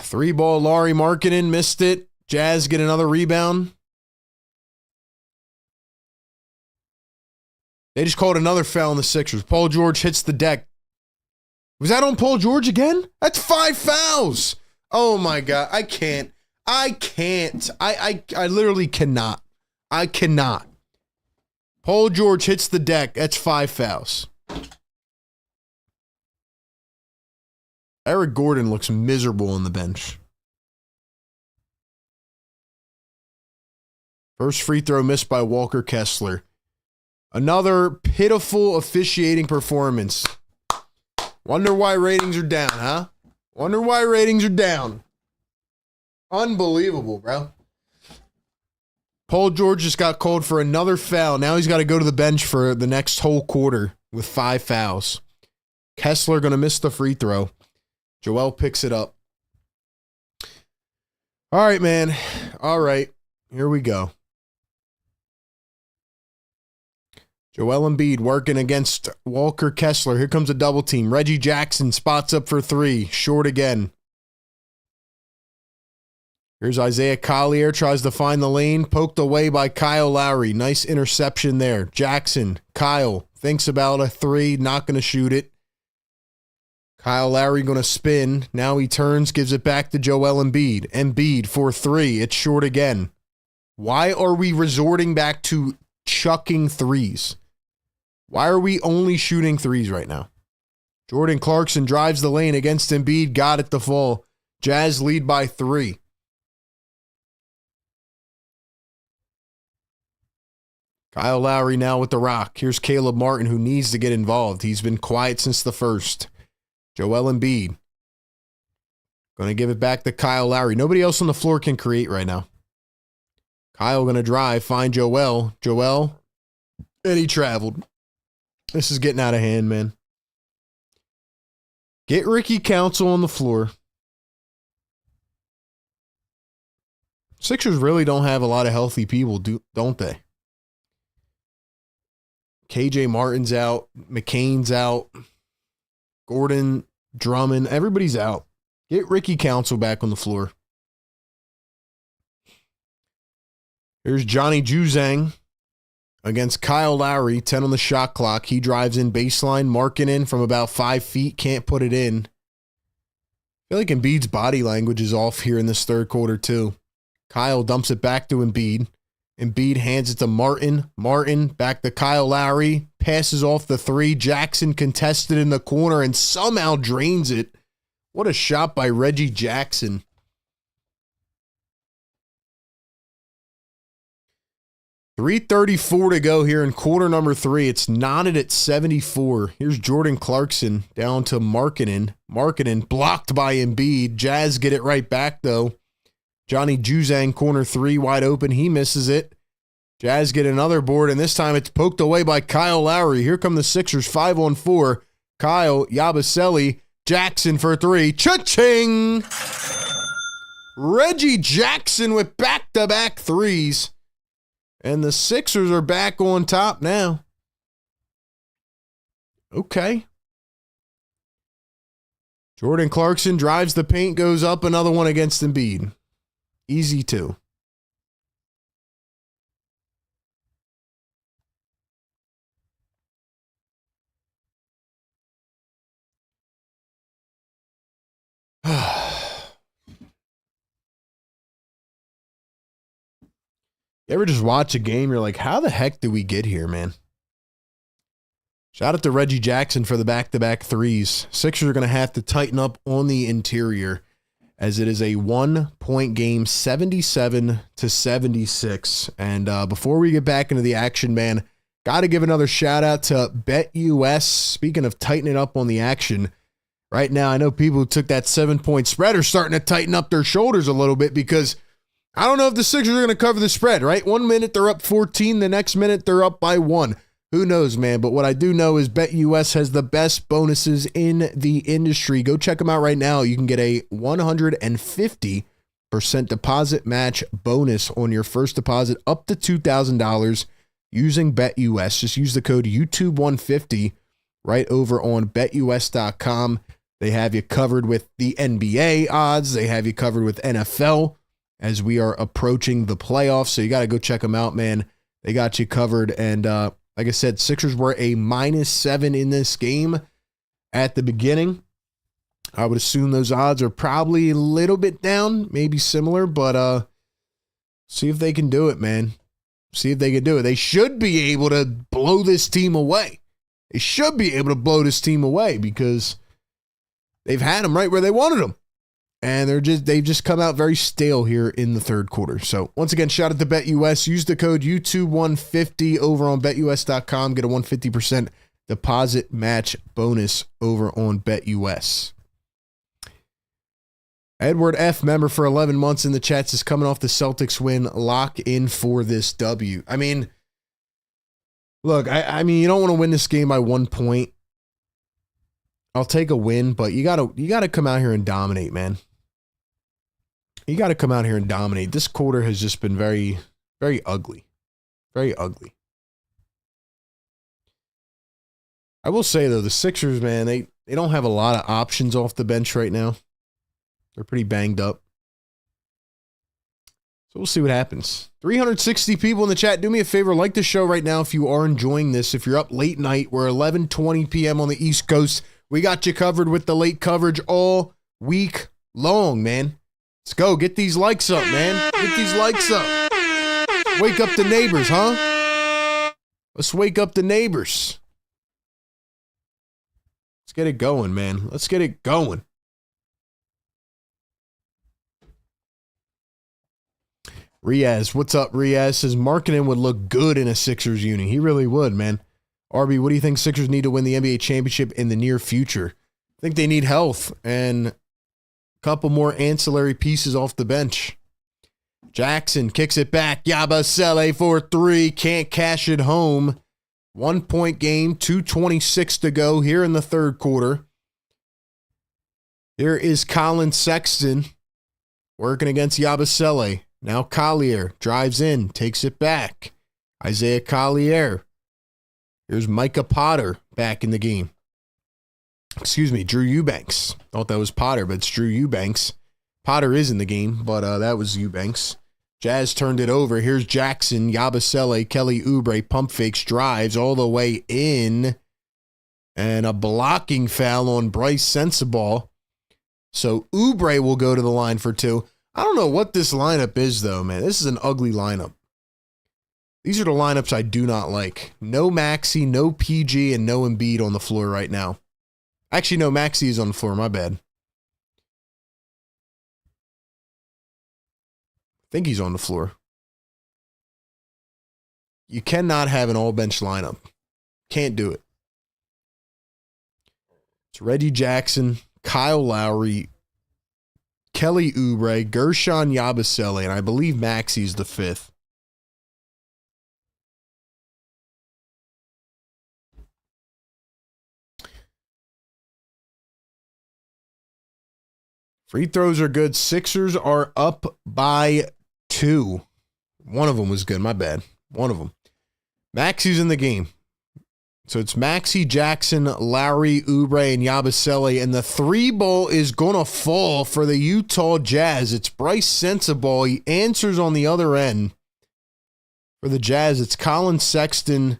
Three ball, Laurie Markkinen missed it. Jazz get another rebound. They just called another foul on the Sixers. Paul George hits the deck. Was that on Paul George again? That's 5 fouls. Oh my God. I can't. I literally cannot. I cannot. Paul George hits the deck. That's 5 fouls. Eric Gordon looks miserable on the bench. First free throw missed by Walker Kessler. Another pitiful officiating performance. Wonder why ratings are down, huh? Wonder why ratings are down. Unbelievable, bro. Paul George just got called for another foul. Now he's got to go to the bench for the next whole quarter with 5 fouls. Kessler going to miss the free throw. Joel picks it up. All right, man. All right. Here we go. Joel Embiid working against Walker Kessler. Here comes a double team. Reggie Jackson spots up for 3. Short again. Here's Isaiah Collier. Tries to find the lane. Poked away by Kyle Lowry. Nice interception there. Jackson. Kyle thinks about a 3. Not going to shoot it. Kyle Lowry going to spin. Now he turns. Gives it back to Joel Embiid. Embiid for 3. It's short again. Why are we resorting back to chucking 3s? Why are we only shooting 3s right now? Jordan Clarkson drives the lane against Embiid. Got it to fall. Jazz lead by 3. Kyle Lowry now with the rock. Here's Caleb Martin, who needs to get involved. He's been quiet since the first. Joel Embiid. Going to give it back to Kyle Lowry. Nobody else on the floor can create right now. Kyle going to drive, find Joel. Joel, and he traveled. This is getting out of hand, man. Get Ricky Council on the floor. Sixers really don't have a lot of healthy people, don't they? KJ Martin's out. McCain's out. Gordon, Drummond, everybody's out. Get Ricky Council back on the floor. Here's Johnny Juzang against Kyle Lowry, 10 on the shot clock. He drives in baseline, marking in from about 5 feet, can't put it in. I feel like Embiid's body language is off here in this third quarter too. Kyle dumps it back to Embiid. Embiid hands it to Martin. Martin back to Kyle Lowry. Passes off the 3. Jackson contested in the corner and somehow drains it. What a shot by Reggie Jackson. .334 to go here in quarter number 3. It's knotted at 74. Here's Jordan Clarkson down to Markkinen. Markkinen blocked by Embiid. Jazz get it right back though. Johnny Juzang, corner 3, wide open. He misses it. Jazz get another board, and this time it's poked away by Kyle Lowry. Here come the Sixers, 5-on-4. Kyle, Yabusele, Jackson for 3. Cha-ching! Reggie Jackson with back-to-back 3s. And the Sixers are back on top now. Okay. Jordan Clarkson drives the paint, goes up, another one against Embiid. Easy 2. You ever just watch a game, you're like, how the heck did we get here, man? Shout out to Reggie Jackson for the back-to-back threes. Sixers are going to have to tighten up on the interior as it is a 1-point game, 77-76. And before we get back into the action, man, got to give another shout-out to BetUS. Speaking of tightening up on the action, right now I know people who took that 7-point spread are starting to tighten up their shoulders a little bit because I don't know if the Sixers are going to cover the spread, right? 1 minute they're up 14, the next minute they're up by 1. Who knows, man? But what I do know is BetUS has the best bonuses in the industry. Go check them out right now. You can get a 150% deposit match bonus on your first deposit up to $2,000 using BetUS. Just use the code YouTube150 right over on betus.com. They have you covered with the NBA odds. They have you covered with NFL as we are approaching the playoffs. So you got to go check them out, man. They got you covered. And like I said, Sixers were a -7 in this game at the beginning. I would assume those odds are probably a little bit down, maybe similar, but see if they can do it, man. See if they can do it. They should be able to blow this team away. They should be able to blow this team away because they've had them right where they wanted them. And they've just come out very stale here in the third quarter. So once again, shout out to BetUS. Use the code YouTube150 over on betus.com. Get a 150% deposit match bonus over on BetUS. Edward F., member for 11 months in the chats, is coming off the Celtics win. Lock in for this W. I mean, look, I mean, you don't want to win this game by 1 point. I'll take a win, but you gotta come out here and dominate, man. You got to come out here and dominate. This quarter has just been very, very ugly. Very ugly. I will say, though, the Sixers, man, they don't have a lot of options off the bench right now. They're pretty banged up. So we'll see what happens. 360 people in the chat. Do me a favor. Like the show right now if you are enjoying this. If you're up late night, we're 11:20 p.m. on the East Coast. We got you covered with the late coverage all week long, man. Let's go. Get these likes up, man. Get these likes up. Wake up the neighbors, huh? Let's wake up the neighbors. Let's get it going, man. Let's get it going. Riaz, what's up, Riaz? Says Markkanen would look good in a Sixers uni. He really would, man. RB, what do you think Sixers need to win the NBA championship in the near future? I think they need health and couple more ancillary pieces off the bench. Jackson kicks it back. Yabusele for 3. Can't cash it home. 1 point game. 2:26 to go here in the third quarter. Here is Colin Sexton working against Yabusele. Now Collier drives in. Takes it back. Isaiah Collier. Here's Micah Potter back in the game. Excuse me, Drew Eubanks. Thought that was Potter, but it's Drew Eubanks. Potter is in the game, but that was Eubanks. Jazz turned it over. Here's Jackson, Yabusele, Kelly Oubre, pump fakes, drives all the way in. And a blocking foul on Bryce Sensabaugh. So Oubre will go to the line for 2. I don't know what this lineup is, though, man. This is an ugly lineup. These are the lineups I do not like. No Maxey, no PG, and no Embiid on the floor right now. Actually, no, Maxey is on the floor. My bad. I think he's on the floor. You cannot have an all-bench lineup. Can't do it. It's Reggie Jackson, Kyle Lowry, Kelly Oubre, Gershon Yabusele, and I believe Maxey's the 5th. Free throws are good. Sixers are up by 2. One of them was good. My bad. One of them. Maxey's in the game. So it's Maxey, Jackson, Lowry, Oubre, and Yabusele. And the 3 ball is going to fall for the Utah Jazz. It's Bryce Sensabaugh. He answers on the other end. For the Jazz, it's Colin Sexton,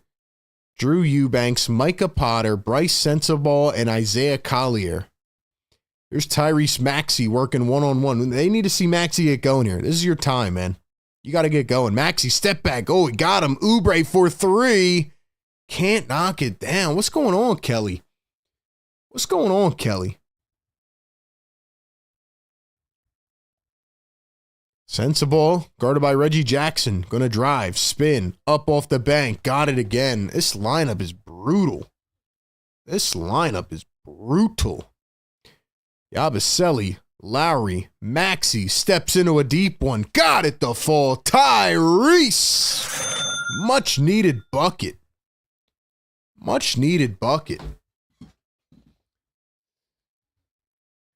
Drew Eubanks, Micah Potter, Bryce Sensabaugh, and Isaiah Collier. Here's Tyrese Maxey working one-on-one. They need to see Maxey get going here. This is your time, man. You got to get going. Maxey, step back. Oh, he got him. Oubre for 3. Can't knock it down. What's going on, Kelly? What's going on, Kelly? Sensible, guarded by Reggie Jackson. Gonna drive, spin, up off the bank. Got it again. This lineup is brutal. This lineup is brutal. Yabusele, Lowry, Maxey steps into a deep one. Got it to fall. Tyrese. Much needed bucket. Much needed bucket.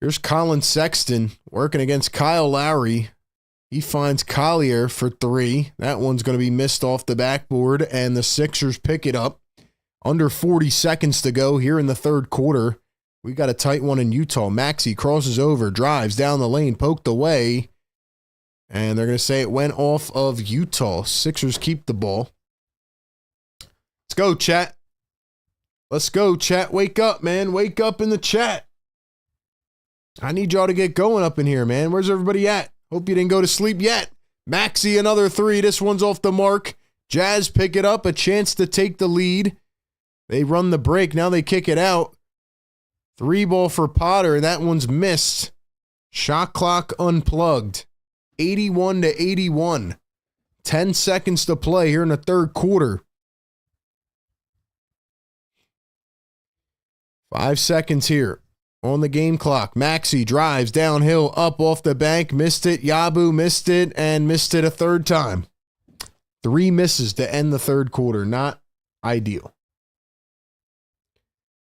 Here's Colin Sexton working against Kyle Lowry. He finds Collier for 3. That one's going to be missed off the backboard, and the Sixers pick it up. Under 40 seconds to go here in the third quarter. We got a tight one in Utah. Maxey crosses over, drives down the lane, poked away. And they're going to say it went off of Utah. Sixers keep the ball. Let's go, chat. Let's go, chat. Wake up, man. Wake up in the chat. I need y'all to get going up in here, man. Where's everybody at? Hope you didn't go to sleep yet. Maxey, another 3. This one's off the mark. Jazz pick it up. A chance to take the lead. They run the break. Now they kick it out. 3 ball for Potter. That one's missed. Shot clock unplugged. 81-81. 10 seconds to play here in the third quarter. 5 seconds here on the game clock. Maxey drives downhill, up off the bank. Missed it. Yabu missed it and missed it a third time. 3 misses to end the third quarter. Not ideal.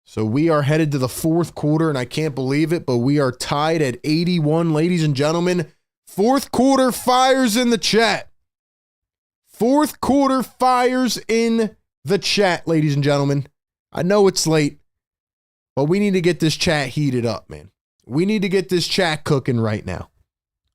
So we are headed to the fourth quarter, and I can't believe it, but we are tied at 81, ladies and gentlemen. Fourth quarter fires in the chat. Fourth quarter fires in the chat, ladies and gentlemen. I know it's late, but we need to get this chat heated up, man. We need to get this chat cooking right now.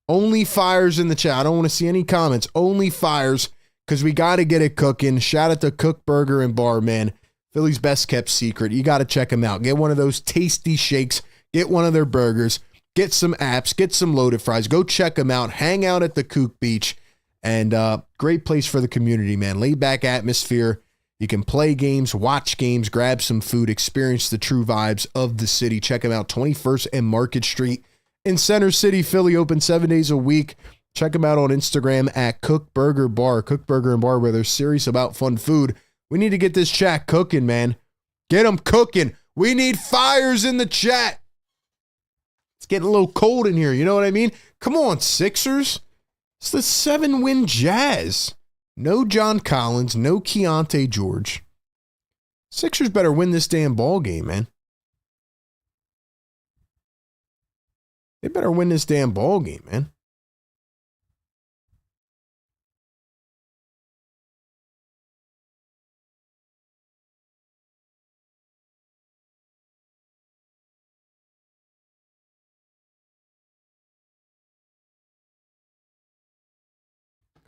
Only fires in the chat. I don't want to see any comments. Only fires, because we got to get it cooking. Shout out to Kook Burger and Bar, man. Philly's best kept secret. You got to check them out. Get one of those tasty shakes. Get one of their burgers. Get some apps. Get some loaded fries. Go check them out. Hang out at the Kook Beach. And great place for the community, man. Laid back atmosphere. You can play games, watch games, grab some food, experience the true vibes of the city. Check them out. 21st and Market Street in Center City, Philly. Open 7 days a week. Check them out on Instagram at Kook Burger Bar. Kook Burger and Bar, where they're serious about fun food. We need to get this chat cooking, man. Get them cooking. We need fires in the chat. It's getting a little cold in here. You know what I mean? Come on, Sixers. It's the 7-win Jazz. No John Collins. No Keontae George. Sixers better win this damn ball game, man. They better win this damn ball game, man.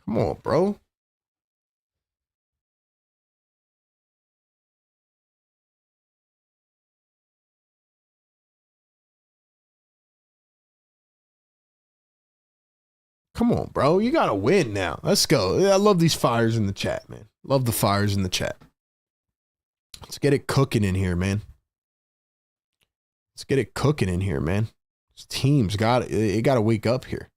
Come on, bro. Come on, bro. You got to win now. Let's go. I love these fires in the chat, man. Love the fires in the chat. Let's get it cooking in here, man. Let's get it cooking in here, man. This team's got to wake up here.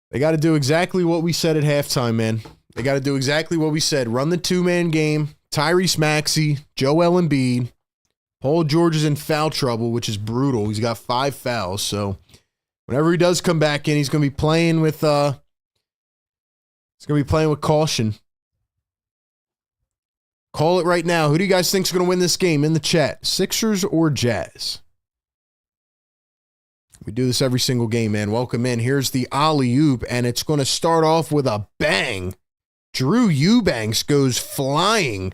They got to do exactly what we said at halftime, man. They got to do exactly what we said. Run the 2-man game. Tyrese Maxey, Joel Embiid. Paul George is in foul trouble, which is brutal. He's got 5 fouls. So whenever he does come back in, he's going to be playing with caution. Call it right now. Who do you guys think is going to win this game in the chat? Sixers or Jazz? We do this every single game, man. Welcome in. Here's the alley-oop, and it's going to start off with a bang. Drew Eubanks goes flying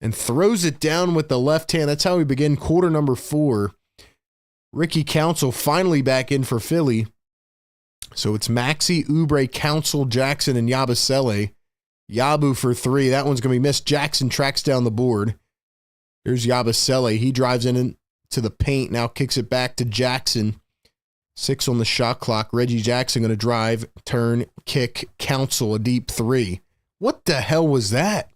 and throws it down with the left hand. That's how we begin quarter number 4. Ricky Council finally back in for Philly. So it's Maxey, Oubre, Council, Jackson, and Yabusele. Yabu for 3. That one's going to be missed. Jackson tracks down the board. Here's Yabusele. He drives in and to the paint. Now kicks it back to Jackson. 6 on the shot clock. Reggie Jackson going to drive, turn, kick, counsel, a deep 3. What the hell was that?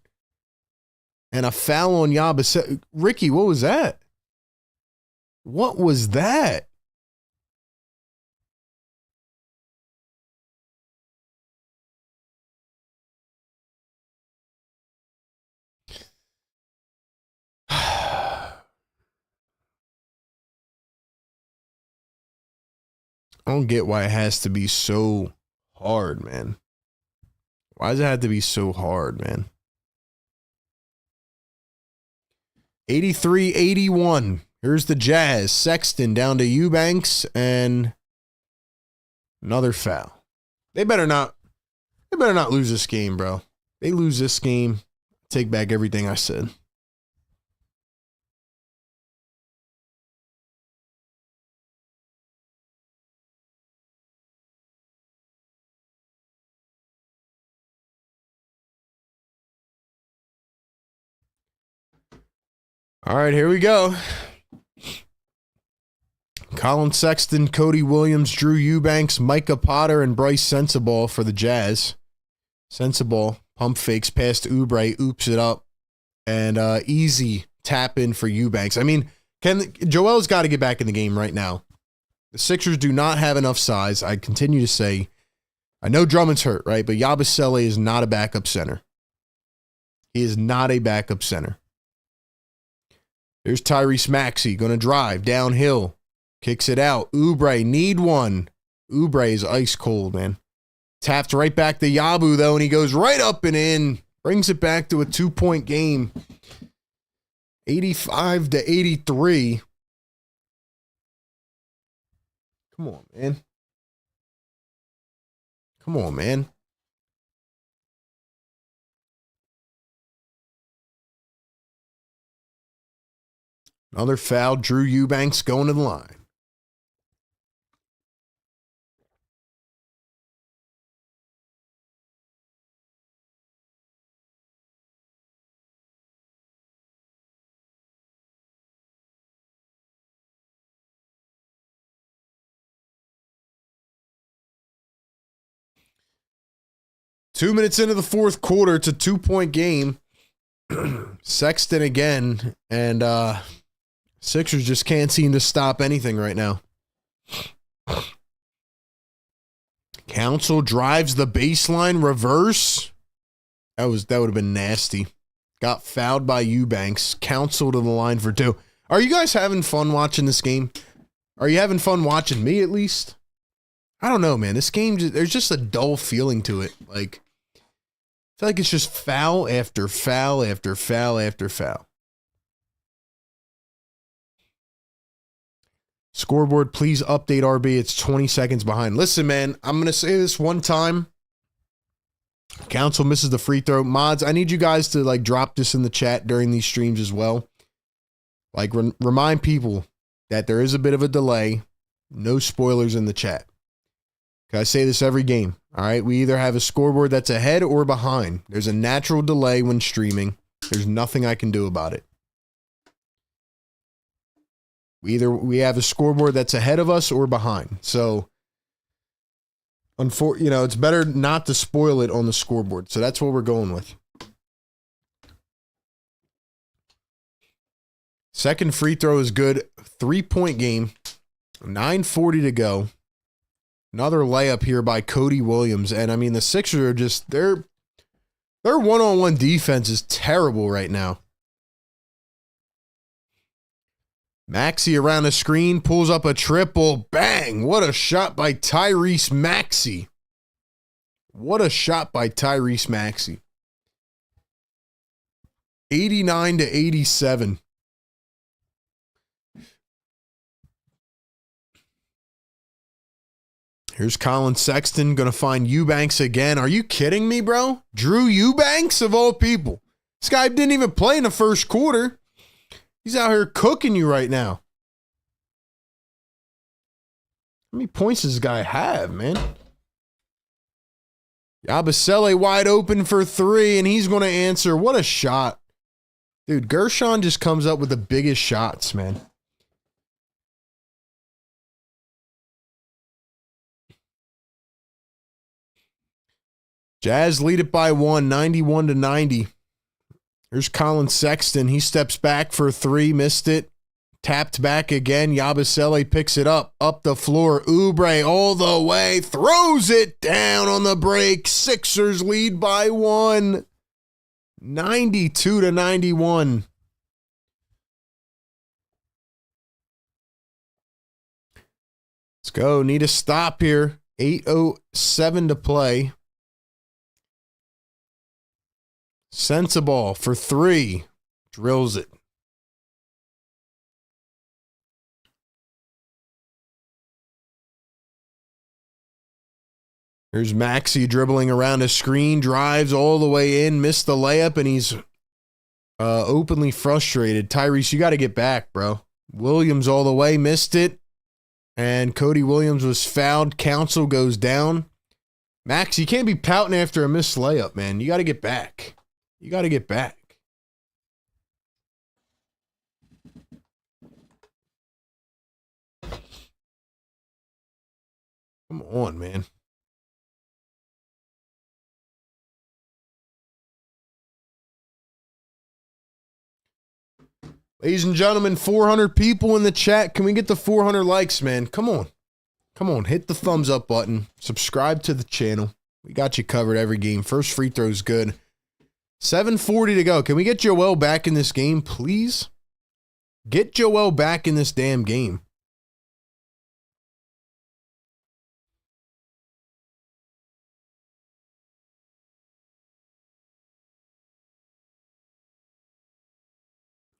And a foul on Yabusele. Ricky, what was that? What was that? I don't get why it has to be so hard, man. Why does it have to be so hard, man? 83-81. Here's the Jazz. Sexton down to Eubanks and another foul. They better not lose this game, bro. They lose this game, take back everything I said. All right, here we go. Colin Sexton, Cody Williams, Drew Eubanks, Micah Potter, and Bryce Sensabaugh for the Jazz. Sensabaugh pump fakes past Oubre, oops it up, and easy tap in for Eubanks. I mean, Joel's got to get back in the game right now. The Sixers do not have enough size. I continue to say, I know Drummond's hurt, right? But Yabusele is not a backup center. He is not a backup center. There's Tyrese Maxey going to drive downhill. Kicks it out. Oubre, need one. Oubre is ice cold, man. Tapped right back to Yabu, though, and he goes right up and in. Brings it back to a 2-point game. 85-83. Come on, man. Come on, man. Another foul. Drew Eubanks going to the line. Two minutes into the fourth quarter, it's a 2-point game. Sexton again, and Sixers just can't seem to stop anything right now. Counsel drives the baseline reverse. That would have been nasty. Got fouled by Eubanks. Counsel to the line for 2. Are you guys having fun watching this game? Are you having fun watching me at least? I don't know, man. This game, there's just a dull feeling to it. Like, I feel like it's just foul after foul after foul after foul. Scoreboard, please update RB. It's 20 seconds behind. Listen, man, I'm going to say this one time. Counsel misses the free throw. Mods, I need you guys to like drop this in the chat during these streams as well. Like remind people that there is a bit of a delay. No spoilers in the chat. I say this every game. All right. We either have a scoreboard that's ahead or behind. There's a natural delay when streaming. There's nothing I can do about it. We have a scoreboard that's ahead of us or behind. So, it's better not to spoil it on the scoreboard. So that's what we're going with. Second free throw is good. 3-point game. 9:40 to go. Another layup here by Cody Williams. And I mean, the Sixers are just, their one-on-one defense is terrible right now. Maxey around the screen, pulls up a triple. Bang! What a shot by Tyrese Maxey. What a shot by Tyrese Maxey. 89-87. Here's Colin Sexton going to find Eubanks again. Are you kidding me, bro? Drew Eubanks, of all people. This guy didn't even play in the first quarter. He's out here cooking you right now. How many points does this guy have, man? Yabusele wide open for 3, and he's going to answer. What a shot. Dude, Gershon just comes up with the biggest shots, man. Jazz lead it by 1, 91-90. Here's Colin Sexton. He steps back for 3, missed it. Tapped back again. Yabusele picks it up the floor. Oubre all the way, throws it down on the break. Sixers lead by 1, 92-91. Let's go. Need a stop here. 8:07 to play. Sensible for 3. Drills it. Here's Maxey dribbling around a screen, drives all the way in, missed the layup, and he's openly frustrated. Tyrese, you got to get back, bro. Williams all the way, missed it, and Cody Williams was fouled. Council goes down. Max, you can't be pouting after a missed layup, man. You got to get back. You got to get back. Come on, man. Ladies and gentlemen, 400 people in the chat. Can we get the 400 likes, man? Come on. Come on, hit the thumbs up button. Subscribe to the channel. We got you covered every game. First free throw is good. 7:40 to go. Can we get Joel back in this game, please? Get Joel back in this damn game.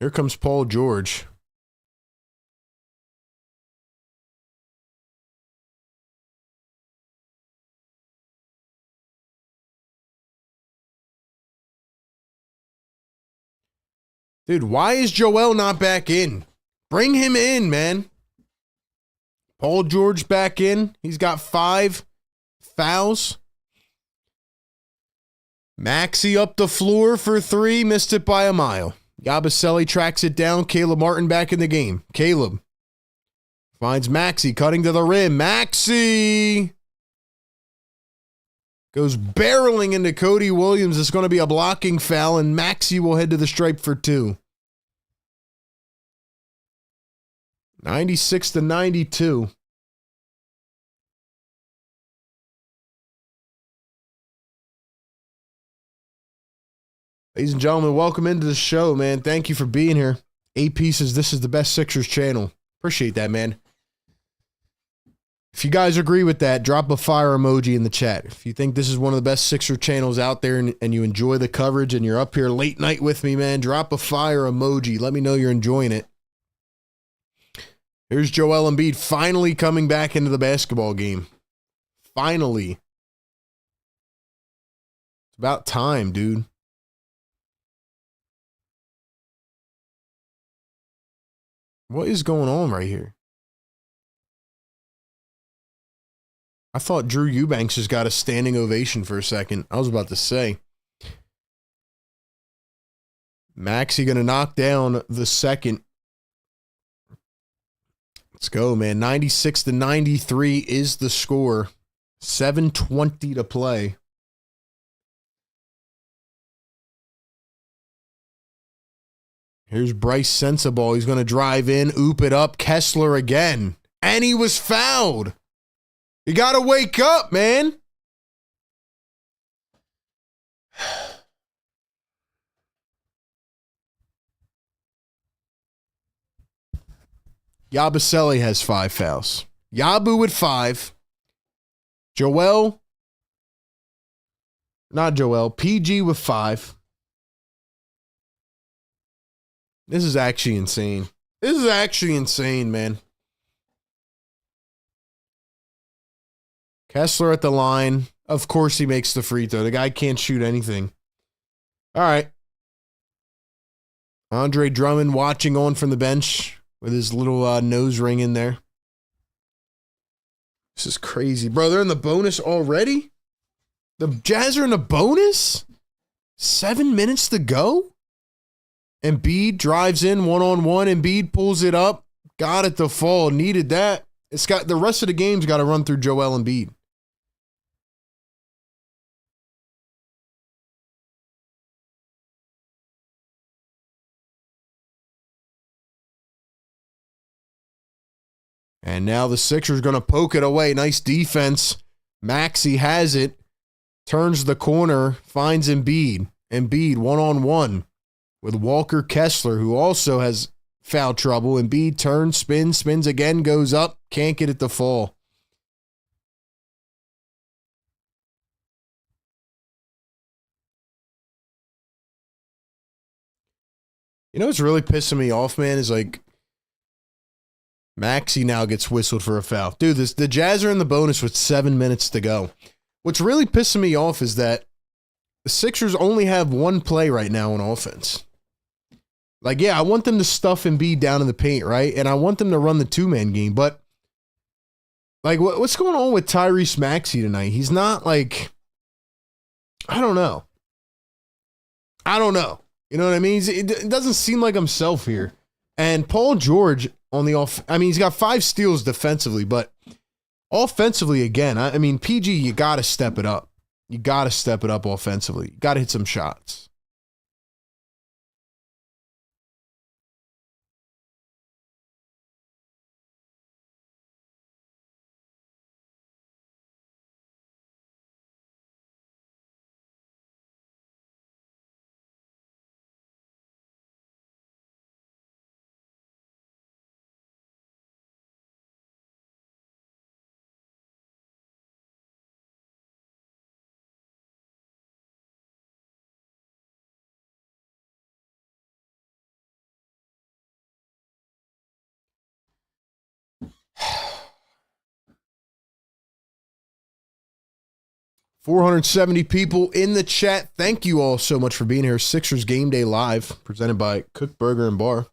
Here comes Paul George. Dude, why is Joel not back in? Bring him in, man. Paul George back in. He's got 5 fouls. Maxey up the floor for 3. Missed it by a mile. Yabusele tracks it down. Caleb Martin back in the game. Caleb finds Maxey cutting to the rim. Maxey goes barreling into Cody Williams. It's going to be a blocking foul, and Maxey will head to the stripe for 2. 96-92. Ladies and gentlemen, welcome into the show, man. Thank you for being here. 8 pieces. This is the best Sixers channel. Appreciate that, man. If you guys agree with that, drop a fire emoji in the chat. If you think this is one of the best Sixer channels out there and you enjoy the coverage and you're up here late night with me, man, drop a fire emoji. Let me know you're enjoying it. Here's Joel Embiid finally coming back into the basketball game. Finally. It's about time, dude. What is going on right here? I thought Drew Eubanks just got a standing ovation for a second. I was about to say. Maxey going to knock down the second. Let's go, man. 96-93 is the score. 7:20 to play. Here's Bryce Sensible. He's going to drive in, oop it up. Kessler again. And he was fouled. You got to wake up, man. Yabusele has 5 fouls. Yabu with 5. PG with 5. This is actually insane. This is actually insane, man. Kessler at the line. Of course he makes the free throw. The guy can't shoot anything. All right. Andre Drummond watching on from the bench with his little nose ring in there. This is crazy. Bro, they're in the bonus already? The Jazz are in the bonus? 7 minutes to go? Embiid drives in one-on-one. Embiid pulls it up. Got it to fall. Needed that. It's got the rest of the game's got to run through Joel Embiid. And now the Sixers going to poke it away. Nice defense. Maxey has it. Turns the corner. Finds Embiid. Embiid one-on-one with Walker Kessler, who also has foul trouble. Embiid turns, spins again, goes up. Can't get it to fall. You know what's really pissing me off, man, is like Maxey now gets whistled for a foul. Dude, the Jazz are in the bonus with 7 minutes to go. What's really pissing me off is that the Sixers only have one play right now on offense. Like, yeah, I want them to stuff Embiid down in the paint, right? And I want them to run the two-man game. But, like, what's going on with Tyrese Maxey tonight? He's not, like, I don't know. You know what I mean? It doesn't seem like himself here. And Paul George on the off, I mean, he's got 5 steals defensively, but offensively, again, I mean, PG, you got to step it up. You got to step it up offensively. You got to hit some shots. $470 people in the chat. Thank you all so much for being here. Sixers Game Day Live, presented by Kook Burger and Bar,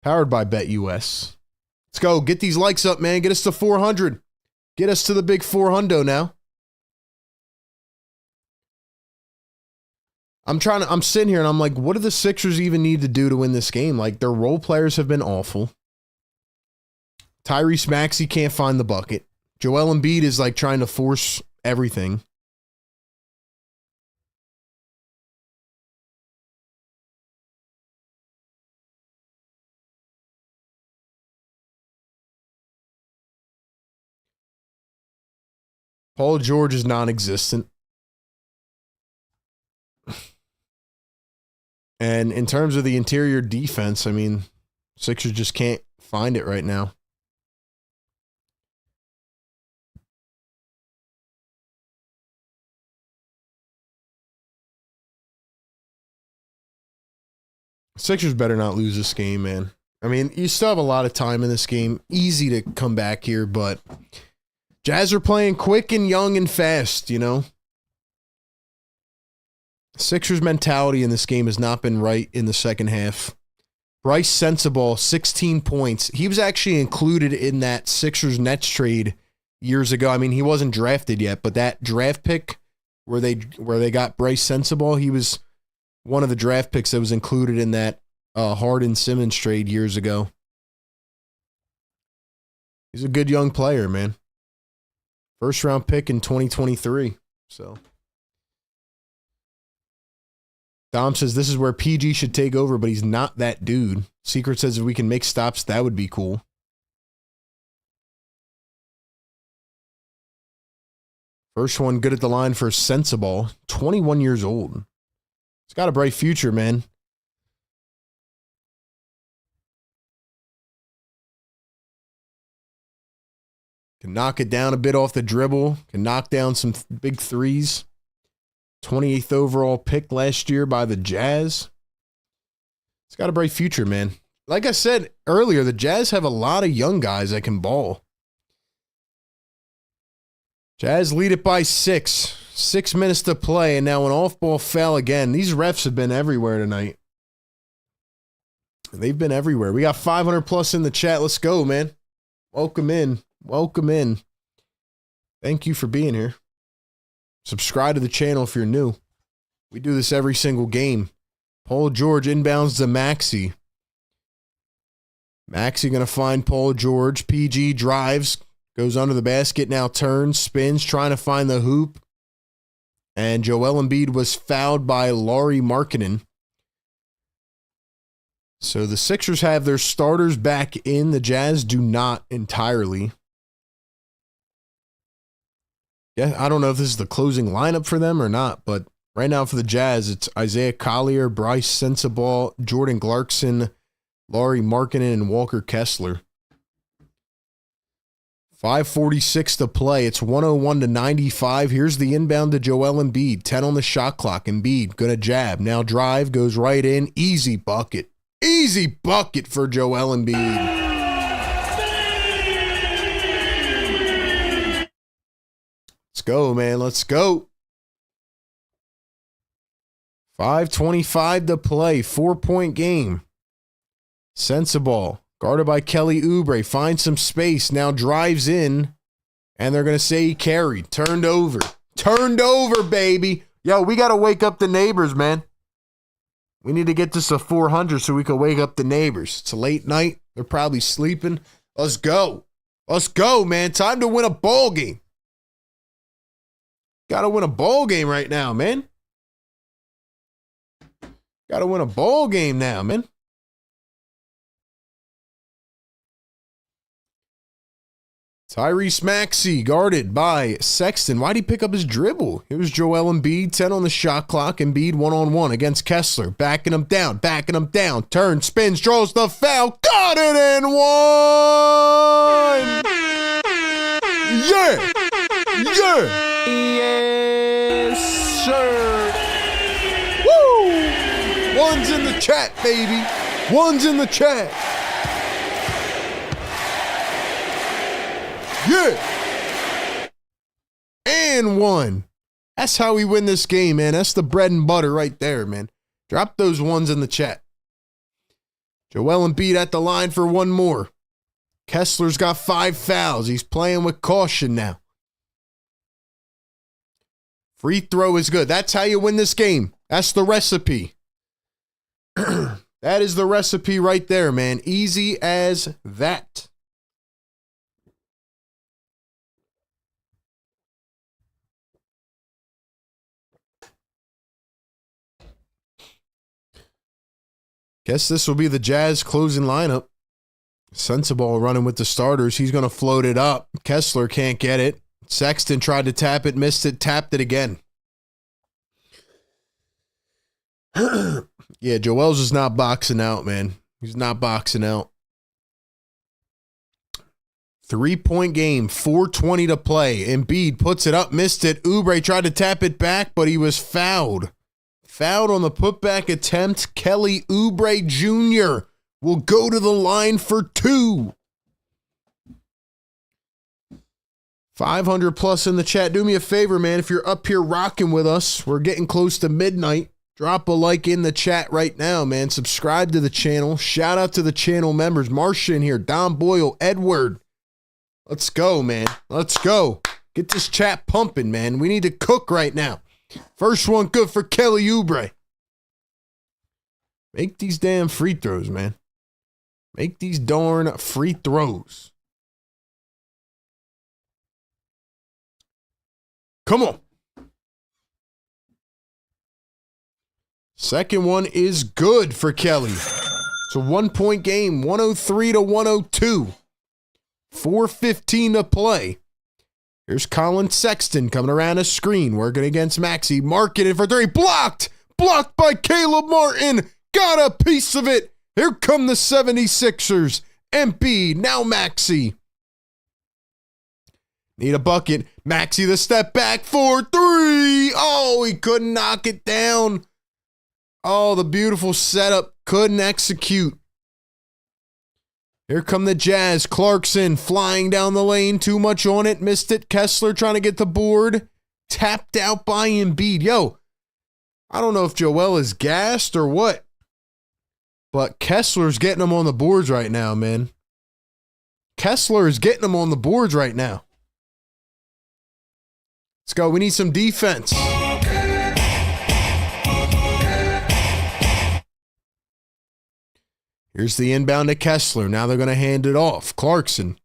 powered by BetUS. Let's go. Get these likes up, man. Get us to 400. Get us to the big 400 now. I'm sitting here and I'm like, what do the Sixers even need to do to win this game? Like, their role players have been awful. Tyrese Maxey can't find the bucket. Joel Embiid is like trying to force everything. Paul George is non-existent. And in terms of the interior defense, I mean, Sixers just can't find it right now. Sixers better not lose this game, man. I mean, you still have a lot of time in this game. Easy to come back here, but Jazz are playing quick and young and fast, you know? Sixers mentality in this game has not been right in the second half. Bryce Sensabaugh, 16 points. He was actually included in that Sixers Nets trade years ago. I mean, he wasn't drafted yet, but that draft pick where they got Bryce Sensabaugh, he was one of the draft picks that was included in that Harden-Simmons trade years ago. He's a good young player, man. First round pick in 2023. So Dom says this is where PG should take over, but he's not that dude. Secret says if we can make stops, that would be cool. First one good at the line for Sensabaugh. 21 years old. He's got a bright future, man. Can knock it down a bit off the dribble. Can knock down some big threes. 28th overall pick last year by the Jazz. He's got a bright future, man. Like I said earlier, the Jazz have a lot of young guys that can ball. Jazz lead it by 6. 6 minutes to play, and now an off-ball foul again. These refs have been everywhere tonight. They've been everywhere. We got 500 plus in the chat. Let's go, man. Welcome in. Welcome in. Thank you for being here. Subscribe to the channel if you're new. We do this every single game. Paul George inbounds to Maxey. Maxey going to find Paul George. PG drives. Goes under the basket. Now turns. Spins. Trying to find the hoop. And Joel Embiid was fouled by Lauri Markkanen. So the Sixers have their starters back in. The Jazz do not entirely. Yeah, I don't know if this is the closing lineup for them or not, but right now for the Jazz, it's Isaiah Collier, Bryce Sensabaugh, Jordan Clarkson, Lauri Markkanen, and Walker Kessler. 5:46 to play. It's 101-95. Here's the inbound to Joel Embiid. 10 on the shot clock. Embiid gonna jab. Now drive, goes right in. Easy bucket. Easy bucket for Joel Embiid. Let's go, man. Let's go. 5:25 to play. 4-point game. Sensabaugh, guarded by Kelly Oubre, finds some space, now drives in, and they're going to say he carried. Turned over. Turned over, baby. Yo, we got to wake up the neighbors, man. We need to get this to 400 so we can wake up the neighbors. It's a late night. They're probably sleeping. Let's go. Let's go, man. Time to win a ball game. Got to win a ball game right now, man. Got to win a ball game now, man. Tyrese Maxey guarded by Sexton. Why'd he pick up his dribble? It was Joel Embiid, 10 on the shot clock. Embiid one-on-one against Kessler. Backing him down. Turns, spins, draws the foul. Got it in one! Yeah! Yeah! Yes, sir. Woo! One's in the chat, baby. One's in the chat. Yeah. And one. That's how we win this game, man. That's the bread and butter right there, man. Drop those ones in the chat. Joel Embiid at the line for one more. Kessler's got 5 fouls. He's playing with caution now. Free throw is good. That's how you win this game. That's the recipe. That is the recipe right there, man. Easy as that. Guess this will be the Jazz closing lineup. Sensabaugh running with the starters. He's going to float it up. Kessler can't get it. Sexton tried to tap it, missed it, tapped it again. Yeah, Joel's just not boxing out, man. He's not boxing out. 3-point game, 4:20 to play. Embiid puts it up, missed it. Oubre tried to tap it back, but he was fouled. Fouled on the putback attempt. Kelly Oubre Jr. will go to the line for 2. 500 plus in the chat. Do me a favor, man. If you're up here rocking with us, we're getting close to midnight. Drop a like in the chat right now, man. Subscribe to the channel. Shout out to the channel members. Marcia in here. Don Boyle. Edward. Let's go, man. Let's go. Get this chat pumping, man. We need to cook right now. First one good for Kelly Oubre. Make these damn free throws, man. Make these darn free throws. Come on. Second one is good for Kelly. It's a 1-point game, 103-102. 4:15 to play. Here's Colin Sexton coming around a screen, working against Maxey. Markkanen for 3. Blocked! Blocked by Caleb Martin. Got a piece of it. Here come the 76ers. Embiid, now Maxey. Need a bucket. Maxey the step back for 3. Oh, he couldn't knock it down. Oh, the beautiful setup. Couldn't execute. Here come the Jazz. Clarkson flying down the lane. Too much on it. Missed it. Kessler trying to get the board. Tapped out by Embiid. Yo, I don't know if Joel is gassed or what, but Kessler's getting them on the boards right now, man. Kessler is getting them on the boards right now. Let's go. We need some defense. Here's the inbound to Kessler. Now they're going to hand it off. Clarkson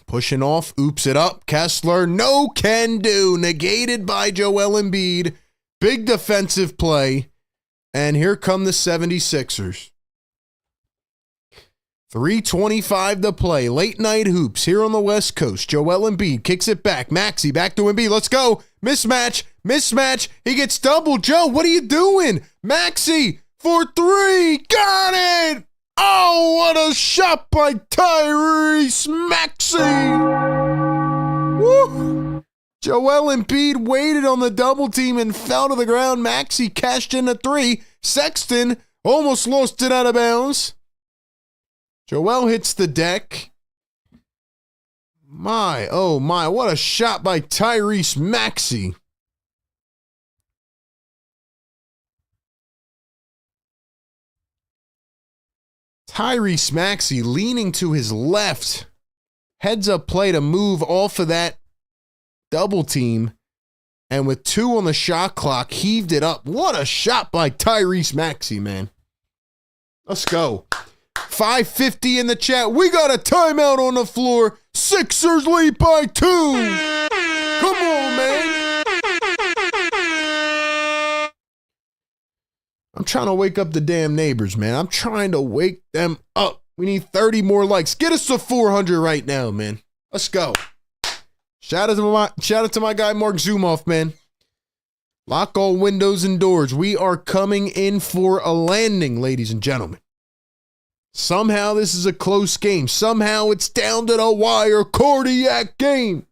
pushing off. Oops it up. Kessler, no can do. Negated by Joel Embiid. Big defensive play. And here come the 76ers. 3:25 to play. Late night hoops here on the West Coast. Joel Embiid kicks it back. Maxey back to Embiid. Let's go. Mismatch. Mismatch. He gets doubled. Joe, what are you doing? Maxey for three. Got it. Oh, what a shot by Tyrese Maxey. Woo. Joel Embiid waited on the double team and fell to the ground. Maxey cashed in a three. Sexton almost lost it out of bounds. Joel hits the deck. My, oh my, what a shot by Tyrese Maxey. Tyrese Maxey leaning to his left. Heads up play to move off of that double team. And with 2 on the shot clock, heaved it up. What a shot by Tyrese Maxey, man. Let's go. 550 in the chat. We got a timeout on the floor. Sixers lead by 2. Come on, man. I'm trying to wake up the damn neighbors, man. I'm trying to wake them up. We need 30 more likes. Get us to 400 right now, man. Let's go. Shout out to my guy Mark Zumoff, man. Lock all windows and doors. We are coming in for a landing, ladies and gentlemen. Somehow this is a close game. Somehow it's down to the wire. Cardiac game.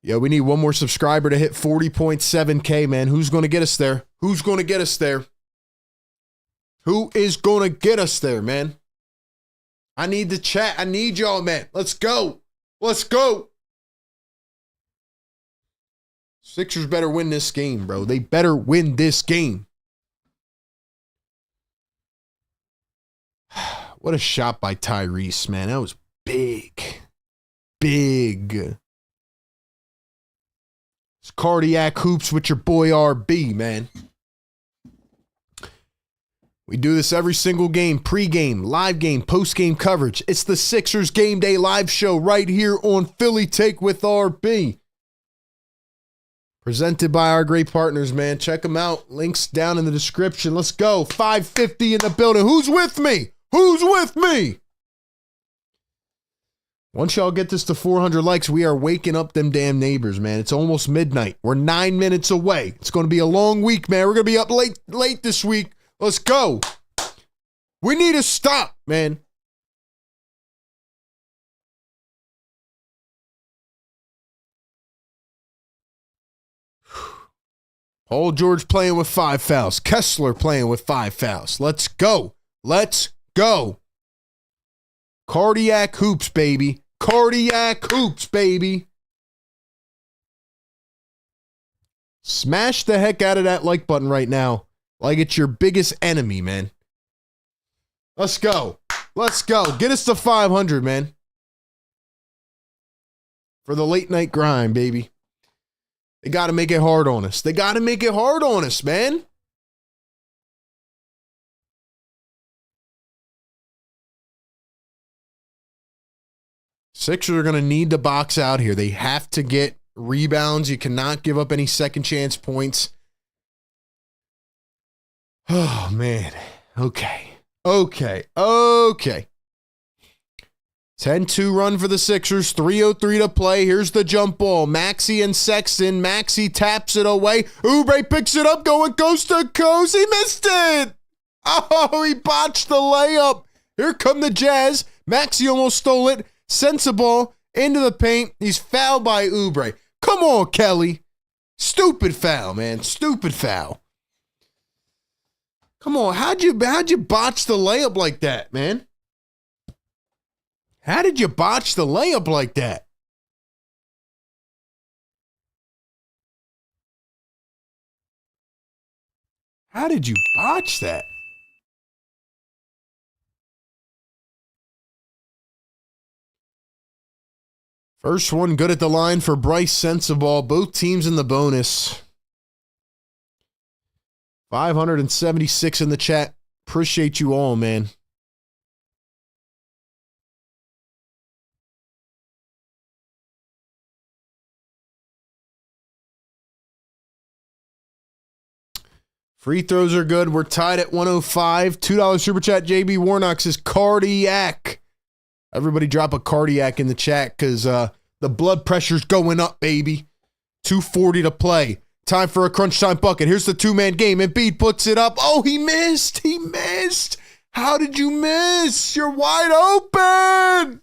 Yeah, we need one more subscriber to hit 40.7K, man. Who's going to get us there? Who's going to get us there? Who is going to get us there, man? I need the chat. I need y'all, man. Let's go. Let's go. Sixers better win this game, bro. They better win this game. What a shot by Tyrese, man. That was big. Big. It's Cardiac Hoops with your boy RB, man. We do this every single game. Pre-game, live game, post-game coverage. It's the Sixers Game Day live show right here on Philly Take with RB. Presented by our great partners, man. Check them out. Links down in the description. Let's go. 550 in the building. Who's with me? Who's with me? Once y'all get this to 400 likes, we are waking up them damn neighbors, man. It's almost midnight. We're 9 minutes away. It's going to be a long week, man. We're going to be up late this week. Let's go. We need to stop, man. Paul George playing with 5 fouls. Kessler playing with 5 fouls. Let's go. Let's go. Cardiac hoops, baby. Cardiac hoops, baby. Smash the heck out of that like button right now. Like it's your biggest enemy, man. Let's go. Let's go. Get us to 500, man. For the late night grind, baby. They got to make it hard on us. They got to make it hard on us, man. Sixers are going to need to box out here. They have to get rebounds. You cannot give up any second chance points. Oh, man. Okay. 10-2 run for the Sixers. 3:03 to play. Here's the jump ball. Maxey and Sexton. Maxey taps it away. Oubre picks it up, going coast to coast. He missed it. Oh, he botched the layup. Here come the Jazz. Maxey almost stole it. Sends the ball into the paint. He's fouled by Oubre. Come on, Kelly. Stupid foul, man. Stupid foul. Come on. How'd you botch the layup like that, man? How did you botch the layup like that? How did you botch that? First one good at the line for Bryce Sensabaugh. Both teams in the bonus. 576 in the chat. Appreciate you all, man. Free throws are good. We're tied at 105. $2 super chat. JB Warnock says cardiac. Everybody drop a cardiac in the chat because the blood pressure's going up, baby. 2:40 to play. Time for a crunch time bucket. Here's the two-man game. Embiid puts it up. Oh, he missed. He missed. How did you miss? You're wide open.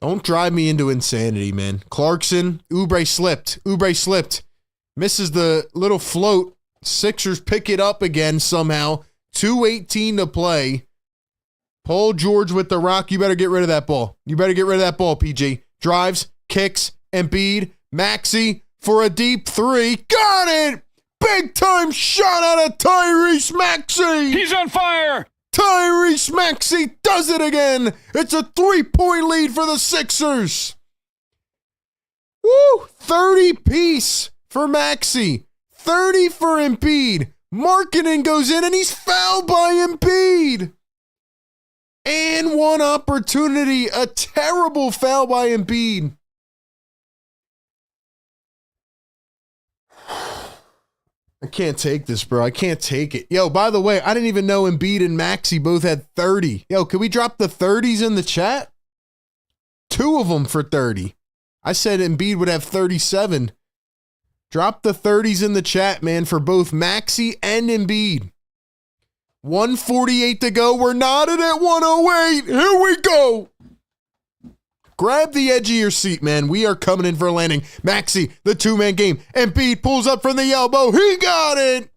Don't drive me into insanity, man. Clarkson, Oubre slipped. Misses the little float. Sixers pick it up again somehow. 2:18 to play. Paul George with the rock. You better get rid of that ball. PG. Drives, kicks, Embiid, Maxey for a deep three. Got it! Big time shot out of Tyrese Maxey! He's on fire! Tyrese Maxey does it again! It's a 3-point lead for the Sixers! Woo! 30 piece for Maxey. 30 for Embiid. Markkanen goes in and he's fouled by Embiid. And one opportunity. A terrible foul by Embiid. I can't take this, bro. I can't take it. Yo, by the way, I didn't even know Embiid and Maxey both had 30. Yo, can we drop the 30s in the chat? 2 of them for 30. I said Embiid would have 37. Drop the 30s in the chat, man, for both Maxey and Embiid. 1:48 to go. We're knotted at 108. Here we go. Grab the edge of your seat, man. We are coming in for a landing. Maxey, the two-man game. Embiid pulls up from the elbow. He got it.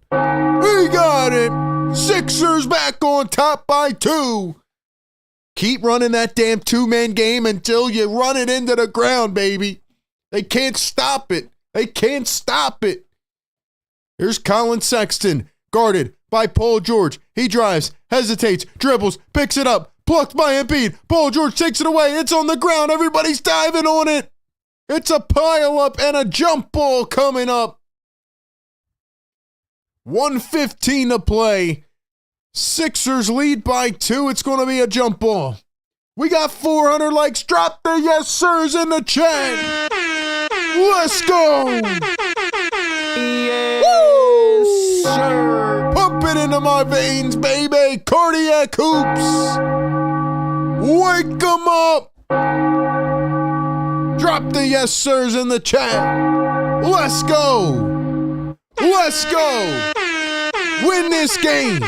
Sixers back on top by 2. Keep running that damn two-man game until you run it into the ground, baby. They can't stop it. Here's Colin Sexton, guarded by Paul George. He drives, hesitates, dribbles, picks it up. Plucked by Embiid. Paul George takes it away. It's on the ground. Everybody's diving on it. It's a pile up and a jump ball coming up. 1:15 to play. Sixers lead by 2. It's going to be a jump ball. We got 400 likes. Drop the yes sirs in the chat. Let's go. Yes, sir. Pump it into my veins, baby. Cardiac hoops. Wake them up. Drop the yes sirs in the chat. Let's go. Win this game.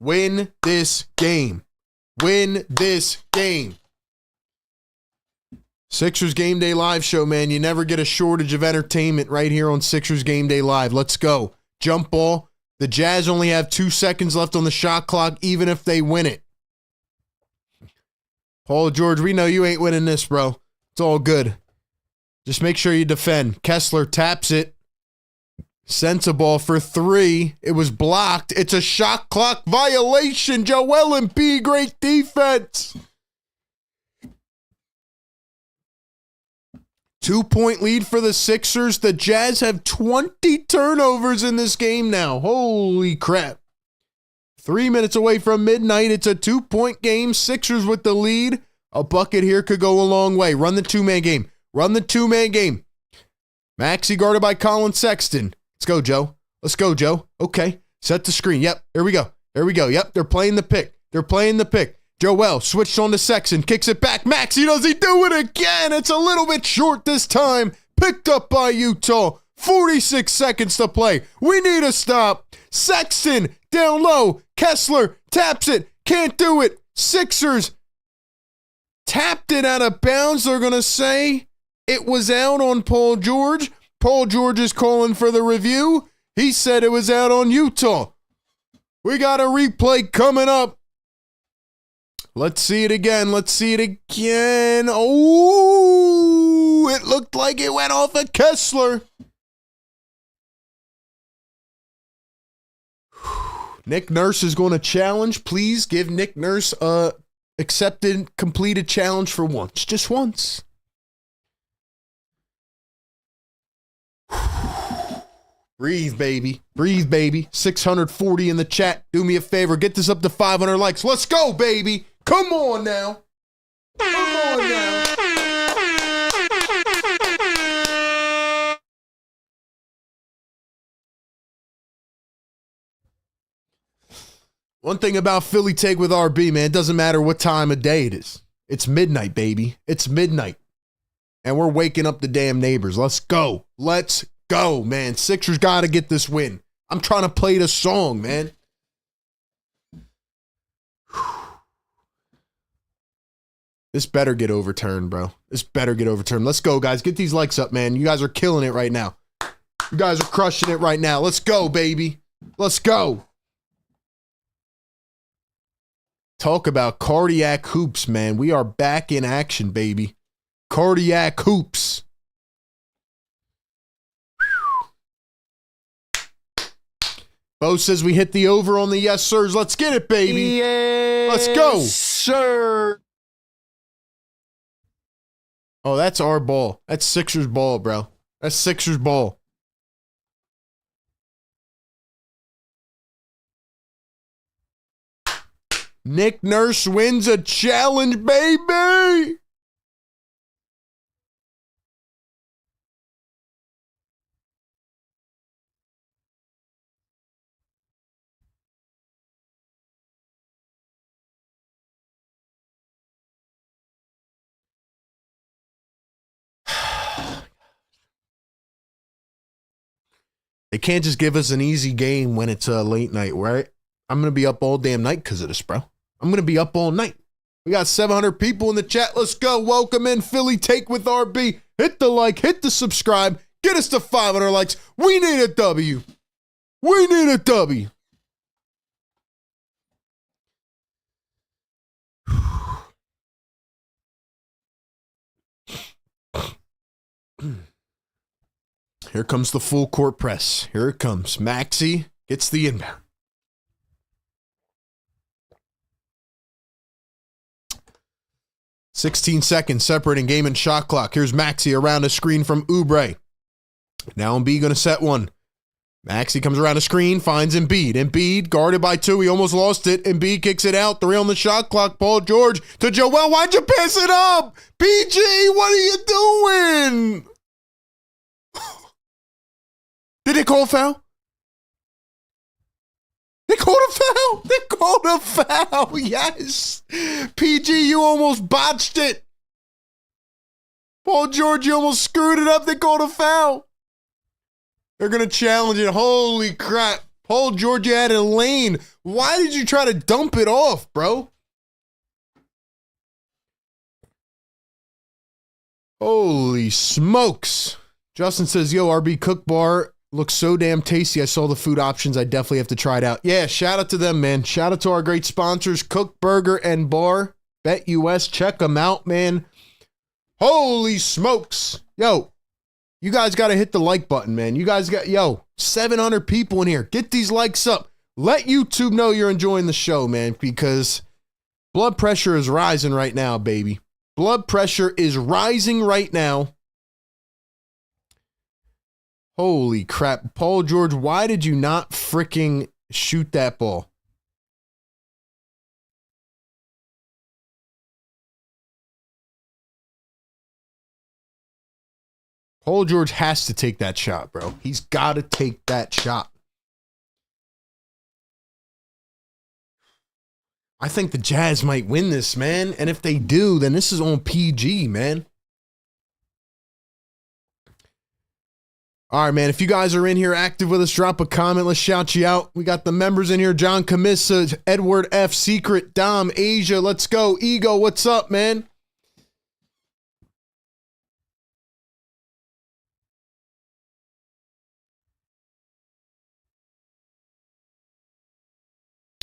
Win this game. Sixers Game Day Live show, man. You never get a shortage of entertainment right here on Sixers Game Day Live. Let's go. Jump ball. The Jazz only have 2 seconds left on the shot clock, even if they win it. Paul George, we know you ain't winning this, bro. It's all good. Just make sure you defend. Kessler taps it. Sends a ball for 3. It was blocked. It's a shot clock violation. Joel Embiid, great defense. 2-point lead for the Sixers. The Jazz have 20 turnovers in this game now. Holy crap. 3 minutes away from midnight. It's a 2-point game. Sixers with the lead. A bucket here could go a long way. Run the two-man game. Maxey guarded by Colin Sexton. Let's go, Joe. Okay. Set the screen. Yep. Here we go. Yep. They're playing the pick. Joel switched on to Sexton. Kicks it back. Maxey, does he do it again? It's a little bit short this time. Picked up by Utah. 46 seconds to play. We need a stop. Sexton down low. Kessler taps it. Can't do it. Sixers tapped it out of bounds. They're going to say it was out on Paul George. Paul George is calling for the review. He said it was out on Utah. We got a replay coming up. Let's see it again. Oh, it looked like it went off of Kessler. Nick Nurse is going to challenge. Please give Nick Nurse a completed challenge for once. Just once. Breathe, baby. 640 in the chat. Do me a favor. Get this up to 500 likes. Let's go, baby. Come on now. Come on now. One thing about Philly Take with RB, man, it doesn't matter what time of day it is. It's midnight, baby. It's midnight. And we're waking up the damn neighbors. Let's go. Let's go, man. Sixers got to get this win. I'm trying to play the song, man. This better get overturned, bro. This better get overturned. Let's go, guys. Get these likes up, man. You guys are killing it right now. You guys are crushing it right now. Let's go, baby. Let's go. Talk about cardiac hoops, man. We are back in action, baby. Cardiac hoops. Bo says we hit the over on the yes, sirs. Let's get it, baby. Yes, Let's go. sir. Oh, that's our ball. That's Sixers ball, bro. That's Sixers ball. Nick Nurse wins a challenge, baby. They can't just give us an easy game when it's a late night, right? I'm going to be up all damn night because of this, bro. I'm going to be up all night. We got 700 people in the chat. Let's go. Welcome in Philly Take with RB. Hit the like, hit the subscribe. Get us to 500 likes. We need a W. We need a W. Here comes the full court press. Here it comes. Maxey gets the inbound. "16 seconds separating game and shot clock. Here's Maxey around a screen from Oubre. Now Embiid going to set one. Maxey comes around a screen, finds Embiid. Embiid guarded by two. He almost lost it. Embiid kicks it out. 3 on the shot clock. Paul George to Joel. Why'd you pass it up? PG, what are you doing? Did they call a foul? They called a foul. They called a foul. Yes. PG, you almost botched it. Paul George, you almost screwed it up. They called a foul. They're going to challenge it. Holy crap. Paul George, you had a lane. Why did you try to dump it off, bro? Holy smokes. Justin says, yo, RB Kook Bar looks so damn tasty. I saw the food options. I definitely have to try it out. Yeah, shout out to them, man. Shout out to our great sponsors, Kook Burger and Bar, BetUS. Check them out, man. Holy smokes. Yo, you guys got to hit the like button, man. You guys got, 700 people in here. Get these likes up. Let YouTube know you're enjoying the show, man, because blood pressure is rising right now, baby. Blood pressure is rising right now. Holy crap. Paul George, why did you not freaking shoot that ball? Paul George has to take that shot, bro. He's got to take that shot. I think the Jazz might win this, man. And if they do, then this is on PG, man. All right, man. If you guys are in here active with us, drop a comment. Let's shout you out. We got the members in here. John Camissa, Edward F. Secret, Dom, Asia. Let's go. Ego, what's up, man?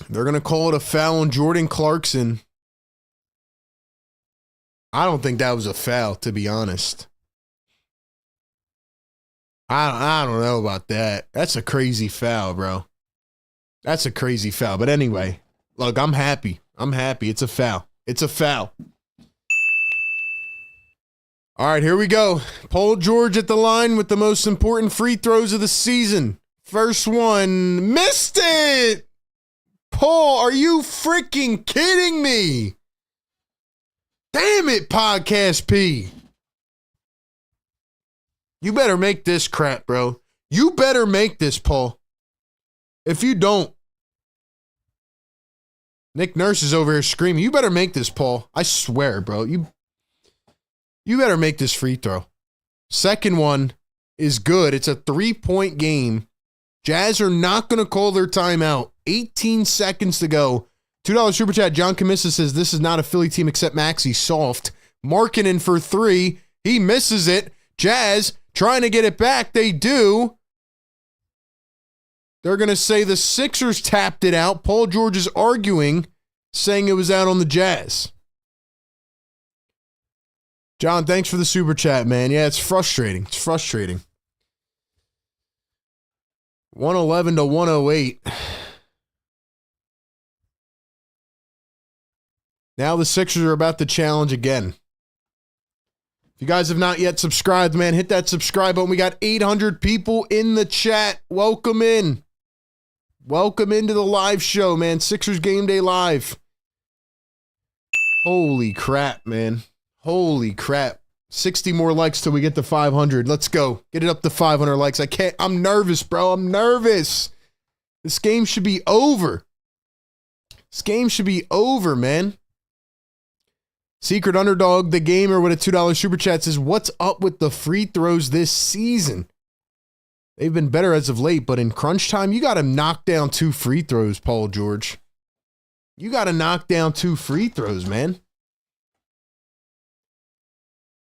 They're going to call it a foul on Jordan Clarkson. I don't think that was a foul, to be honest. I don't know about that. That's a crazy foul, bro. That's a crazy foul. But anyway, look, I'm happy. I'm happy. It's a foul. It's a foul. All right, here we go. Paul George at the line with the most important free throws of the season. First one, missed it! Paul, are you freaking kidding me? Damn it, Podcast P. You better make this crap, bro. You better make this, Paul. If you don't, Nick Nurse is over here screaming. You better make this, Paul. I swear, bro. You better make this free throw. Second one is good. It's a 3-point game. Jazz are not going to call their timeout. 18 seconds to go. $2 super chat. John Camissa says, this is not a Philly team except Maxey. Soft. Markkanen for 3. He misses it. Jazz trying to get it back. They do. They're going to say the Sixers tapped it out. Paul George is arguing, saying it was out on the Jazz. John, thanks for the super chat, man. Yeah, it's frustrating. It's frustrating. 111 to 108. Now the Sixers are about to challenge again. If you guys have not yet subscribed, man, hit that subscribe button. We got 800 people in the chat. Welcome in. Welcome into the live show, man. Sixers Game Day Live. Holy crap, man. Holy crap. 60 more likes till we get to 500. Let's go. Get it up to 500 likes. I'm nervous, bro. I'm nervous. This game should be over. This game should be over, man. Secret Underdog, the gamer with a $2 super chat says, what's up with the free throws this season? They've been better as of late, but in crunch time, you got to knock down 2 free throws, Paul George. You got to knock down 2 free throws, man.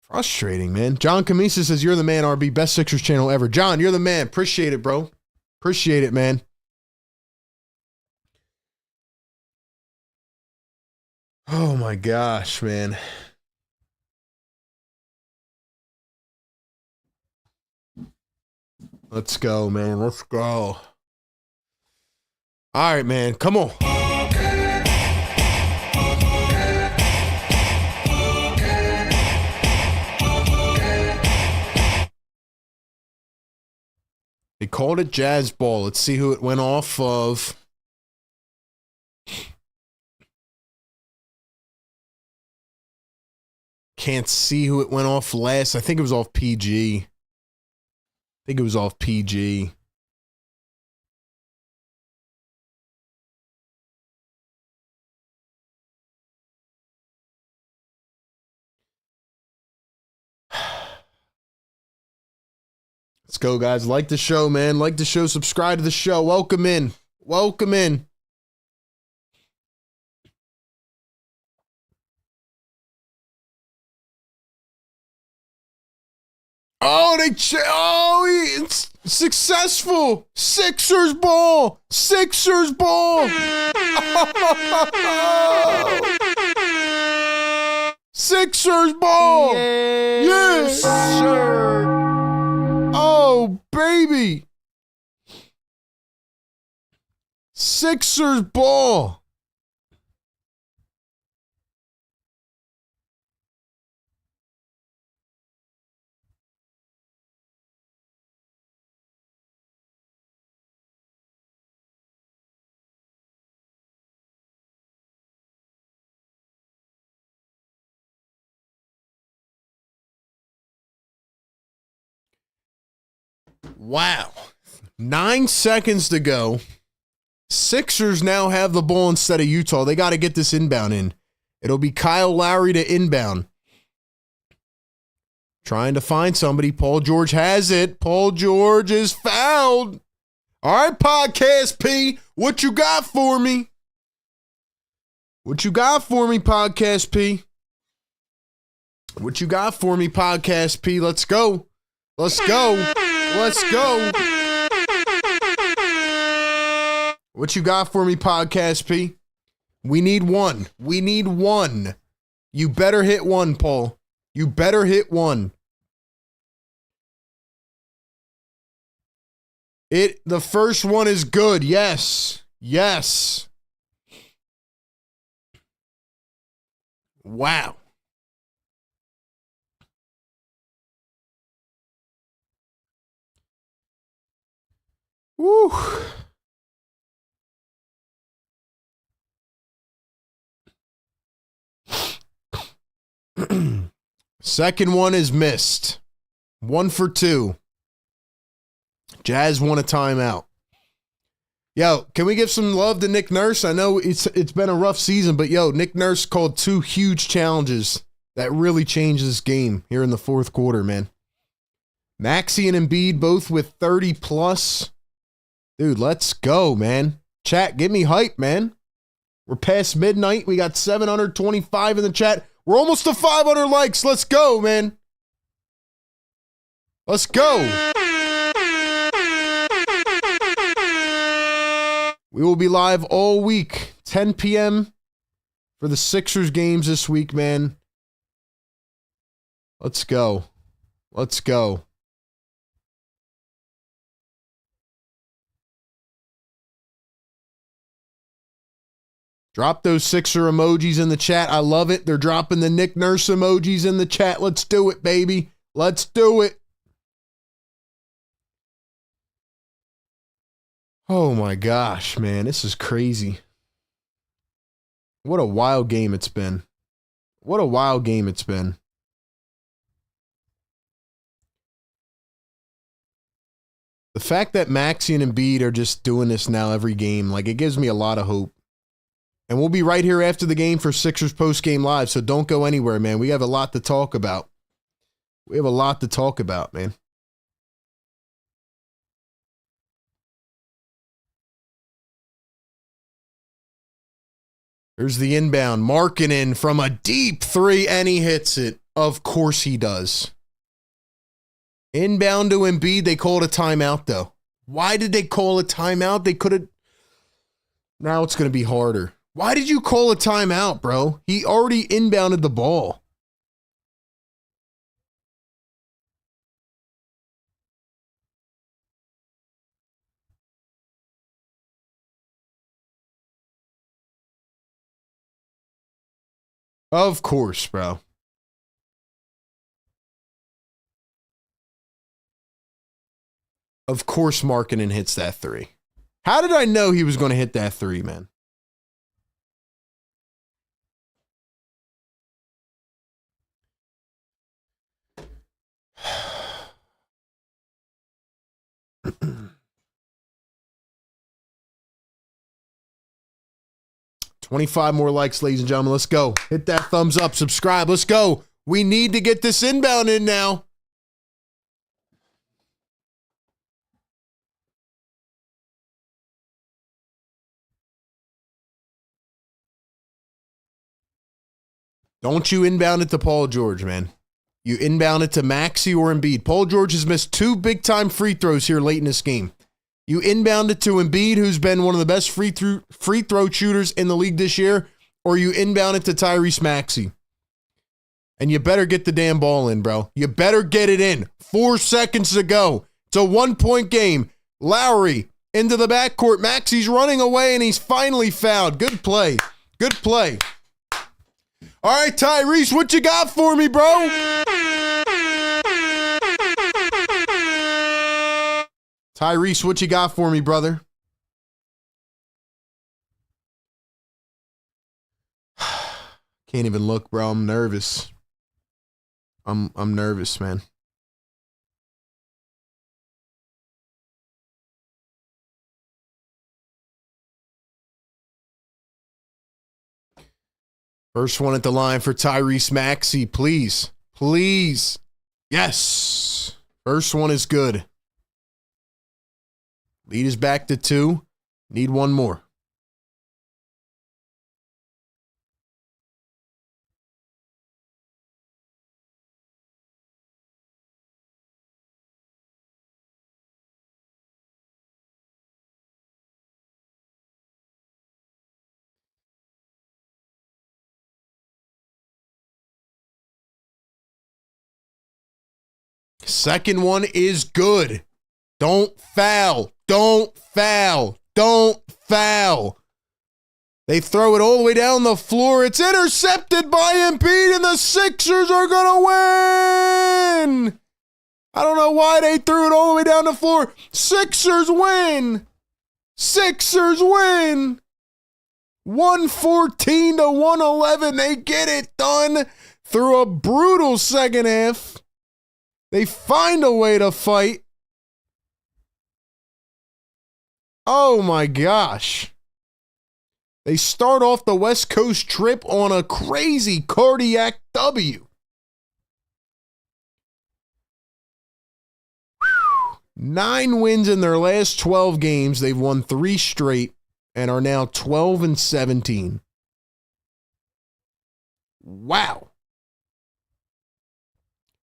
Frustrating, man. John Camisa says, you're the man, RB. Best Sixers channel ever. John, you're the man. Appreciate it, bro. Appreciate it, man. Oh, my gosh, man. Let's go, man. Let's go. All right, man. Come on. They called it Jazz Ball. Let's see who it went off of. Can't see who it went off last. I think it was off PG. Let's go, guys. Like the show, man. Like the show. Subscribe to the show. Welcome in. Welcome in. Oh, it's successful. Sixers ball. Sixers ball. Sixers ball. Yes, sir. Oh, baby. Sixers ball. Wow. 9 seconds to go. Sixers now have the ball instead of Utah. They got to get this inbound in. It'll be Kyle Lowry to inbound. Trying to find somebody. Paul George has it. Paul George is fouled. All right, Podcast P, what you got for me? What you got for me, Podcast P? What you got for me, Podcast P? Let's go. Let's go. Let's go. What you got for me, Podcast P? We need one. We need one. You better hit one, Paul. You better hit one. The first one is good. Yes. Yes. Wow. Woo. Second one is missed. 1 for 2. Jazz won a timeout. Yo, can we give some love to Nick Nurse? I know it's been a rough season, but yo, Nick Nurse called 2 huge challenges that really changed this game here in the fourth quarter, man. Maxey and Embiid both with 30 plus. Dude, let's go, man. Chat, get me hype, man. We're past midnight. We got 725 in the chat. We're almost to 500 likes. Let's go, man. Let's go. We will be live all week, 10 p.m. for the Sixers games this week, man. Let's go. Let's go. Drop those Sixer emojis in the chat. I love it. They're dropping the Nick Nurse emojis in the chat. Let's do it, baby. Let's do it. Oh my gosh, man. This is crazy. What a wild game it's been. What a wild game it's been. The fact that Maxey and Embiid are just doing this now every game, like, it gives me a lot of hope. And we'll be right here after the game for Sixers Postgame Live, so don't go anywhere, man. We have a lot to talk about. We have a lot to talk about, man. There's the inbound. Markkanen from a deep 3, and he hits it. Of course he does. Inbound to Embiid. They called a timeout, though. Why did they call a timeout? They could have... Now it's going to be harder. Why did you call a timeout, bro? He already inbounded the ball. Of course, bro. Of course Markkanen hits that 3. How did I know he was going to hit that 3, man? $25 more likes, ladies and gentlemen. Let's go. Hit that thumbs up. Subscribe. Let's go. We need to get this inbound in now. Don't you inbound it to Paul George, man. You inbound it to Maxey or Embiid. Paul George has missed 2 big-time free throws here late in this game. You inbound it to Embiid, who's been one of the best free throw shooters in the league this year, or you inbound it to Tyrese Maxey. And you better get the damn ball in, bro. You better get it in. 4 seconds to go. It's a 1-point game. Lowry into the backcourt. Maxey's running away, and he's finally fouled. Good play. Good play. All right, Tyrese, what you got for me, bro? Tyrese, what you got for me, brother? Can't even look, bro. I'm nervous. I'm nervous, man. First one at the line for Tyrese Maxey, please. Please. Yes. First one is good. Lead is back to 2. Need one more. Second one is good. Don't foul. Don't foul. Don't foul. They throw it all the way down the floor. It's intercepted by Embiid, and the Sixers are going to win. I don't know why they threw it all the way down the floor. Sixers win. Sixers win. 114 to 111. They get it done. through a brutal second half. They find a way to fight. Oh my gosh. They start off the West Coast trip on a crazy cardiac W. 9 wins in their last 12 games. They've won 3 straight and are now 12-17. Wow.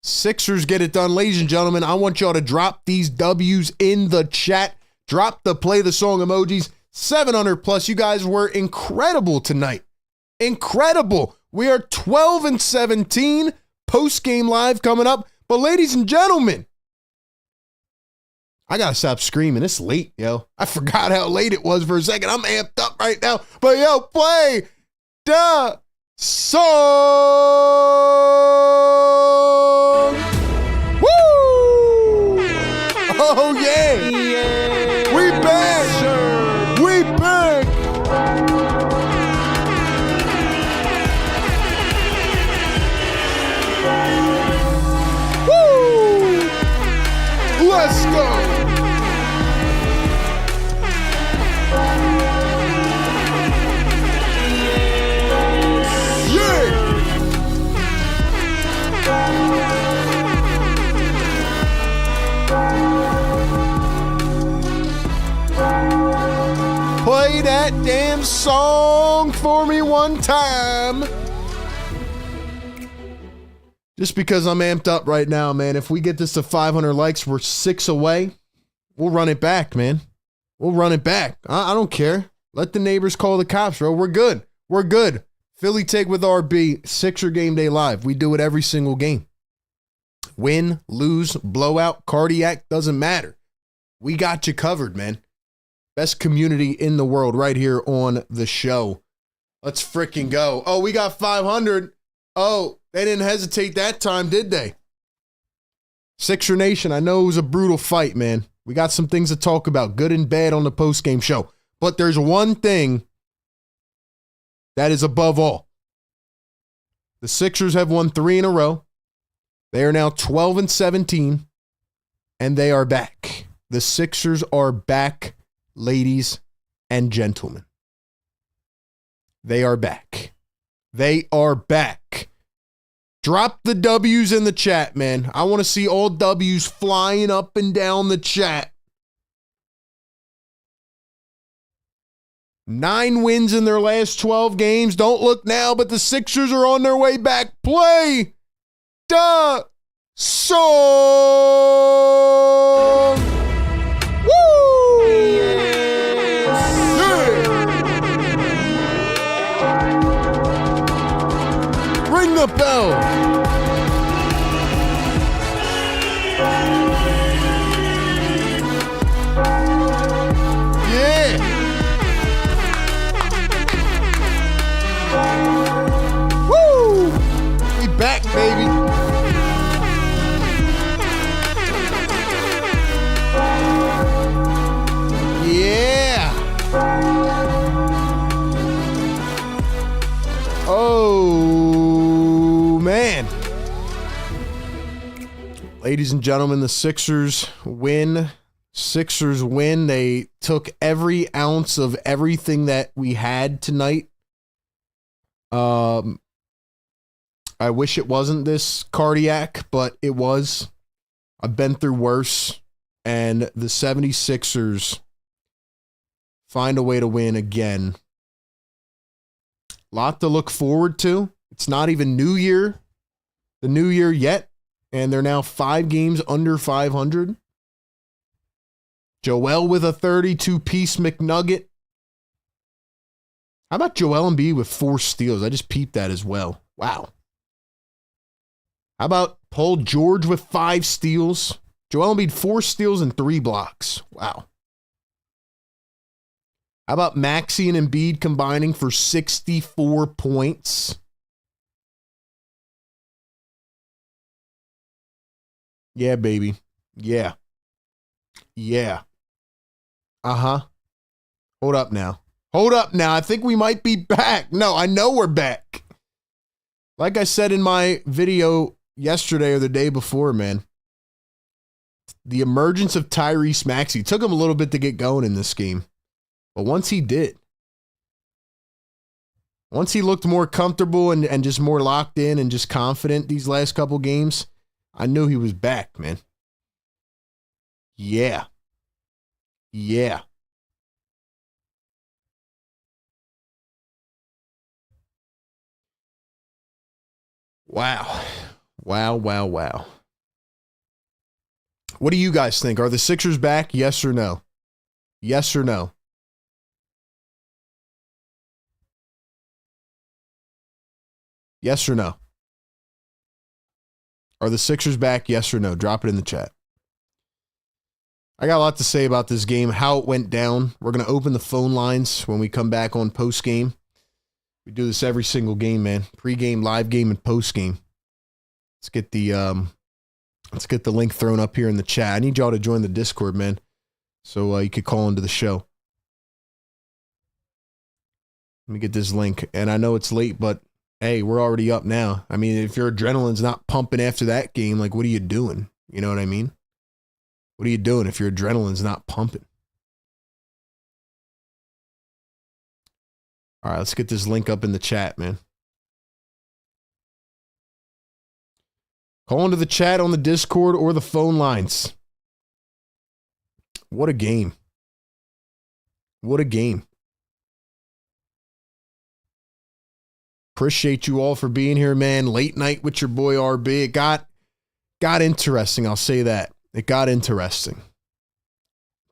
Sixers get it done. Ladies and gentlemen, I want y'all to drop these W's in the chat. Drop the play the song emojis. 700 plus. You guys were incredible tonight. Incredible. We are 12-17. Post-game live coming up. But ladies and gentlemen, I gotta stop screaming. It's late, yo. I forgot how late it was for a second. I'm amped up right now. But yo, play the song. Woo! Oh yeah. We back. We back. Woo! Let's go. Play that damn song for me one time. Just because I'm amped up right now, man. If we get this to 500 likes, we're 6 away. We'll run it back, man. We'll run it back. I don't care. Let the neighbors call the cops, bro. We're good. We're good. Philly Take with RB, Sixer Game Day Live. We do it every single game. Win, lose, blowout, cardiac, doesn't matter. We got you covered, man. Best community in the world right here on the show. Let's freaking go. Oh, we got 500. Oh, they didn't hesitate that time, did they? Sixer Nation, I know it was a brutal fight, man. We got some things to talk about, good and bad on the post-game show. But there's one thing that is above all. The Sixers have won 3 in a row. They are now 12-17, and they are back. The Sixers are back, ladies and gentlemen. They are back. They are back. Drop the W's in the chat, man. I want to see all W's flying up and down the chat. 9 wins in their last 12 games. Don't look now, but the Sixers are on their way back. Play the song. Woo! Yeah. Ring the bell. Yeah. Woo! We back, baby. Yeah. Oh, man. Ladies and gentlemen, the Sixers win. Sixers win. They took every ounce of everything that we had tonight. I wish it wasn't this cardiac, but it was. I've been through worse. And the 76ers find a way to win again. Lot to look forward to. It's not even the new year yet. And they're now 5 games under 500. Joel with a 32-piece McNugget. How about Joel Embiid with 4 steals? I just peeped that as well. Wow. How about Paul George with 5 steals? Joel Embiid, 4 steals and 3 blocks. Wow. How about Maxey and Embiid combining for 64 points? Yeah, baby. Yeah. Yeah. Uh-huh. Hold up now. Hold up now. I think we might be back. No, I know we're back. Like I said in my video yesterday or the day before, man, the emergence of Tyrese Maxey took him a little bit to get going in this game. But once he did, once he looked more comfortable and just more locked in and just confident these last couple games, I knew he was back, man. Yeah. Yeah. Wow. Wow, wow, wow. What do you guys think? Are the Sixers back? Yes or no? Yes or no? Yes or no? Are the Sixers back? Yes or no? Drop it in the chat. I got a lot to say about this game, how it went down. We're going to open the phone lines when we come back on Postgame. We do this every single game, man. Pre-game, live game, and postgame. Let's get the link thrown up here in the chat. I need y'all to join the Discord, man, so you could call into the show. Let me get this link. And I know it's late, but hey, we're already up now. I mean, if your adrenaline's not pumping after that game, like, what are you doing? You know what I mean? What are you doing if your adrenaline's not pumping? All right, let's get this link up in the chat, man. Call into the chat on the Discord or the phone lines. What a game. What a game. Appreciate you all for being here, man. Late night with your boy RB. It got interesting, I'll say that. It got interesting.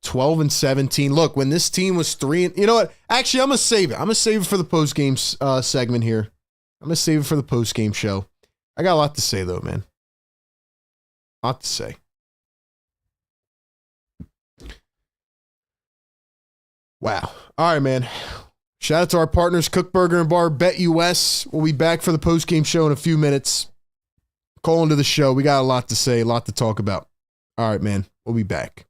12 and 17. Look, when this team was 3 and you know what? Actually, I'm gonna save it. I'm gonna save it for the post-game segment here. I'm gonna save it for the post-game show. I got a lot to say though, man. A lot to say. Wow. All right, man. Shout out to our partners, Kook Burger and Bar, BetUS. We'll be back for the post-game show in a few minutes. Call into the show. We got a lot to say, a lot to talk about. All right, man. We'll be back.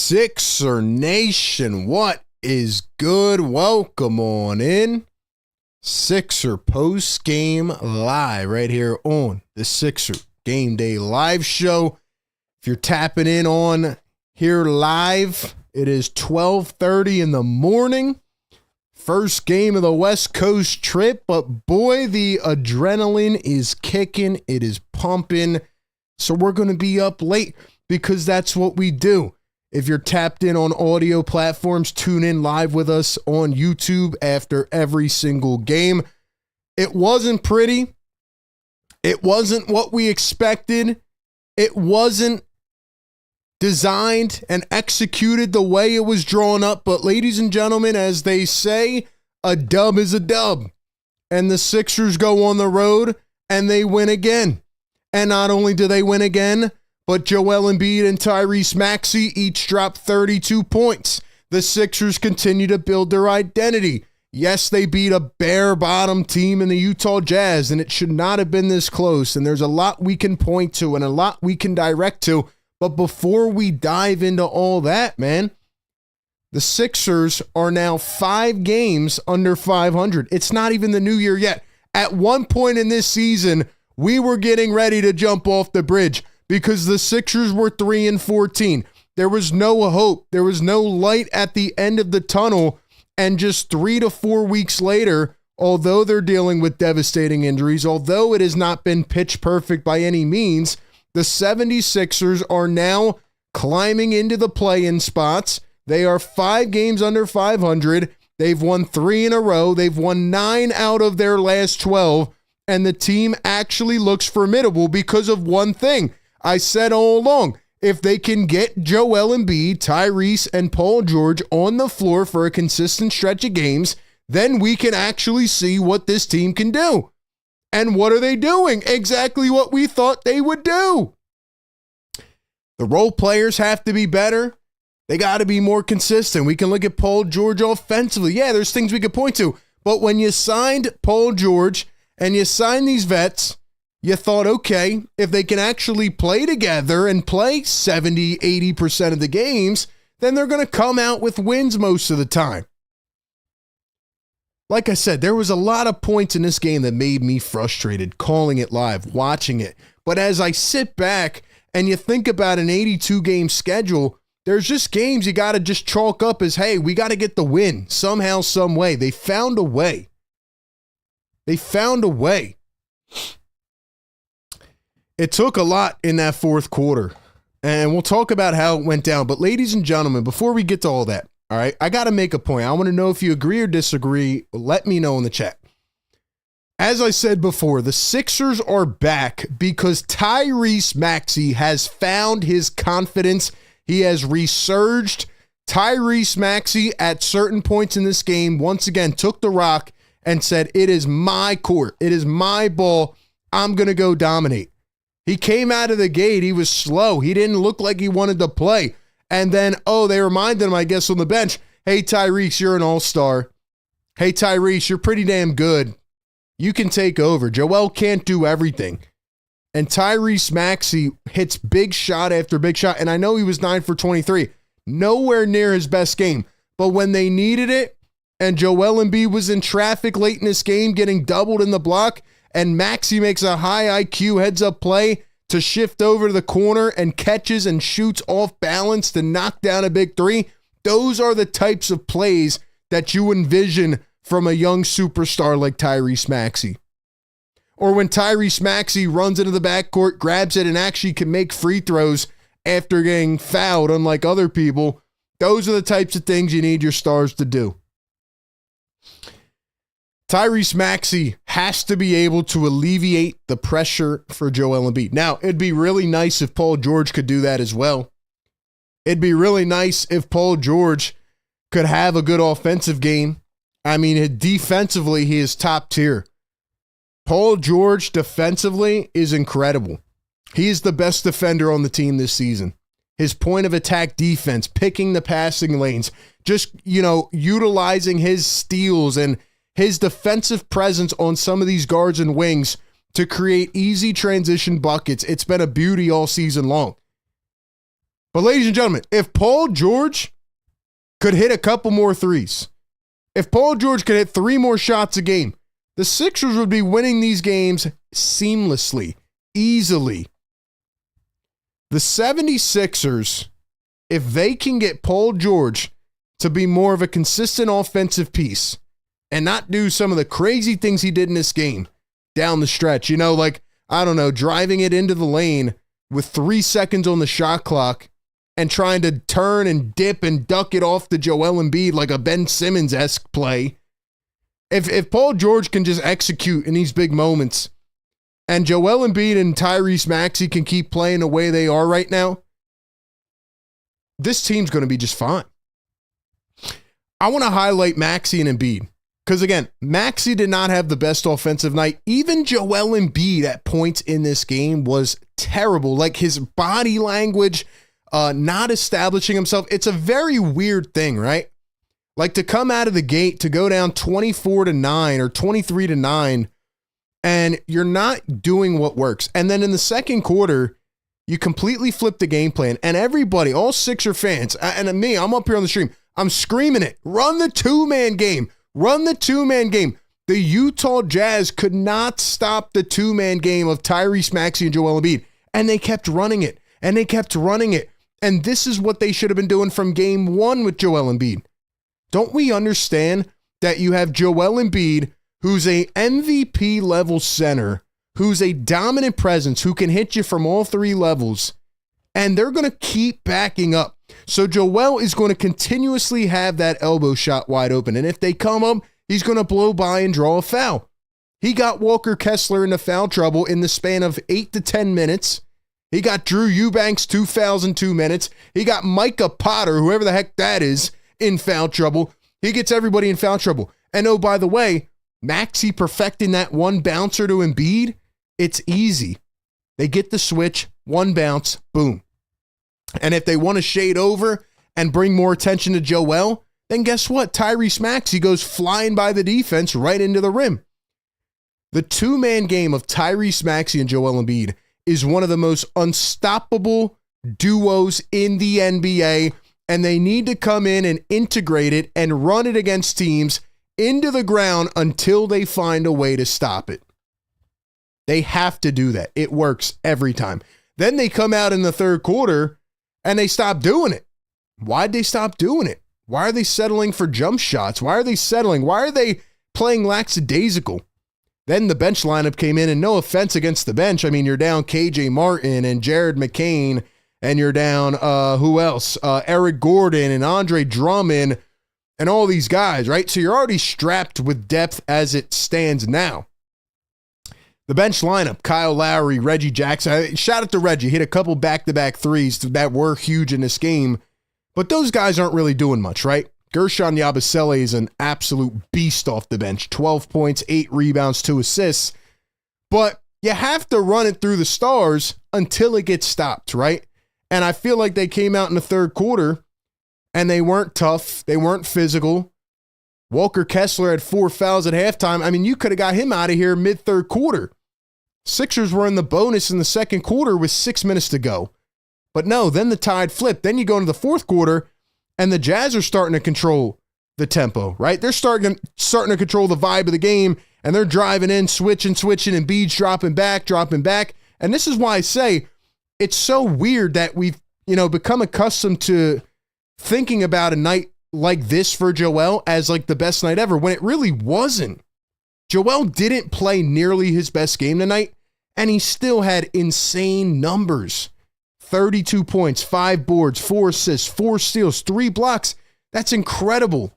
Sixer Nation, what is good? Welcome on in. Sixer Postgame Live right here on the Sixer Game Day Live Show. If you're tapping in on here live, it is 12:30 in the morning. First game of the West Coast trip, but boy, the adrenaline is kicking. It is pumping. So we're going to be up late because that's what we do. If you're tapped in on audio platforms, tune in live with us on YouTube after every single game. It wasn't pretty. It wasn't what we expected. It wasn't designed and executed the way it was drawn up. But ladies and gentlemen, as they say, a dub is a dub. And the Sixers go on the road and they win again. And not only do they win again, but Joel Embiid and Tyrese Maxey each dropped 32 points. The Sixers continue to build their identity. Yes, they beat a bare bottom team in the Utah Jazz, and it should not have been this close. And there's a lot we can point to and a lot we can direct to. But before we dive into all that, man, the Sixers are now 5 games under 500. It's not even the new year yet. At one point in this season, we were getting ready to jump off the bridge because the Sixers were 3-14. There was no hope. There was no light at the end of the tunnel. And just 3 to 4 weeks later, although they're dealing with devastating injuries, although it has not been pitch perfect by any means, the 76ers are now climbing into the play-in spots. They are 5 games under 500. They've won 3 in a row. They've won 9 out of their last 12. And the team actually looks formidable because of one thing. I said all along, if they can get Joel Embiid, Tyrese, and Paul George on the floor for a consistent stretch of games, then we can actually see what this team can do. And what are they doing? Exactly what we thought they would do. The role players have to be better. They got to be more consistent. We can look at Paul George offensively. Yeah, there's things we could point to. But when you signed Paul George and you signed these vets, you thought, okay, if they can actually play together and play 70, 80% of the games, then they're going to come out with wins most of the time. Like I said, there was a lot of points in this game that made me frustrated calling it live, watching it. But as I sit back and you think about an 82-game schedule, there's just games you got to just chalk up as, hey, we got to get the win somehow, some way. They found a way. They found a way. It took a lot in that fourth quarter, and we'll talk about how it went down. But ladies and gentlemen, before we get to all that, all right, I got to make a point. I want to know if you agree or disagree. Let me know in the chat. As I said before, the Sixers are back because Tyrese Maxey has found his confidence. He has resurged. Tyrese Maxey at certain points in this game, once again, took the rock and said, it is my court. It is my ball. I'm going to go dominate. He came out of the gate. He was slow. He didn't look like he wanted to play. And then, they reminded him, I guess, on the bench, hey, Tyrese, you're an all-star. Hey, Tyrese, you're pretty damn good. You can take over. Joel can't do everything. And Tyrese Maxey hits big shot after big shot. And I know he was 9 for 23. Nowhere near his best game. But when they needed it, and Joel Embiid was in traffic late in this game, getting doubled in the block, and Maxey makes a high IQ heads-up play to shift over to the corner and catches and shoots off balance to knock down a big three. Those are the types of plays that you envision from a young superstar like Tyrese Maxey. Or when Tyrese Maxey runs into the backcourt, grabs it, and actually can make free throws after getting fouled, unlike other people. Those are the types of things you need your stars to do. Tyrese Maxey has to be able to alleviate the pressure for Joel Embiid. Now, it'd be really nice if Paul George could do that as well. It'd be really nice if Paul George could have a good offensive game. I mean, defensively, he is top tier. Paul George defensively is incredible. He is the best defender on the team this season. His point of attack defense, picking the passing lanes, just, utilizing his steals and his defensive presence on some of these guards and wings to create easy transition buckets. It's been a beauty all season long. But ladies and gentlemen, if Paul George could hit a couple more threes, if Paul George could hit 3 more shots a game, the Sixers would be winning these games seamlessly, easily. The 76ers, if they can get Paul George to be more of a consistent offensive piece and not do some of the crazy things he did in this game down the stretch, like, I don't know, driving it into the lane with 3 seconds on the shot clock and trying to turn and dip and duck it off to Joel Embiid like a Ben Simmons-esque play. If Paul George can just execute in these big moments and Joel Embiid and Tyrese Maxey can keep playing the way they are right now, this team's going to be just fine. I want to highlight Maxey and Embiid because, again, Maxey did not have the best offensive night. Even Joel Embiid at points in this game was terrible. Like his body language, not establishing himself. It's a very weird thing, right? Like to come out of the gate to go down 24-9 or 23-9 and you're not doing what works. And then in the second quarter, you completely flip the game plan and everybody, all Sixer fans, and me, I'm up here on the stream, I'm screaming it. Run the two-man game. Run the two-man game. The Utah Jazz could not stop the two-man game of Tyrese Maxey and Joel Embiid. And they kept running it. And they kept running it. And this is what they should have been doing from game 1 with Joel Embiid. Don't we understand that you have Joel Embiid, who's a MVP level center, who's a dominant presence, who can hit you from all 3 levels, and they're going to keep backing up. So Joel is going to continuously have that elbow shot wide open, and if they come up, he's going to blow by and draw a foul. He got Walker Kessler into foul trouble in the span of 8 to 10 minutes. He got Drew Eubanks 2 fouls in 2 minutes. He got Micah Potter, whoever the heck that is, in foul trouble. He gets everybody in foul trouble. And oh, by the way, Maxey perfecting that one bouncer to Embiid, it's easy. They get the switch, one bounce, boom. And if they want to shade over and bring more attention to Joel, then guess what? Tyrese Maxey goes flying by the defense right into the rim. The two-man game of Tyrese Maxey and Joel Embiid is one of the most unstoppable duos in the NBA, and they need to come in and integrate it and run it against teams into the ground until they find a way to stop it. They have to do that. It works every time. Then they come out in the third quarter and they stop doing it. Why'd they stop doing it? Why are they settling for jump shots? Why are they settling? Why are they playing lackadaisical? Then the bench lineup came in, and no offense against the bench. I mean, you're down KJ Martin and Jared McCain, and you're down, who else? Eric Gordon and Andre Drummond and all these guys, right? So you're already strapped with depth as it stands now. The bench lineup, Kyle Lowry, Reggie Jackson. Shout out to Reggie. Hit a couple back-to-back threes that were huge in this game. But those guys aren't really doing much, right? Gershon Yabusele is an absolute beast off the bench. 12 points, 8 rebounds, 2 assists. But you have to run it through the stars until it gets stopped, right? And I feel like they came out in the third quarter and they weren't tough. They weren't physical. Walker Kessler had 4 fouls at halftime. I mean, you could have got him out of here mid-third quarter. Sixers were in the bonus in the second quarter with 6 minutes to go. But no, then the tide flipped. Then you go into the fourth quarter, and the Jazz are starting to control the tempo, right? They're starting to control the vibe of the game, and they're driving in, switching, and Embiid's dropping back. And this is why I say it's so weird that we've, become accustomed to thinking about a night like this for Joel as like the best night ever, when it really wasn't. Joel didn't play nearly his best game tonight, and he still had insane numbers. 32 points, 5 boards, 4 assists, 4 steals, 3 blocks. That's incredible.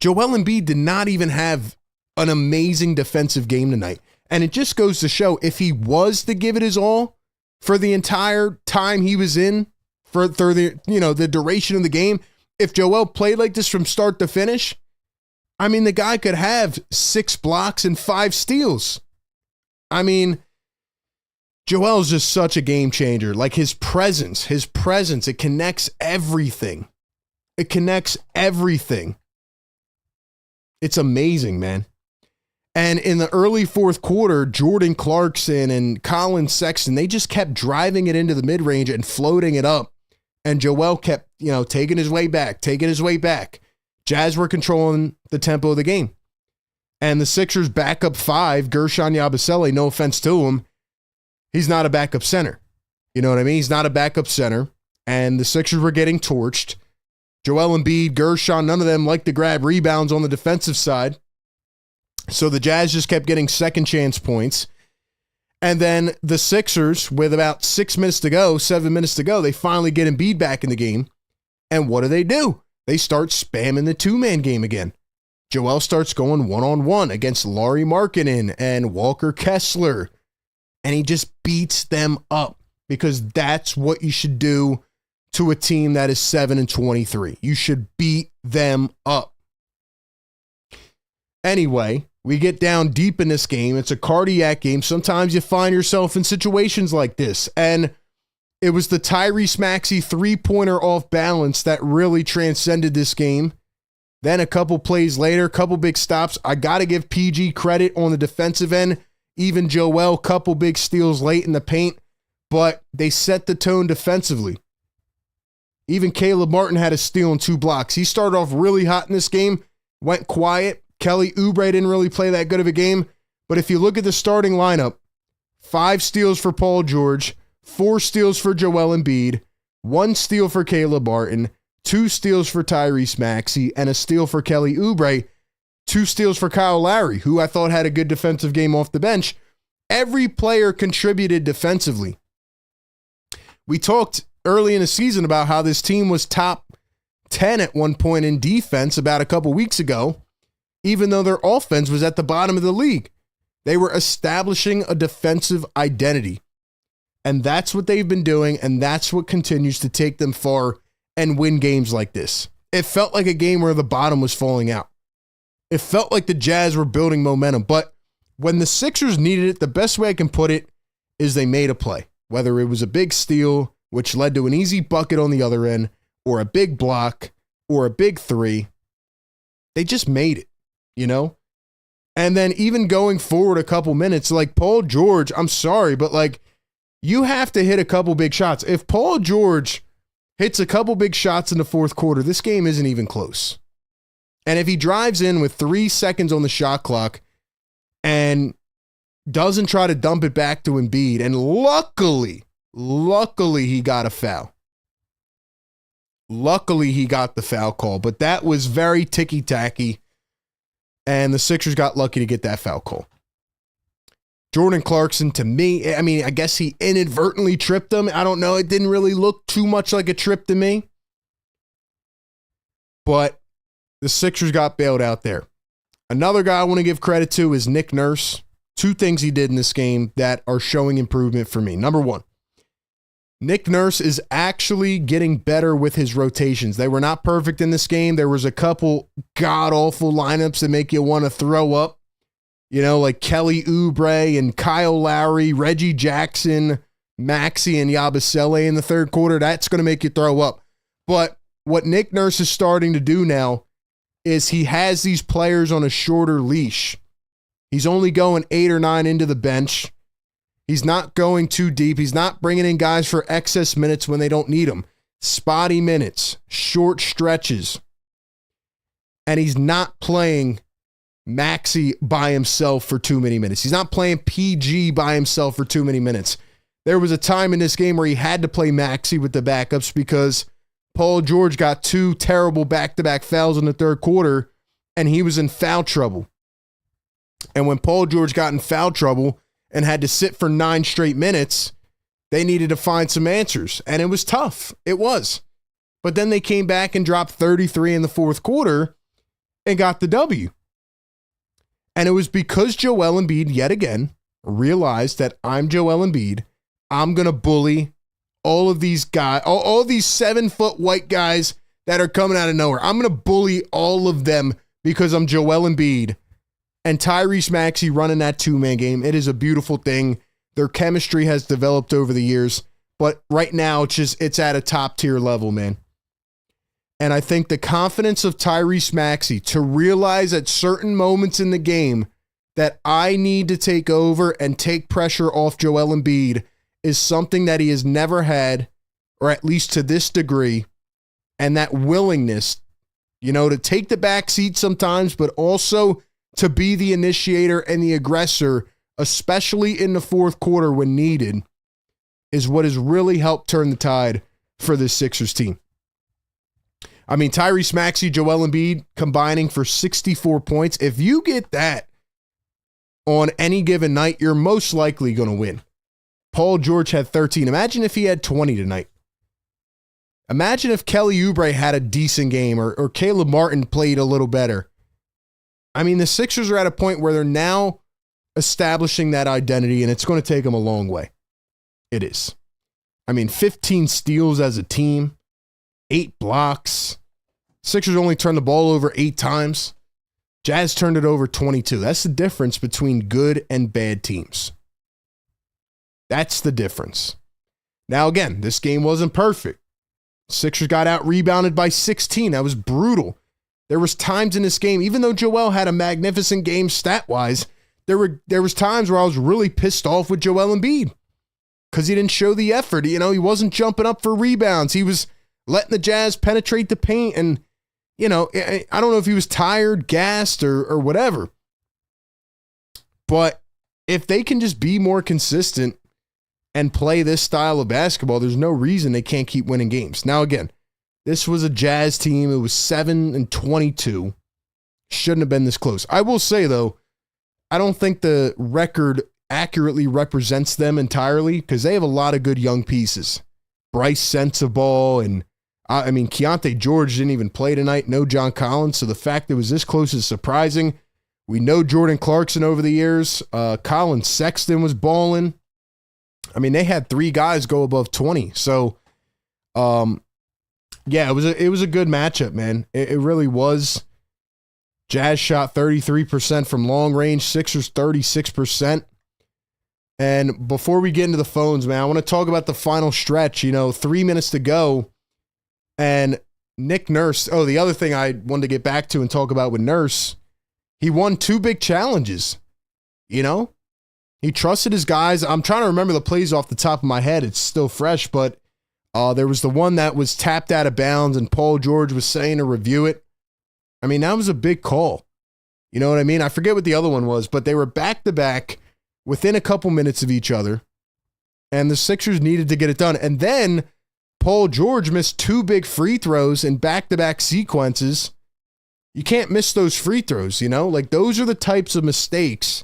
Joel Embiid did not even have an amazing defensive game tonight. And it just goes to show, if he was to give it his all for the entire time he was in, for the, the duration of the game, if Joel played like this from start to finish, I mean, the guy could have 6 blocks and 5 steals. I mean, Joel's just such a game changer. Like his presence, it connects everything. It connects everything. It's amazing, man. And in the early fourth quarter, Jordan Clarkson and Colin Sexton, they just kept driving it into the mid-range and floating it up. And Joel kept, taking his way back. Jazz were controlling the tempo of the game. And the Sixers backup 5, Gershon Yabusele, no offense to him, he's not a backup center. You know what I mean? He's not a backup center. And the Sixers were getting torched. Joel Embiid, Gershon, none of them liked to grab rebounds on the defensive side. So the Jazz just kept getting second chance points. And then the Sixers, with about 7 minutes to go, they finally get Embiid back in the game. And what do? They start spamming the two-man game again. Joel starts going one-on-one against Lauri Markkanen and Walker Kessler. And he just beats them up because that's what you should do to a team that is 7-23. You should beat them up. Anyway, we get down deep in this game. It's a cardiac game. Sometimes you find yourself in situations like this. And it was the Tyrese Maxey three-pointer off balance that really transcended this game. Then a couple plays later, a couple big stops. I got to give PG credit on the defensive end. Even Joel, couple big steals late in the paint. But they set the tone defensively. Even Caleb Martin had a steal and 2 blocks. He started off really hot in this game, went quiet. Kelly Oubre didn't really play that good of a game. But if you look at the starting lineup, 5 steals for Paul George, 4 steals for Joel Embiid, 1 steal for Caleb Martin, 2 steals for Tyrese Maxey, and a steal for Kelly Oubre, 2 steals for Kyle Lowry, who I thought had a good defensive game off the bench. Every player contributed defensively. We talked early in the season about how this team was top 10 at one point in defense about a couple weeks ago, even though their offense was at the bottom of the league. They were establishing a defensive identity. And that's what they've been doing, and that's what continues to take them far and win games like this. It felt like a game where the bottom was falling out. It felt like the Jazz were building momentum, but when the Sixers needed it, the best way I can put it is they made a play. Whether it was a big steal, which led to an easy bucket on the other end, or a big block, or a big 3, they just made it, And then even going forward a couple minutes, like Paul George, I'm sorry, but you have to hit a couple big shots. If Paul George hits a couple big shots in the fourth quarter, this game isn't even close. And if he drives in with 3 seconds on the shot clock and doesn't try to dump it back to Embiid, and luckily he got a foul. Luckily he got the foul call, but that was very ticky-tacky, and the Sixers got lucky to get that foul call. Jordan Clarkson, to me, I guess he inadvertently tripped him. I don't know. It didn't really look too much like a trip to me. But the Sixers got bailed out there. Another guy I want to give credit to is Nick Nurse. 2 things he did in this game that are showing improvement for me. Number 1, Nick Nurse is actually getting better with his rotations. They were not perfect in this game. There was a couple god-awful lineups that make you want to throw up. Like Kelly Oubre and Kyle Lowry, Reggie Jackson, Maxey, and Yabusele in the third quarter. That's going to make you throw up. But what Nick Nurse is starting to do now is he has these players on a shorter leash. He's only going 8 or 9 into the bench. He's not going too deep. He's not bringing in guys for excess minutes when they don't need them. Spotty minutes, short stretches. And he's not playing Maxey by himself for too many minutes. He's not playing PG by himself for too many minutes. There was a time in this game where he had to play Maxey with the backups because Paul George got 2 terrible back-to-back fouls in the third quarter, and he was in foul trouble. And when Paul George got in foul trouble and had to sit for 9 straight minutes, they needed to find some answers. And it was tough. It was. But then they came back and dropped 33 in the fourth quarter and got the W. And it was because Joel Embiid, yet again, realized that I'm Joel Embiid. I'm going to bully all of these guys, all these 7-foot white guys that are coming out of nowhere. I'm going to bully all of them because I'm Joel Embiid. And Tyrese Maxey running that 2-man game. It is a beautiful thing. Their chemistry has developed over the years, but right now it's at a top tier level, man. And I think the confidence of Tyrese Maxey to realize at certain moments in the game that I need to take over and take pressure off Joel Embiid is something that he has never had or at least to this degree, and that willingness, to take the back seat sometimes, but also to be the initiator and the aggressor, especially in the fourth quarter when needed, is what has really helped turn the tide for this Sixers team. I mean, Tyrese Maxey, Joel Embiid combining for 64 points. If you get that on any given night, you're most likely going to win. Paul George had 13. Imagine if he had 20 tonight. Imagine if Kelly Oubre had a decent game or Caleb Martin played a little better. I mean, the Sixers are at a point where they're now establishing that identity, and it's going to take them a long way. It is. I mean, 15 steals as a team, 8 blocks. Sixers only turned the ball over 8 times. Jazz turned it over 22. That's the difference between good and bad teams. That's the difference. Now, again, this game wasn't perfect. Sixers got out-rebounded by 16. That was brutal. There was times in this game, even though Joel had a magnificent game stat-wise, there was times where I was really pissed off with Joel Embiid because he didn't show the effort. He wasn't jumping up for rebounds. He was letting the Jazz penetrate the paint, and I don't know if he was tired, gassed, or whatever. But if they can just be more consistent and play this style of basketball, there's no reason they can't keep winning games. Now, again, this was a Jazz team. It was 7-22. Shouldn't have been this close. I will say, though, I don't think the record accurately represents them entirely because they have a lot of good young pieces. Bryce Sensabaugh and Keontae George didn't even play tonight. No John Collins. So the fact that it was this close is surprising. We know Jordan Clarkson over the years. Colin Sexton was balling. I mean, they had 3 guys go above 20. So, yeah, it was a good matchup, man. It really was. Jazz shot 33% from long range, Sixers 36%. And before we get into the phones, man, I want to talk about the final stretch. 3 minutes to go. And Nick Nurse, the other thing I wanted to get back to and talk about with Nurse, he won 2 big challenges. He trusted his guys. I'm trying to remember the plays off the top of my head. It's still fresh, but there was the one that was tapped out of bounds and Paul George was saying to review it. I mean, that was a big call. You know what I mean? I forget what the other one was, but they were back-to-back within a couple minutes of each other, and the Sixers needed to get it done. And then Paul George missed 2 big free throws in back-to-back sequences. You can't miss those free throws, Like, those are the types of mistakes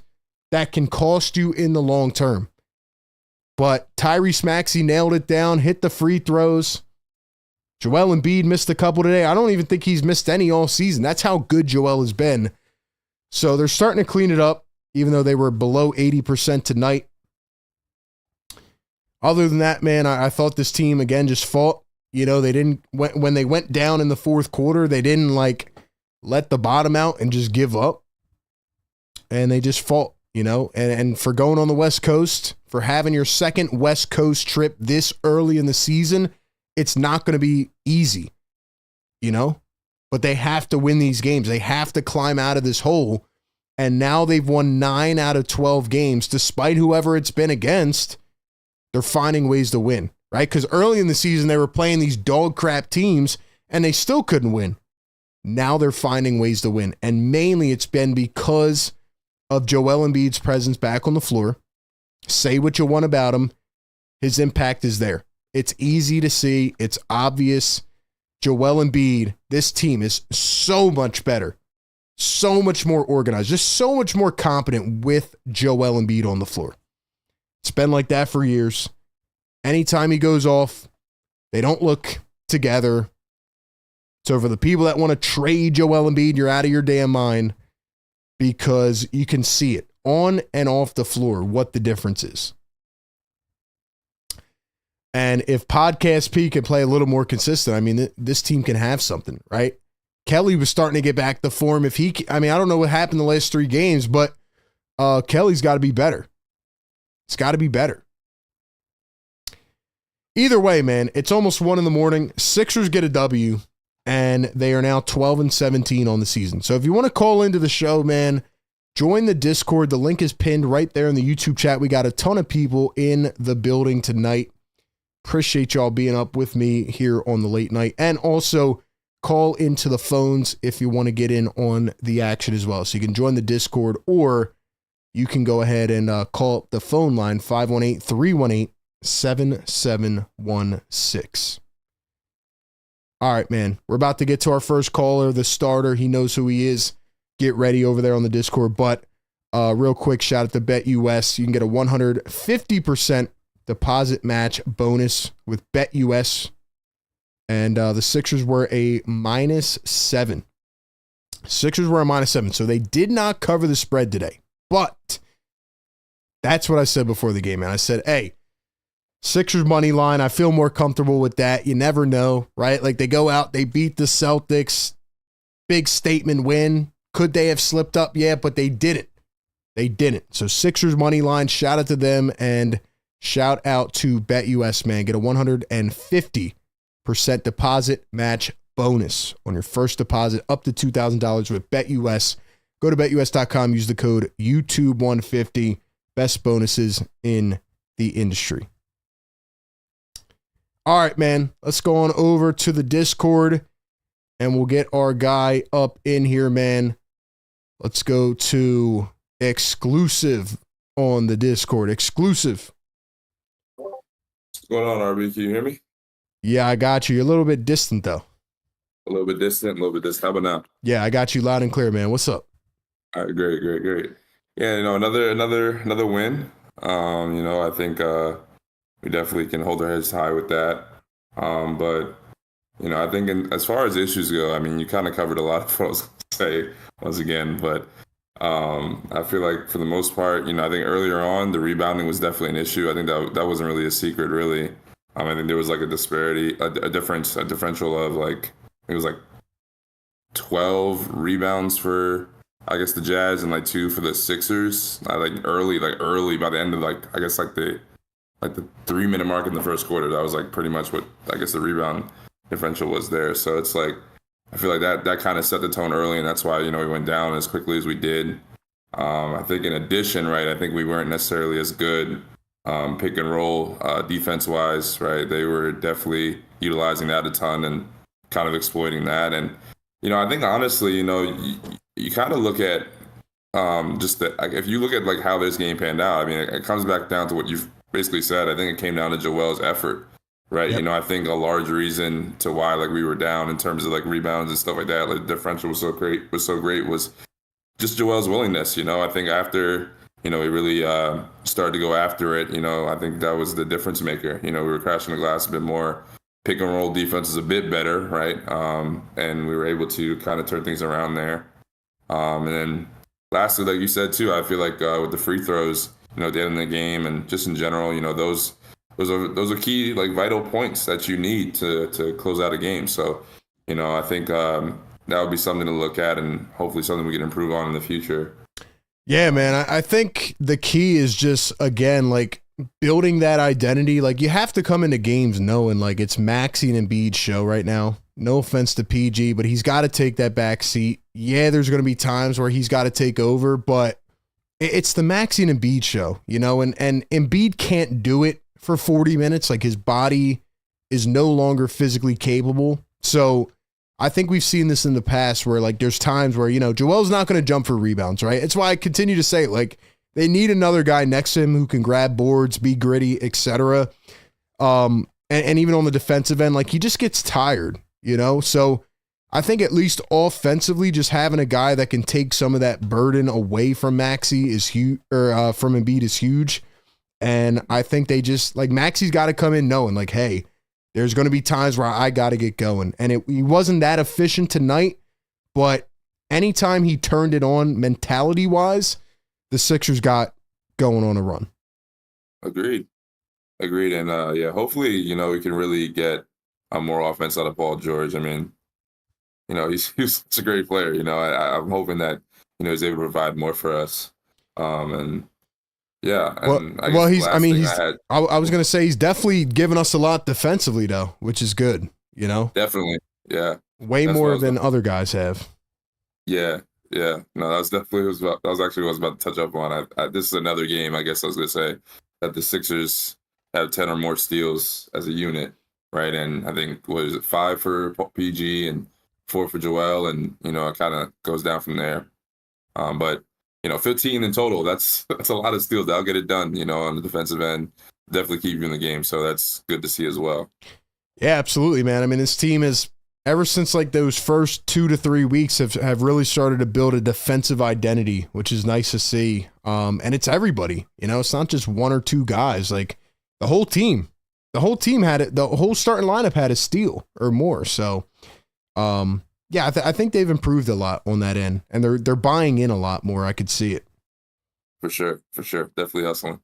that can cost you in the long term. But Tyrese Maxey nailed it down, hit the free throws. Joel Embiid missed a couple today. I don't even think he's missed any all season. That's how good Joel has been. So they're starting to clean it up, even though they were below 80% tonight. Other than that, man, I thought this team, again, just fought. They didn't, when they went down in the fourth quarter, they didn't, let the bottom out and just give up. And they just fought. And for going on the West Coast, for having your second West Coast trip this early in the season, it's not going to be easy, but they have to win these games. They have to climb out of this hole. And now they've won 9 out of 12 games, despite whoever it's been against. They're finding ways to win, right? Because early in the season, they were playing these dog crap teams and they still couldn't win. Now they're finding ways to win. And mainly it's been because of Joel Embiid's presence back on the floor. Say what you want about him. His impact is there. It's easy to see. It's obvious. Joel Embiid, this team is so much better, so much more organized, just so much more competent with Joel Embiid on the floor. It's been like that for years. Anytime he goes off, they don't look together. So for the people that want to trade Joel Embiid, you're out of your damn mind. Because you can see it on and off the floor, what the difference is. And if Podcast P can play a little more consistent, I mean, this team can have something, right? Kelly was starting to get back to form. I don't know what happened the last 3 games, but Kelly's got to be better. It's got to be better. Either way, man, it's almost 1 a.m. Sixers get a W. And they are now 12-17 on the season. So if you want to call into the show, man, join the Discord. The link is pinned right there in the YouTube chat. We got a ton of people in the building tonight. Appreciate y'all being up with me here on the late night, and also call into the phones if you want to get in on the action as well. So you can join the Discord, or you can go ahead and call up the phone line, 518-318-7716. All right, man. We're about to get to our first caller, the starter. He knows who he is. Get ready over there on the Discord. But real quick, shout out to BetUS. You can get a 150% deposit match bonus with BetUS. And the Sixers were a -7. Sixers were a -7. So they did not cover the spread today. But that's what I said before the game, man. I said, hey, Sixers money line, I feel more comfortable with that. You never know, right? Like, they go out, they beat the Celtics. Big statement win. Could they have slipped up? Yeah, but they didn't. They didn't. So Sixers money line, shout out to them, and shout out to BetUS, man. Get a 150% deposit match bonus on your first deposit up to $2,000 with BetUS. Go to betus.com, use the code YouTube150. Best bonuses in the industry. All right, man. Let's go on over to the Discord, and we'll get our guy up in here, man. Let's go to Exclusive on the Discord. Exclusive. What's going on, RB? Can you hear me? Yeah, I got you. You're a little bit distant, though. A little bit distant, a little bit distant. How about now? Yeah, I got you loud and clear, man. What's up? All right, great. Yeah, another win. I think we definitely can hold our heads high with that. But I think as far as issues go, I mean, you kind of covered a lot of what I was going to say once again. But I feel like for the most part, I think earlier on the rebounding was definitely an issue. I think that wasn't really a secret, really. I think there was like a disparity, a differential of like, it was like 12 rebounds for, I guess, the Jazz, and like 2 for the Sixers. Early by the end of like the 3-minute mark in the first quarter. That was like pretty much what I guess the rebound differential was there. So it's like, I feel like that kind of set the tone early, and that's why we went down as quickly as we did. I think in addition, right, I think we weren't necessarily as good pick and roll defense wise, right? They were definitely utilizing that a ton and kind of exploiting that. And I think honestly, you kind of look at if you look at like how this game panned out, I mean, it comes back down to what you've basically said. I think it came down to Joel's effort, right? Yep. I think a large reason to why like we were down in terms of like rebounds and stuff like that, like the differential was so great was just Joel's willingness. I think after he really started to go after it, I think that was the difference maker. We were crashing the glass a bit more. Pick and roll defense is a bit better, right? And we were able to kind of turn things around there. And then lastly, like you said too, I feel like with the free throws, at the end of the game and just in general, those are key, like vital points that you need to close out a game. So, I think that would be something to look at, and hopefully something we can improve on in the future. Yeah, man. I think the key is just, again, like building that identity. Like, you have to come into games knowing like it's Maxey and Embiid's show right now. No offense to PG, but he's got to take that back seat. Yeah, there's going to be times where he's got to take over, but it's the Maxey and Embiid show, and Embiid can't do it for 40 minutes. Like, his body is no longer physically capable. So I think we've seen this in the past where like there's times where, Joel's not going to jump for rebounds, right? It's why I continue to say, like, they need another guy next to him who can grab boards, be gritty, etc. And even on the defensive end, like, he just gets tired, So I think at least offensively, just having a guy that can take some of that burden away from Maxey is huge, or from Embiid is huge. And I think they just, like, Maxey's got to come in knowing, like, hey, there's going to be times where I got to get going. And he wasn't that efficient tonight, but anytime he turned it on mentality-wise, the Sixers got going on a run. Agreed. And, hopefully, we can really get more offense out of Paul George. I mean, he's such a great player. I'm hoping that, he's able to provide more for us. And yeah. And I was going to say he's definitely given us a lot defensively though, which is good, Definitely. Yeah. Way more than other guys have. Yeah. No, that was actually what I was about to touch up on. This is another game, I guess I was going to say, that the Sixers have 10 or more steals as a unit, right? And I think, what is it, 5 for PG and 4 for Joel, and it kind of goes down from there. But 15 in total, that's a lot of steals. That'll get it done, on the defensive end. Definitely keep you in the game, so that's good to see as well. Yeah, absolutely, man. I mean, this team has, ever since like those first 2 to 3 weeks, have really started to build a defensive identity, which is nice to see. And it's everybody, it's not just 1 or 2 guys. Like the whole team had it. The whole starting lineup had a steal or more. So, yeah, I think they've improved a lot on that end, and they're buying in a lot more. I could see it. For sure. Definitely hustling.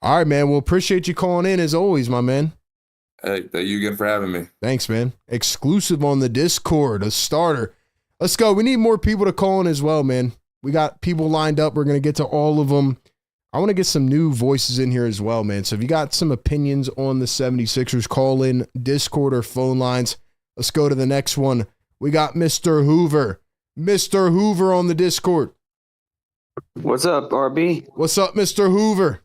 All right, man. Well, appreciate you calling in as always, my man. Hey, thank you again for having me. Thanks, man. Exclusive on the Discord, a starter. Let's go. We need more people to call in as well, man. We got people lined up. We're going to get to all of them. I want to get some new voices in here as well, man. So if you got some opinions on the 76ers, call in Discord or phone lines. Let's go to the next one. We got Mr. Hoover. Mr. Hoover on the Discord. What's up, RB? What's up, Mr. Hoover?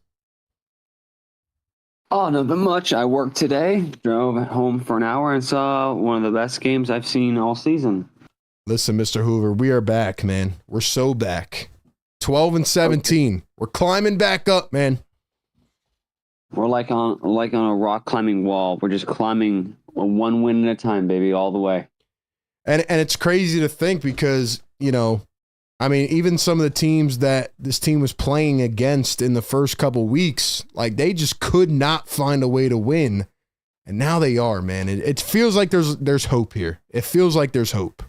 Oh, nothing much. I worked today, drove home for an hour, and saw one of the best games I've seen all season. Listen, Mr. Hoover, we are back, man. We're so back. 12-17. Okay. We're climbing back up, man. We're like on a rock climbing wall. We're just climbing one win at a time, baby, all the way. And it's crazy to think because, I mean, even some of the teams that this team was playing against in the first couple weeks, like they just could not find a way to win. And now they are, man. It feels like there's hope here. It feels like there's hope.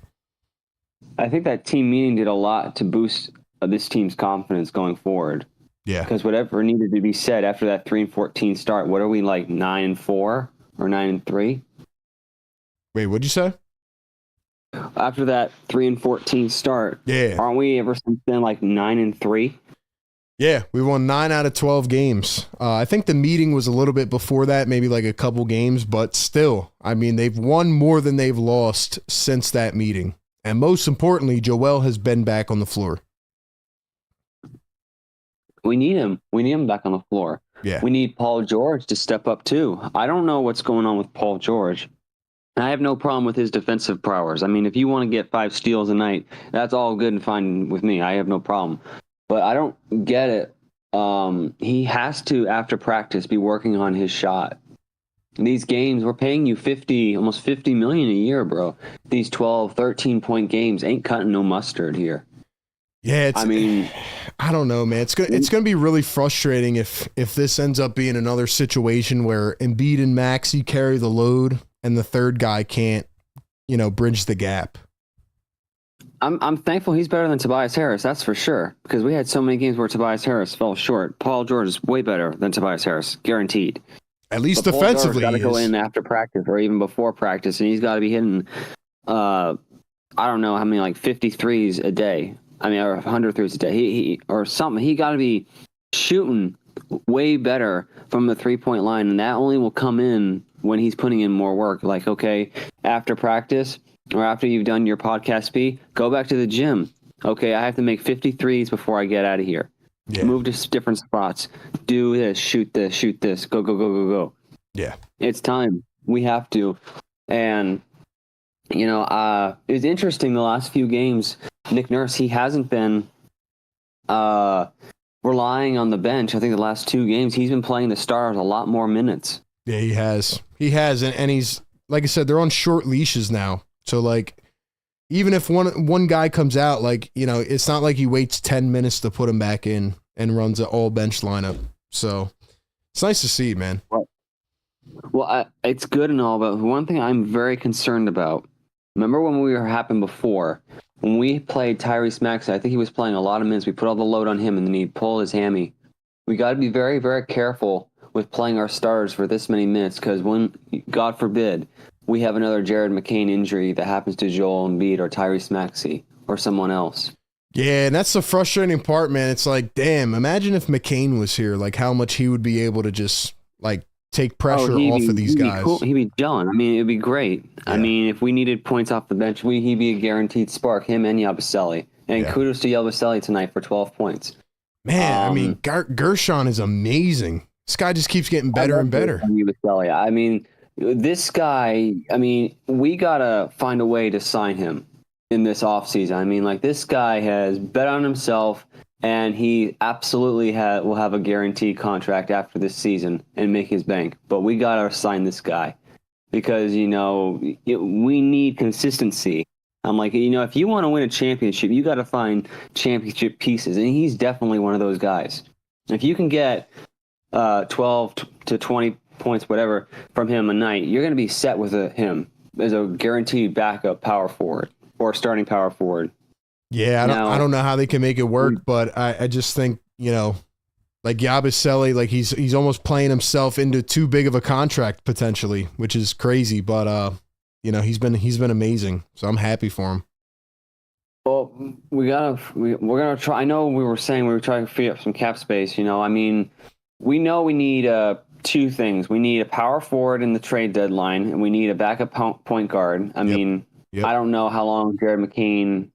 I think that team meeting did a lot to boost this team's confidence going forward. Yeah. Because whatever needed to be said after that 3-14 start, what are we like 9-4 or 9-3? Wait, what'd you say? After that 3-14 start, yeah, aren't we ever since then like 9-3? Yeah, we won 9 out of 12 games. I think the meeting was a little bit before that, maybe like a couple games, but still, I mean, they've won more than they've lost since that meeting. And most importantly, Joel has been back on the floor. We need him. We need him back on the floor. Yeah. We need Paul George to step up too. I don't know what's going on with Paul George. I have no problem with his defensive prowess. I mean, if you want to get 5 steals a night, that's all good and fine with me. I have no problem. But I don't get it. He has to, after practice, be working on his shot. These games, we're paying you almost $50 million a year, bro. These 12, 13-point games ain't cutting no mustard here. Yeah, I don't know, man. It's gonna be really frustrating if this ends up being another situation where Embiid and Maxey carry the load and the third guy can't, bridge the gap. I'm thankful he's better than Tobias Harris, that's for sure. Because we had so many games where Tobias Harris fell short. Paul George is way better than Tobias Harris, guaranteed. At least defensively, got to go in after practice or even before practice, and he's got to be hitting, I don't know how many, like 50 threes a day. I mean, or 100 threes a day. He or something. He got to be shooting way better from the 3-point line, and that only will come in when he's putting in more work. Like, okay, after practice or after you've done your podcast go back to the gym. Okay, I have to make 50 threes before I get out of here. Yeah. Move to different spots. Do this, shoot this, go, go, go, go, go. Yeah. It's time. We have to. And, it was interesting the last few games. Nick Nurse, he hasn't been relying on the bench. I think the last 2 games, he's been playing the stars a lot more minutes. Yeah, he has. He has. And he's, like I said, they're on short leashes now. So, like, even if one guy comes out, like, it's not like he waits 10 minutes to put him back in and runs an all-bench lineup. So, it's nice to see, man. Well, it's good and all, but one thing I'm very concerned about, remember when we were happened before, when we played Tyrese Maxey, I think he was playing a lot of minutes. We put all the load on him, and then he pulled his hammy. We got to be very, very careful with playing our starters for this many minutes, because when, God forbid, we have another Jared McCain injury that happens to Joel Embiid or Tyrese Maxey or someone else. Yeah, and that's the frustrating part, man. It's like, damn, imagine if McCain was here, like how much he would be able to just like take pressure off of these guys. Cool. He'd be gelling. I mean, it'd be great. Yeah. I mean, if we needed points off the bench, he'd be a guaranteed spark, him and Yabusele. And kudos to Yabusele tonight for 12 points. Man, I mean, Gershon is amazing. This guy just keeps getting better and better. I mean, this guy, we got to find a way to sign him in this offseason. I mean, like, this guy has bet on himself, and he absolutely will have a guaranteed contract after this season and make his bank. But we got to sign this guy because, we need consistency. I'm like, if you want to win a championship, you got to find championship pieces, and he's definitely one of those guys. If you can get 12 to 20 points, whatever, from him a night, you're going to be set with him as a guaranteed backup power forward or starting power forward. Yeah, I don't know how they can make it work, but I just think, like Yabusele, like he's almost playing himself into too big of a contract potentially, which is crazy, but he's been amazing. So I'm happy for him. Well, we're gonna try. I know we were saying we were trying to free up some cap space. We know we need two things. We need a power forward in the trade deadline, and we need a backup point guard. I don't know how long Jared McCain,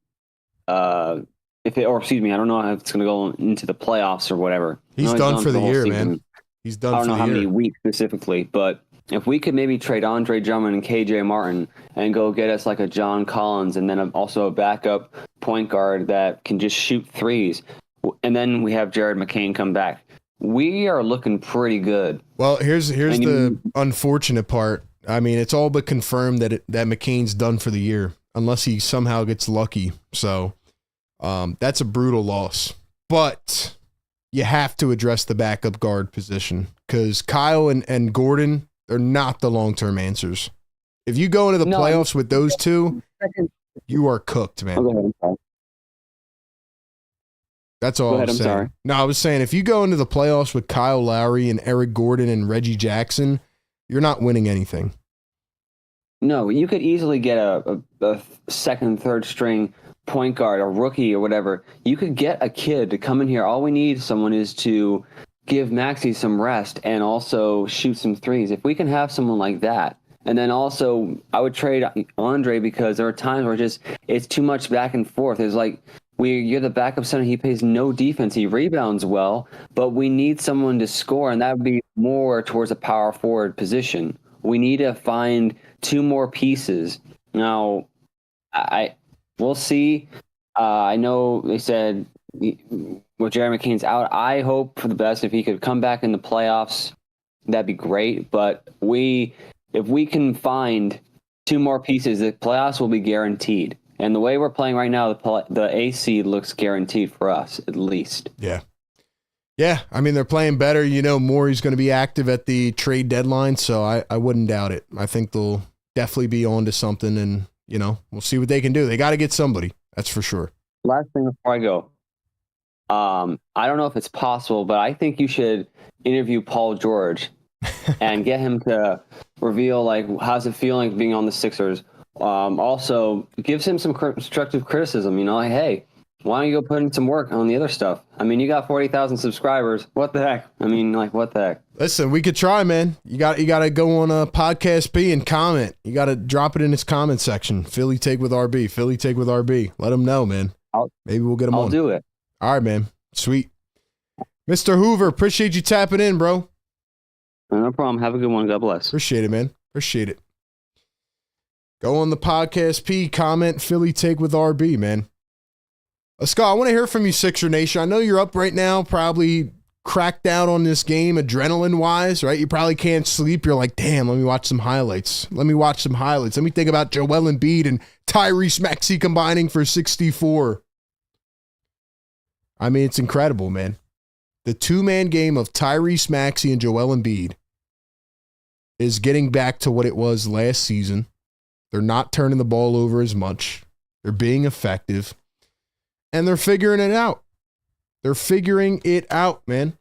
I don't know if it's going to go into the playoffs or whatever. He's done for the year, man. He's done. I don't know how year. many weeks specifically, but if we could maybe trade Andre Drummond and KJ Martin and go get us like a John Collins and then also a backup point guard that can just shoot threes, and then we have Jared McCain come back, we are looking pretty good. Well, here's the unfortunate part. I mean, it's all but confirmed that McCain's done for the year, unless he somehow gets lucky. So that's a brutal loss. But you have to address the backup guard position because Kyle and Gordon, they're not the long-term answers. If you go into the playoffs with those two, you are cooked, man. That's all I'm saying. Sorry. No, I was saying if you go into the playoffs with Kyle Lowry and Eric Gordon and Reggie Jackson, you're not winning anything. No, you could easily get a second, third string point guard, a rookie or whatever. You could get a kid to come in here. All we need someone is to give Maxey some rest and also shoot some threes. If we can have someone like that, and then also I would trade Andre because there are times where it's too much back and forth. It's like you're the backup center. He plays no defense. He rebounds well, but we need someone to score, and that would be more towards a power forward position. We need to find two more pieces. Now, we'll see. I know they said Jerry McCain's out. I hope for the best. If he could come back in the playoffs, that'd be great. But if we can find two more pieces, the playoffs will be guaranteed. And the way we're playing right now, the AC looks guaranteed for us, at least. Yeah. Yeah, I mean, they're playing better. Morey's going to be active at the trade deadline, so I wouldn't doubt it. I think they'll definitely be on to something, and, we'll see what they can do. They got to get somebody. That's for sure. Last thing before I go. I don't know if it's possible, but I think you should interview Paul George and get him to reveal, like, how's it feeling being on the Sixers. Also, gives him some constructive criticism, like, hey, why don't you go put in some work on the other stuff? I mean, you got 40,000 subscribers. What the heck? I mean, like, what the heck? Listen, we could try, man. You got to go on a Podcast P and comment. You got to drop it in his comment section. Philly Take with RB. Philly Take with RB. Let him know, man. Maybe we'll get him on. I'll do it. All right, man. Sweet. Mr. Hoover, appreciate you tapping in, bro. No problem. Have a good one. God bless. Appreciate it, man. Appreciate it. Go on the Podcast P, comment Philly Take with RB, man. Scott, I want to hear from you, Sixer Nation. I know you're up right now, probably cracked out on this game adrenaline-wise, right? You probably can't sleep. You're like, damn, let me watch some highlights. Let me think about Joel Embiid and Tyrese Maxey combining for 64. I mean, it's incredible, man. The two-man game of Tyrese Maxey and Joel Embiid is getting back to what it was last season. They're not turning the ball over as much. They're being effective. And they're figuring it out. They're figuring it out, man.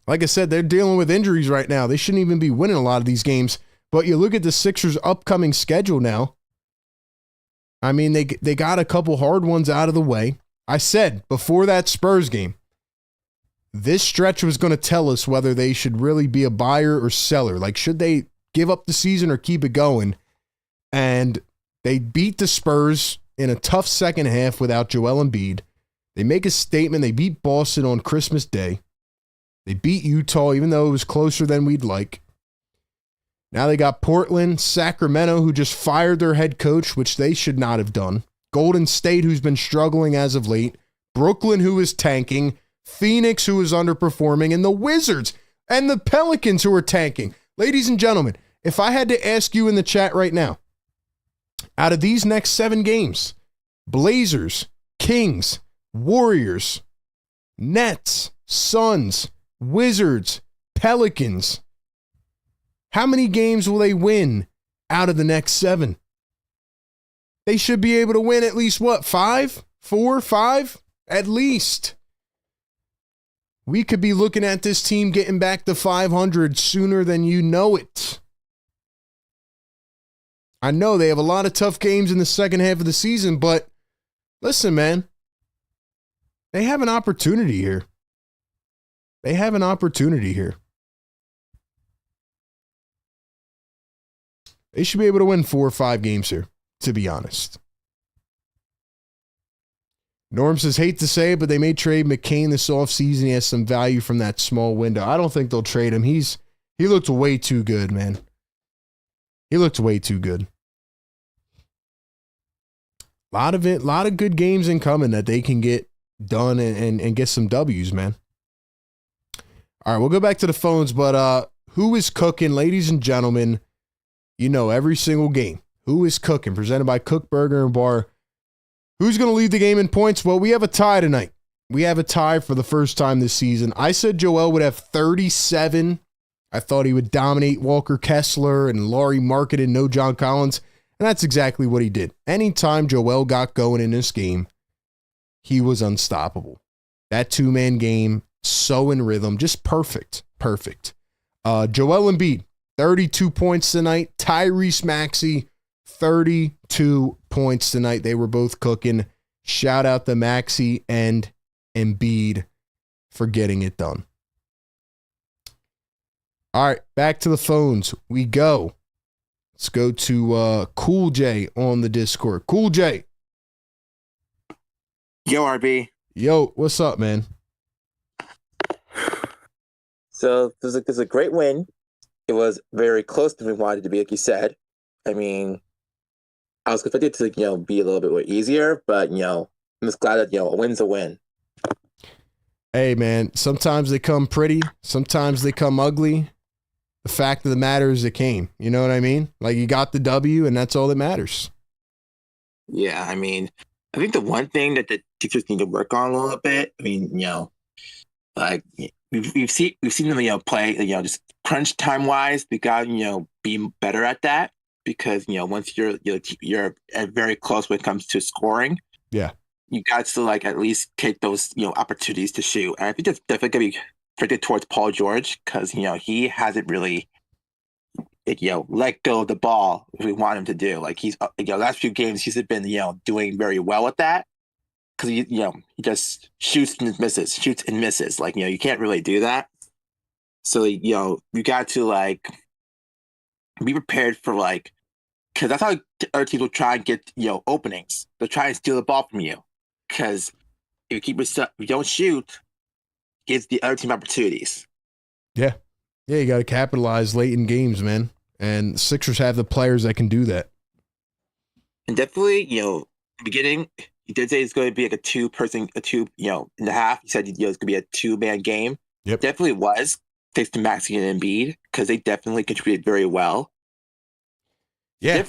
Like I said, they're dealing with injuries right now. They shouldn't even be winning a lot of these games. But you look at the Sixers' upcoming schedule now. I mean, they got a couple hard ones out of the way. I said before that Spurs game, this stretch was going to tell us whether they should really be a buyer or seller. Like, should they give up the season or keep it going? And they beat the Spurs in a tough second half without Joel Embiid. They make a statement. They beat Boston on Christmas Day. They beat Utah, even though it was closer than we'd like. Now they got Portland, Sacramento, who just fired their head coach, which they should not have done. Golden State, who's been struggling as of late. Brooklyn, who is tanking. Phoenix, who is underperforming. And the Wizards and the Pelicans, who are tanking. Ladies and gentlemen, if I had to ask you in the chat right now, out of these next 7 games, Blazers, Kings, Warriors, Nets, Suns, Wizards, Pelicans, how many games will they win out of the next 7? They should be able to win at least, what, 5? 4, 5? At least. We could be looking at this team getting back to 500 sooner than you know it. I know they have a lot of tough games in the second half of the season, but listen, man, they have an opportunity here. They have an opportunity here. They should be able to win 4 or 5 games here, to be honest. Norm says, hate to say it, but they may trade McCain this offseason. He has some value from that small window. I don't think they'll trade him. He looked way too good, man. He looked way too good. A lot of good games incoming that they can get done and get some W's, man. All right, we'll go back to the phones, but who is cooking, ladies and gentlemen? You know, every single game. Who is cooking? Presented by Kook Burger and Bar. Who's going to lead the game in points? Well, we have a tie tonight. We have a tie for the first time this season. I said Joel would have 37. I thought he would dominate Walker Kessler and Laurie Marketed, no John Collins. And that's exactly what he did. Anytime Joel got going in this game, he was unstoppable. That 2-man game, so in rhythm, just perfect. Perfect. Joel Embiid, 32 points tonight. Tyrese Maxey, 32 points tonight. They were both cooking. Shout out to Maxey and Embiid for getting it done. All right, back to the phones. We go. Let's go to Cool J on the Discord. Cool J. Yo, RB. Yo, what's up, man? So this is a great win. It was very close to we wanted it to be, like you said. I mean, I was expected to, be a little bit more easier, but, I'm just glad that, a win's a win. Hey, man, sometimes they come pretty. Sometimes they come ugly. The fact of the matter is it came. You know what I mean? Like, you got the W, and that's all that matters. Yeah, I mean, I think the one thing that the teachers need to work on a little bit, I mean, like, we've seen them, play, just crunch time wise, we got, be better at that because, once you're very close when it comes to scoring. Yeah. You got to at least take those, opportunities to shoot. And I think that's definitely going to be predicted towards Paul George because, he hasn't really, let go of the ball if we want him to do. Like he's, last few games, he's been, doing very well with that. Because he just shoots and misses. Like, you can't really do that. So, you got to be prepared for because that's how other teams will try and get openings. They'll try and steal the ball from you. Because if you don't shoot, it gives the other team opportunities. Yeah, you got to capitalize late in games, man. And Sixers have the players that can do that. And definitely, beginning. You did say it's going to be a 2.5. You said it's going to be a 2-man game. Yep. Definitely was. Thanks to Maxey and Embiid because they definitely contributed very well. Yeah.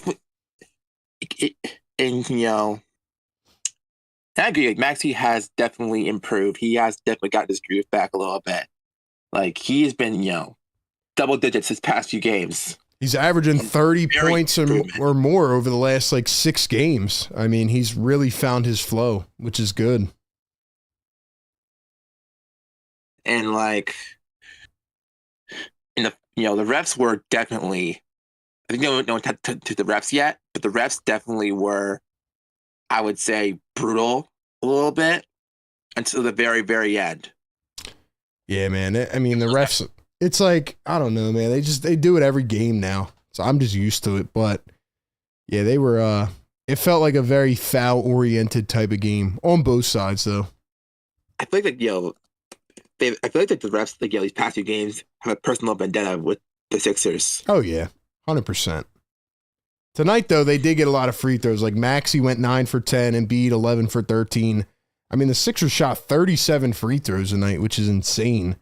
I agree. Maxey has definitely improved. He has definitely got his groove back a little bit. He has been, double digits his past few games. He's averaging 30 points or more over the last 6 games. I mean, he's really found his flow, which is good. And the refs were definitely, I think no one to the refs yet, but the refs definitely were, I would say, brutal a little bit until the very, very end. Yeah, man. I mean, the refs, it's I don't know, man. They do it every game now. So I'm just used to it. But yeah, they were, it felt like a very foul oriented type of game on both sides though. I feel like, I feel like the refs, like, these past 2 games have a personal vendetta with the Sixers. Oh, yeah. 100%. Tonight, though, they did get a lot of free throws. Like, Maxey went 9 for 10 and Embiid 11 for 13. I mean, the Sixers shot 37 free throws tonight, which is insane.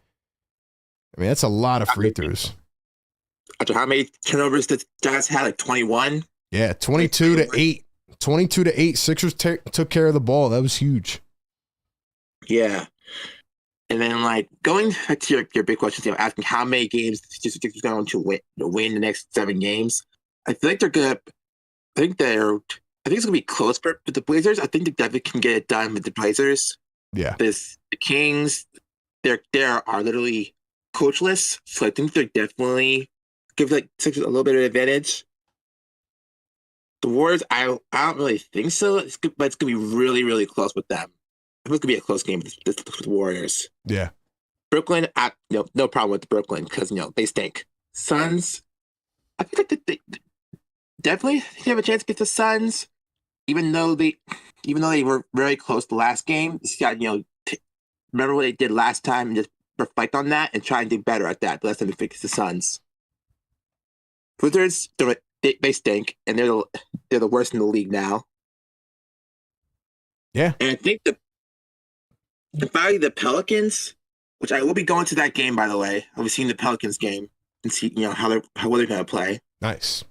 I mean, that's a lot of free throws. After how many turnovers the Giants had? Like 21? Yeah, 22 to 8. 22 to 8. Sixers took care of the ball. That was huge. Yeah. And then, like, going back to your big questions, asking how many games the Sixers are going to win the next 7 games. I feel like they're good. I think it's going to be close with the Blazers. I think they definitely can get it done with the Blazers. Yeah. The Kings, they are literally coachless, so I think they're definitely give like Sixers a little bit of advantage. The Warriors, I don't really think so. But it's gonna be really, really close with them. I think it's gonna be a close game with the Warriors. Yeah. Brooklyn, no problem with Brooklyn because they stink. Suns, I feel like they definitely have a chance to get the Suns, even though they were very close the last game. Just got remember what they did last time and just reflect on that and try and do better at that. The last time they fix the Suns. Wizards, they stink, and they're the worst in the league now. Yeah. And I think the Pelicans, which I will be going to that game, by the way. I'll be seeing the Pelicans game and see how they're going to play. Nice.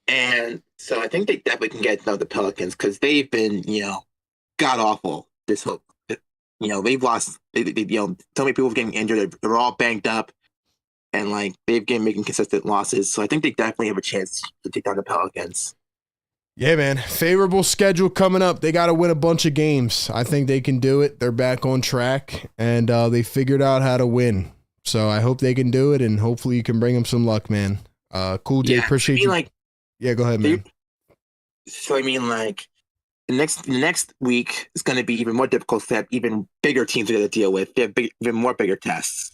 And so I think they definitely can get to know the Pelicans because they've been god awful this whole. They've lost. So many people are getting injured. They're all banged up. And they've been making consistent losses. So I think they definitely have a chance to take down the Pelicans. Yeah, man. Favorable schedule coming up. They got to win a bunch of games. I think they can do it. They're back on track, and they figured out how to win. So I hope they can do it, and hopefully you can bring them some luck, man. Cool, Jay. Appreciate you. Yeah, go ahead, man. So, the next week is going to be even more difficult to have even bigger teams to deal with. They have even more bigger tests.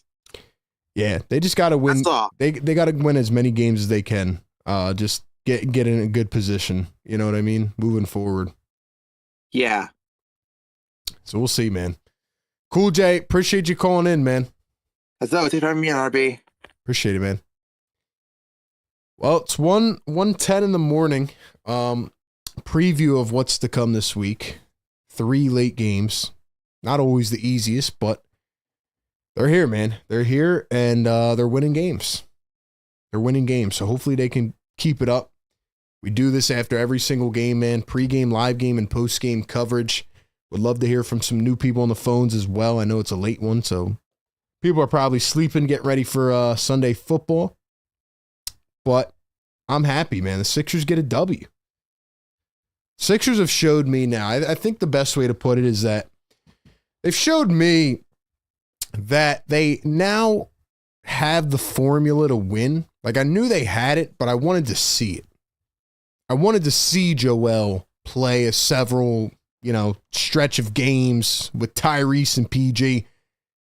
Yeah, they just got to win. They got to win as many games as they can. Just get in a good position. You know what I mean? Moving forward. Yeah. So we'll see, man. Cool, Jay. Appreciate you calling in, man. As always, thanks for having me on, RB. Appreciate it, man. Well, it's 1:10 in the morning. Preview of what's to come this week. 3 late games. Not always the easiest, but they're here, man. They're here, and they're winning games. They're winning games, so hopefully they can keep it up. We do this after every single game, man. Pregame, live game, and postgame coverage. Would love to hear from some new people on the phones as well. I know it's a late one, so people are probably sleeping, getting ready for Sunday football. But I'm happy, man. The Sixers get a W. Sixers have showed me now. I think the best way to put it is that they've showed me that they now have the formula to win. I knew they had it, but I wanted to see it. I wanted to see Joel play a several, stretch of games with Tyrese and PG.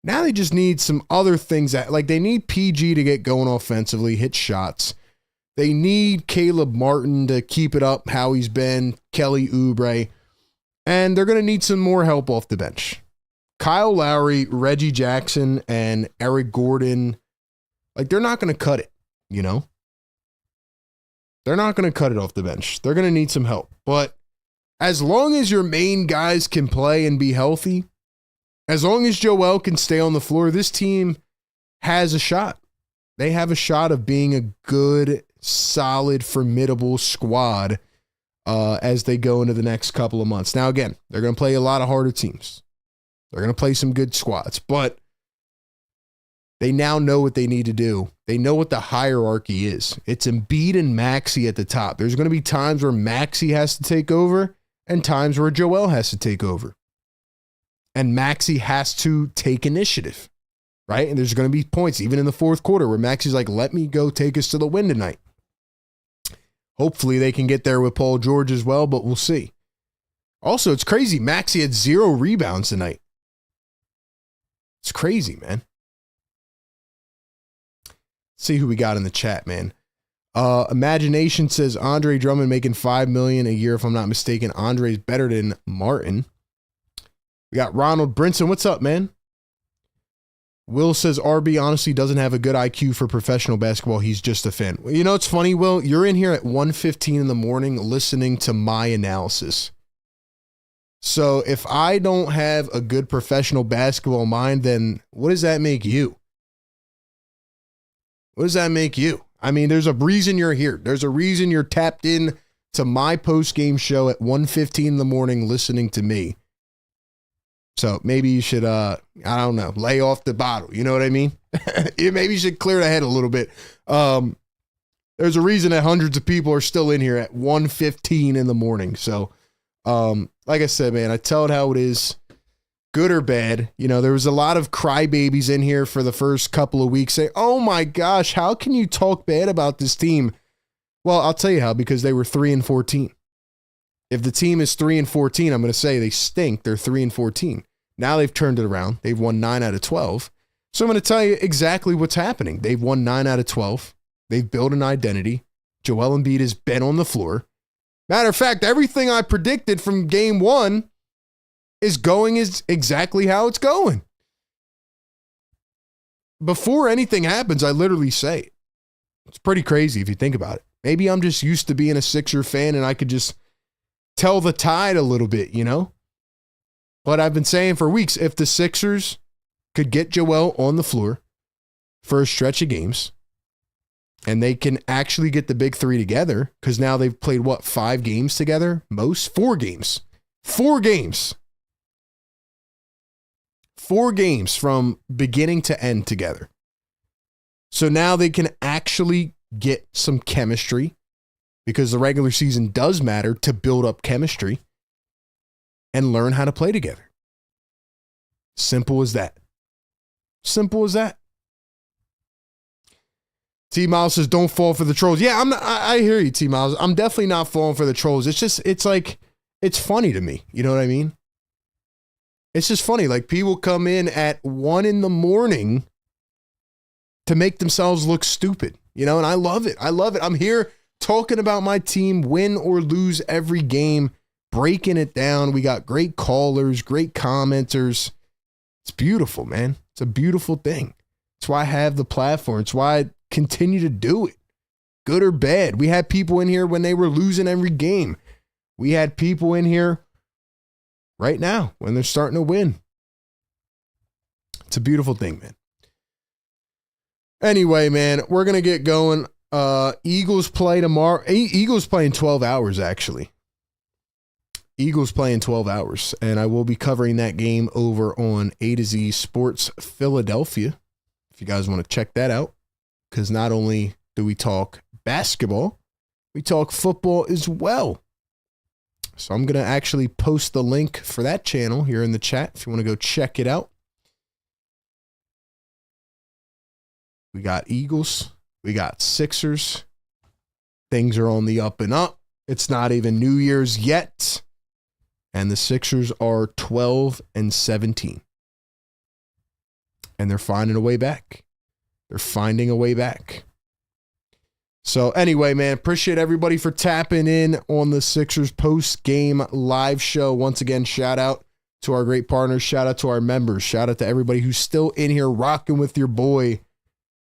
Now they just need some other things they need PG to get going offensively, hit shots. They need Caleb Martin to keep it up how he's been, Kelly Oubre, and they're going to need some more help off the bench. Kyle Lowry, Reggie Jackson, and Eric Gordon, they're not going to cut it, They're not going to cut it off the bench. They're going to need some help. But as long as your main guys can play and be healthy, as long as Joel can stay on the floor, this team has a shot. They have a shot of being a good, solid, formidable squad as they go into the next couple of months. Now, again, they're going to play a lot of harder teams. They're going to play some good squads, but they now know what they need to do. They know what the hierarchy is. It's Embiid and Maxey at the top. There's going to be times where Maxey has to take over and times where Joel has to take over. And Maxey has to take initiative, right? And there's going to be points, even in the fourth quarter, where Maxey's like, let me go take us to the win tonight. Hopefully they can get there with Paul George as well, but we'll see. Also, it's crazy. Maxey had 0 rebounds tonight. It's crazy, man. See who we got in the chat, man. Imagination says Andre Drummond making $5 million a year, if I'm not mistaken. Andre's better than Martin. We got Ronald Brinson. What's up, man? Will says RB honestly doesn't have a good IQ for professional basketball. He's just a fan. You know, it's funny, Will. You're in here at 1:15 in the morning listening to my analysis. So if I don't have a good professional basketball mind, then what does that make you? What does that make you? I mean, there's a reason you're here. There's a reason you're tapped in to my post-game show at 1:15 in the morning listening to me. So maybe you should, I don't know, lay off the bottle. You know what I mean? Maybe you should clear the head a little bit. There's a reason that hundreds of people are still in here at 1:15 in the morning. So, like I said, man, I tell it how it is, good or bad. You know, there was a lot of crybabies in here for the first couple of weeks saying, oh my gosh, how can you talk bad about this team? Well, I'll tell you how, because they were 3-14. If the team is 3-14, I'm going to say they stink. They're 3-14. Now they've turned it around. They've won 9 out of 12. So I'm going to tell you exactly what's happening. They've won 9 out of 12. They've built an identity. Joel Embiid has been on the floor. Matter of fact, everything I predicted from game 1 is going is exactly how it's going. Before anything happens, I literally say it. It's pretty crazy if you think about it. Maybe I'm just used to being a Sixer fan and I could just tell the tide a little bit, you know? But I've been saying for weeks, if the Sixers could get Joel on the floor for a stretch of games and they can actually get the big three together, because now they've played, 5 games together? Most? 4 games. 4 games. 4 games from beginning to end together. So now they can actually get some chemistry, because the regular season does matter to build up chemistry and learn how to play together. Simple as that. Simple as that. T-Miles says, don't fall for the trolls. Yeah, I hear you, T-Miles. I'm definitely not falling for the trolls. It's like, it's funny to me. You know what I mean? It's just funny. Like, people come in at 1 a.m. to make themselves look stupid, you know, and I love it. I love it. I'm here talking about my team, win or lose every game, breaking it down. We got great callers, great commenters. It's beautiful, man. It's a beautiful thing. It's why I have the platform. It's why I continue to do it, good or bad. We had people in here when they were losing every game. We had people in here right now when they're starting to win. It's a beautiful thing, man. Anyway, man, we're going to get going. Eagles play tomorrow. Eagles play in 12 hours, actually. Eagles play in 12 hours, and I will be covering that game over on A to Z Sports Philadelphia, if you guys want to check that out, because not only do we talk basketball, we talk football as well. So I'm going to actually post the link for that channel here in the chat if you want to go check it out. We got Eagles. We got Sixers. Things are on the up and up. It's not even New Year's yet. And the Sixers are 12-17. And they're finding a way back. They're finding a way back. So anyway, man, appreciate everybody for tapping in on the Sixers post-game live show. Once again, shout out to our great partners. Shout out to our members. Shout out to everybody who's still in here rocking with your boy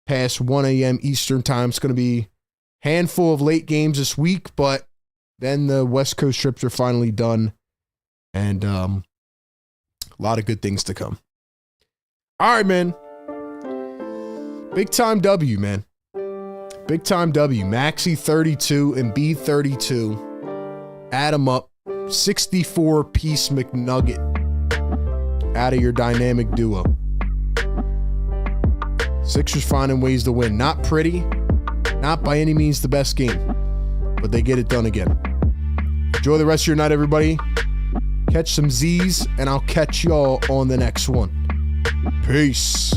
past 1 a.m. Eastern time. It's going to be a handful of late games this week, but then the West Coast trips are finally done. And a lot of good things to come. All right, man. Big time W, man. Big time W. Maxey 32 and B 32. Add them up. 64-piece McNugget out of your dynamic duo. Sixers finding ways to win. Not pretty. Not by any means the best game. But they get it done again. Enjoy the rest of your night, everybody. Catch some Z's, and I'll catch y'all on the next one. Peace.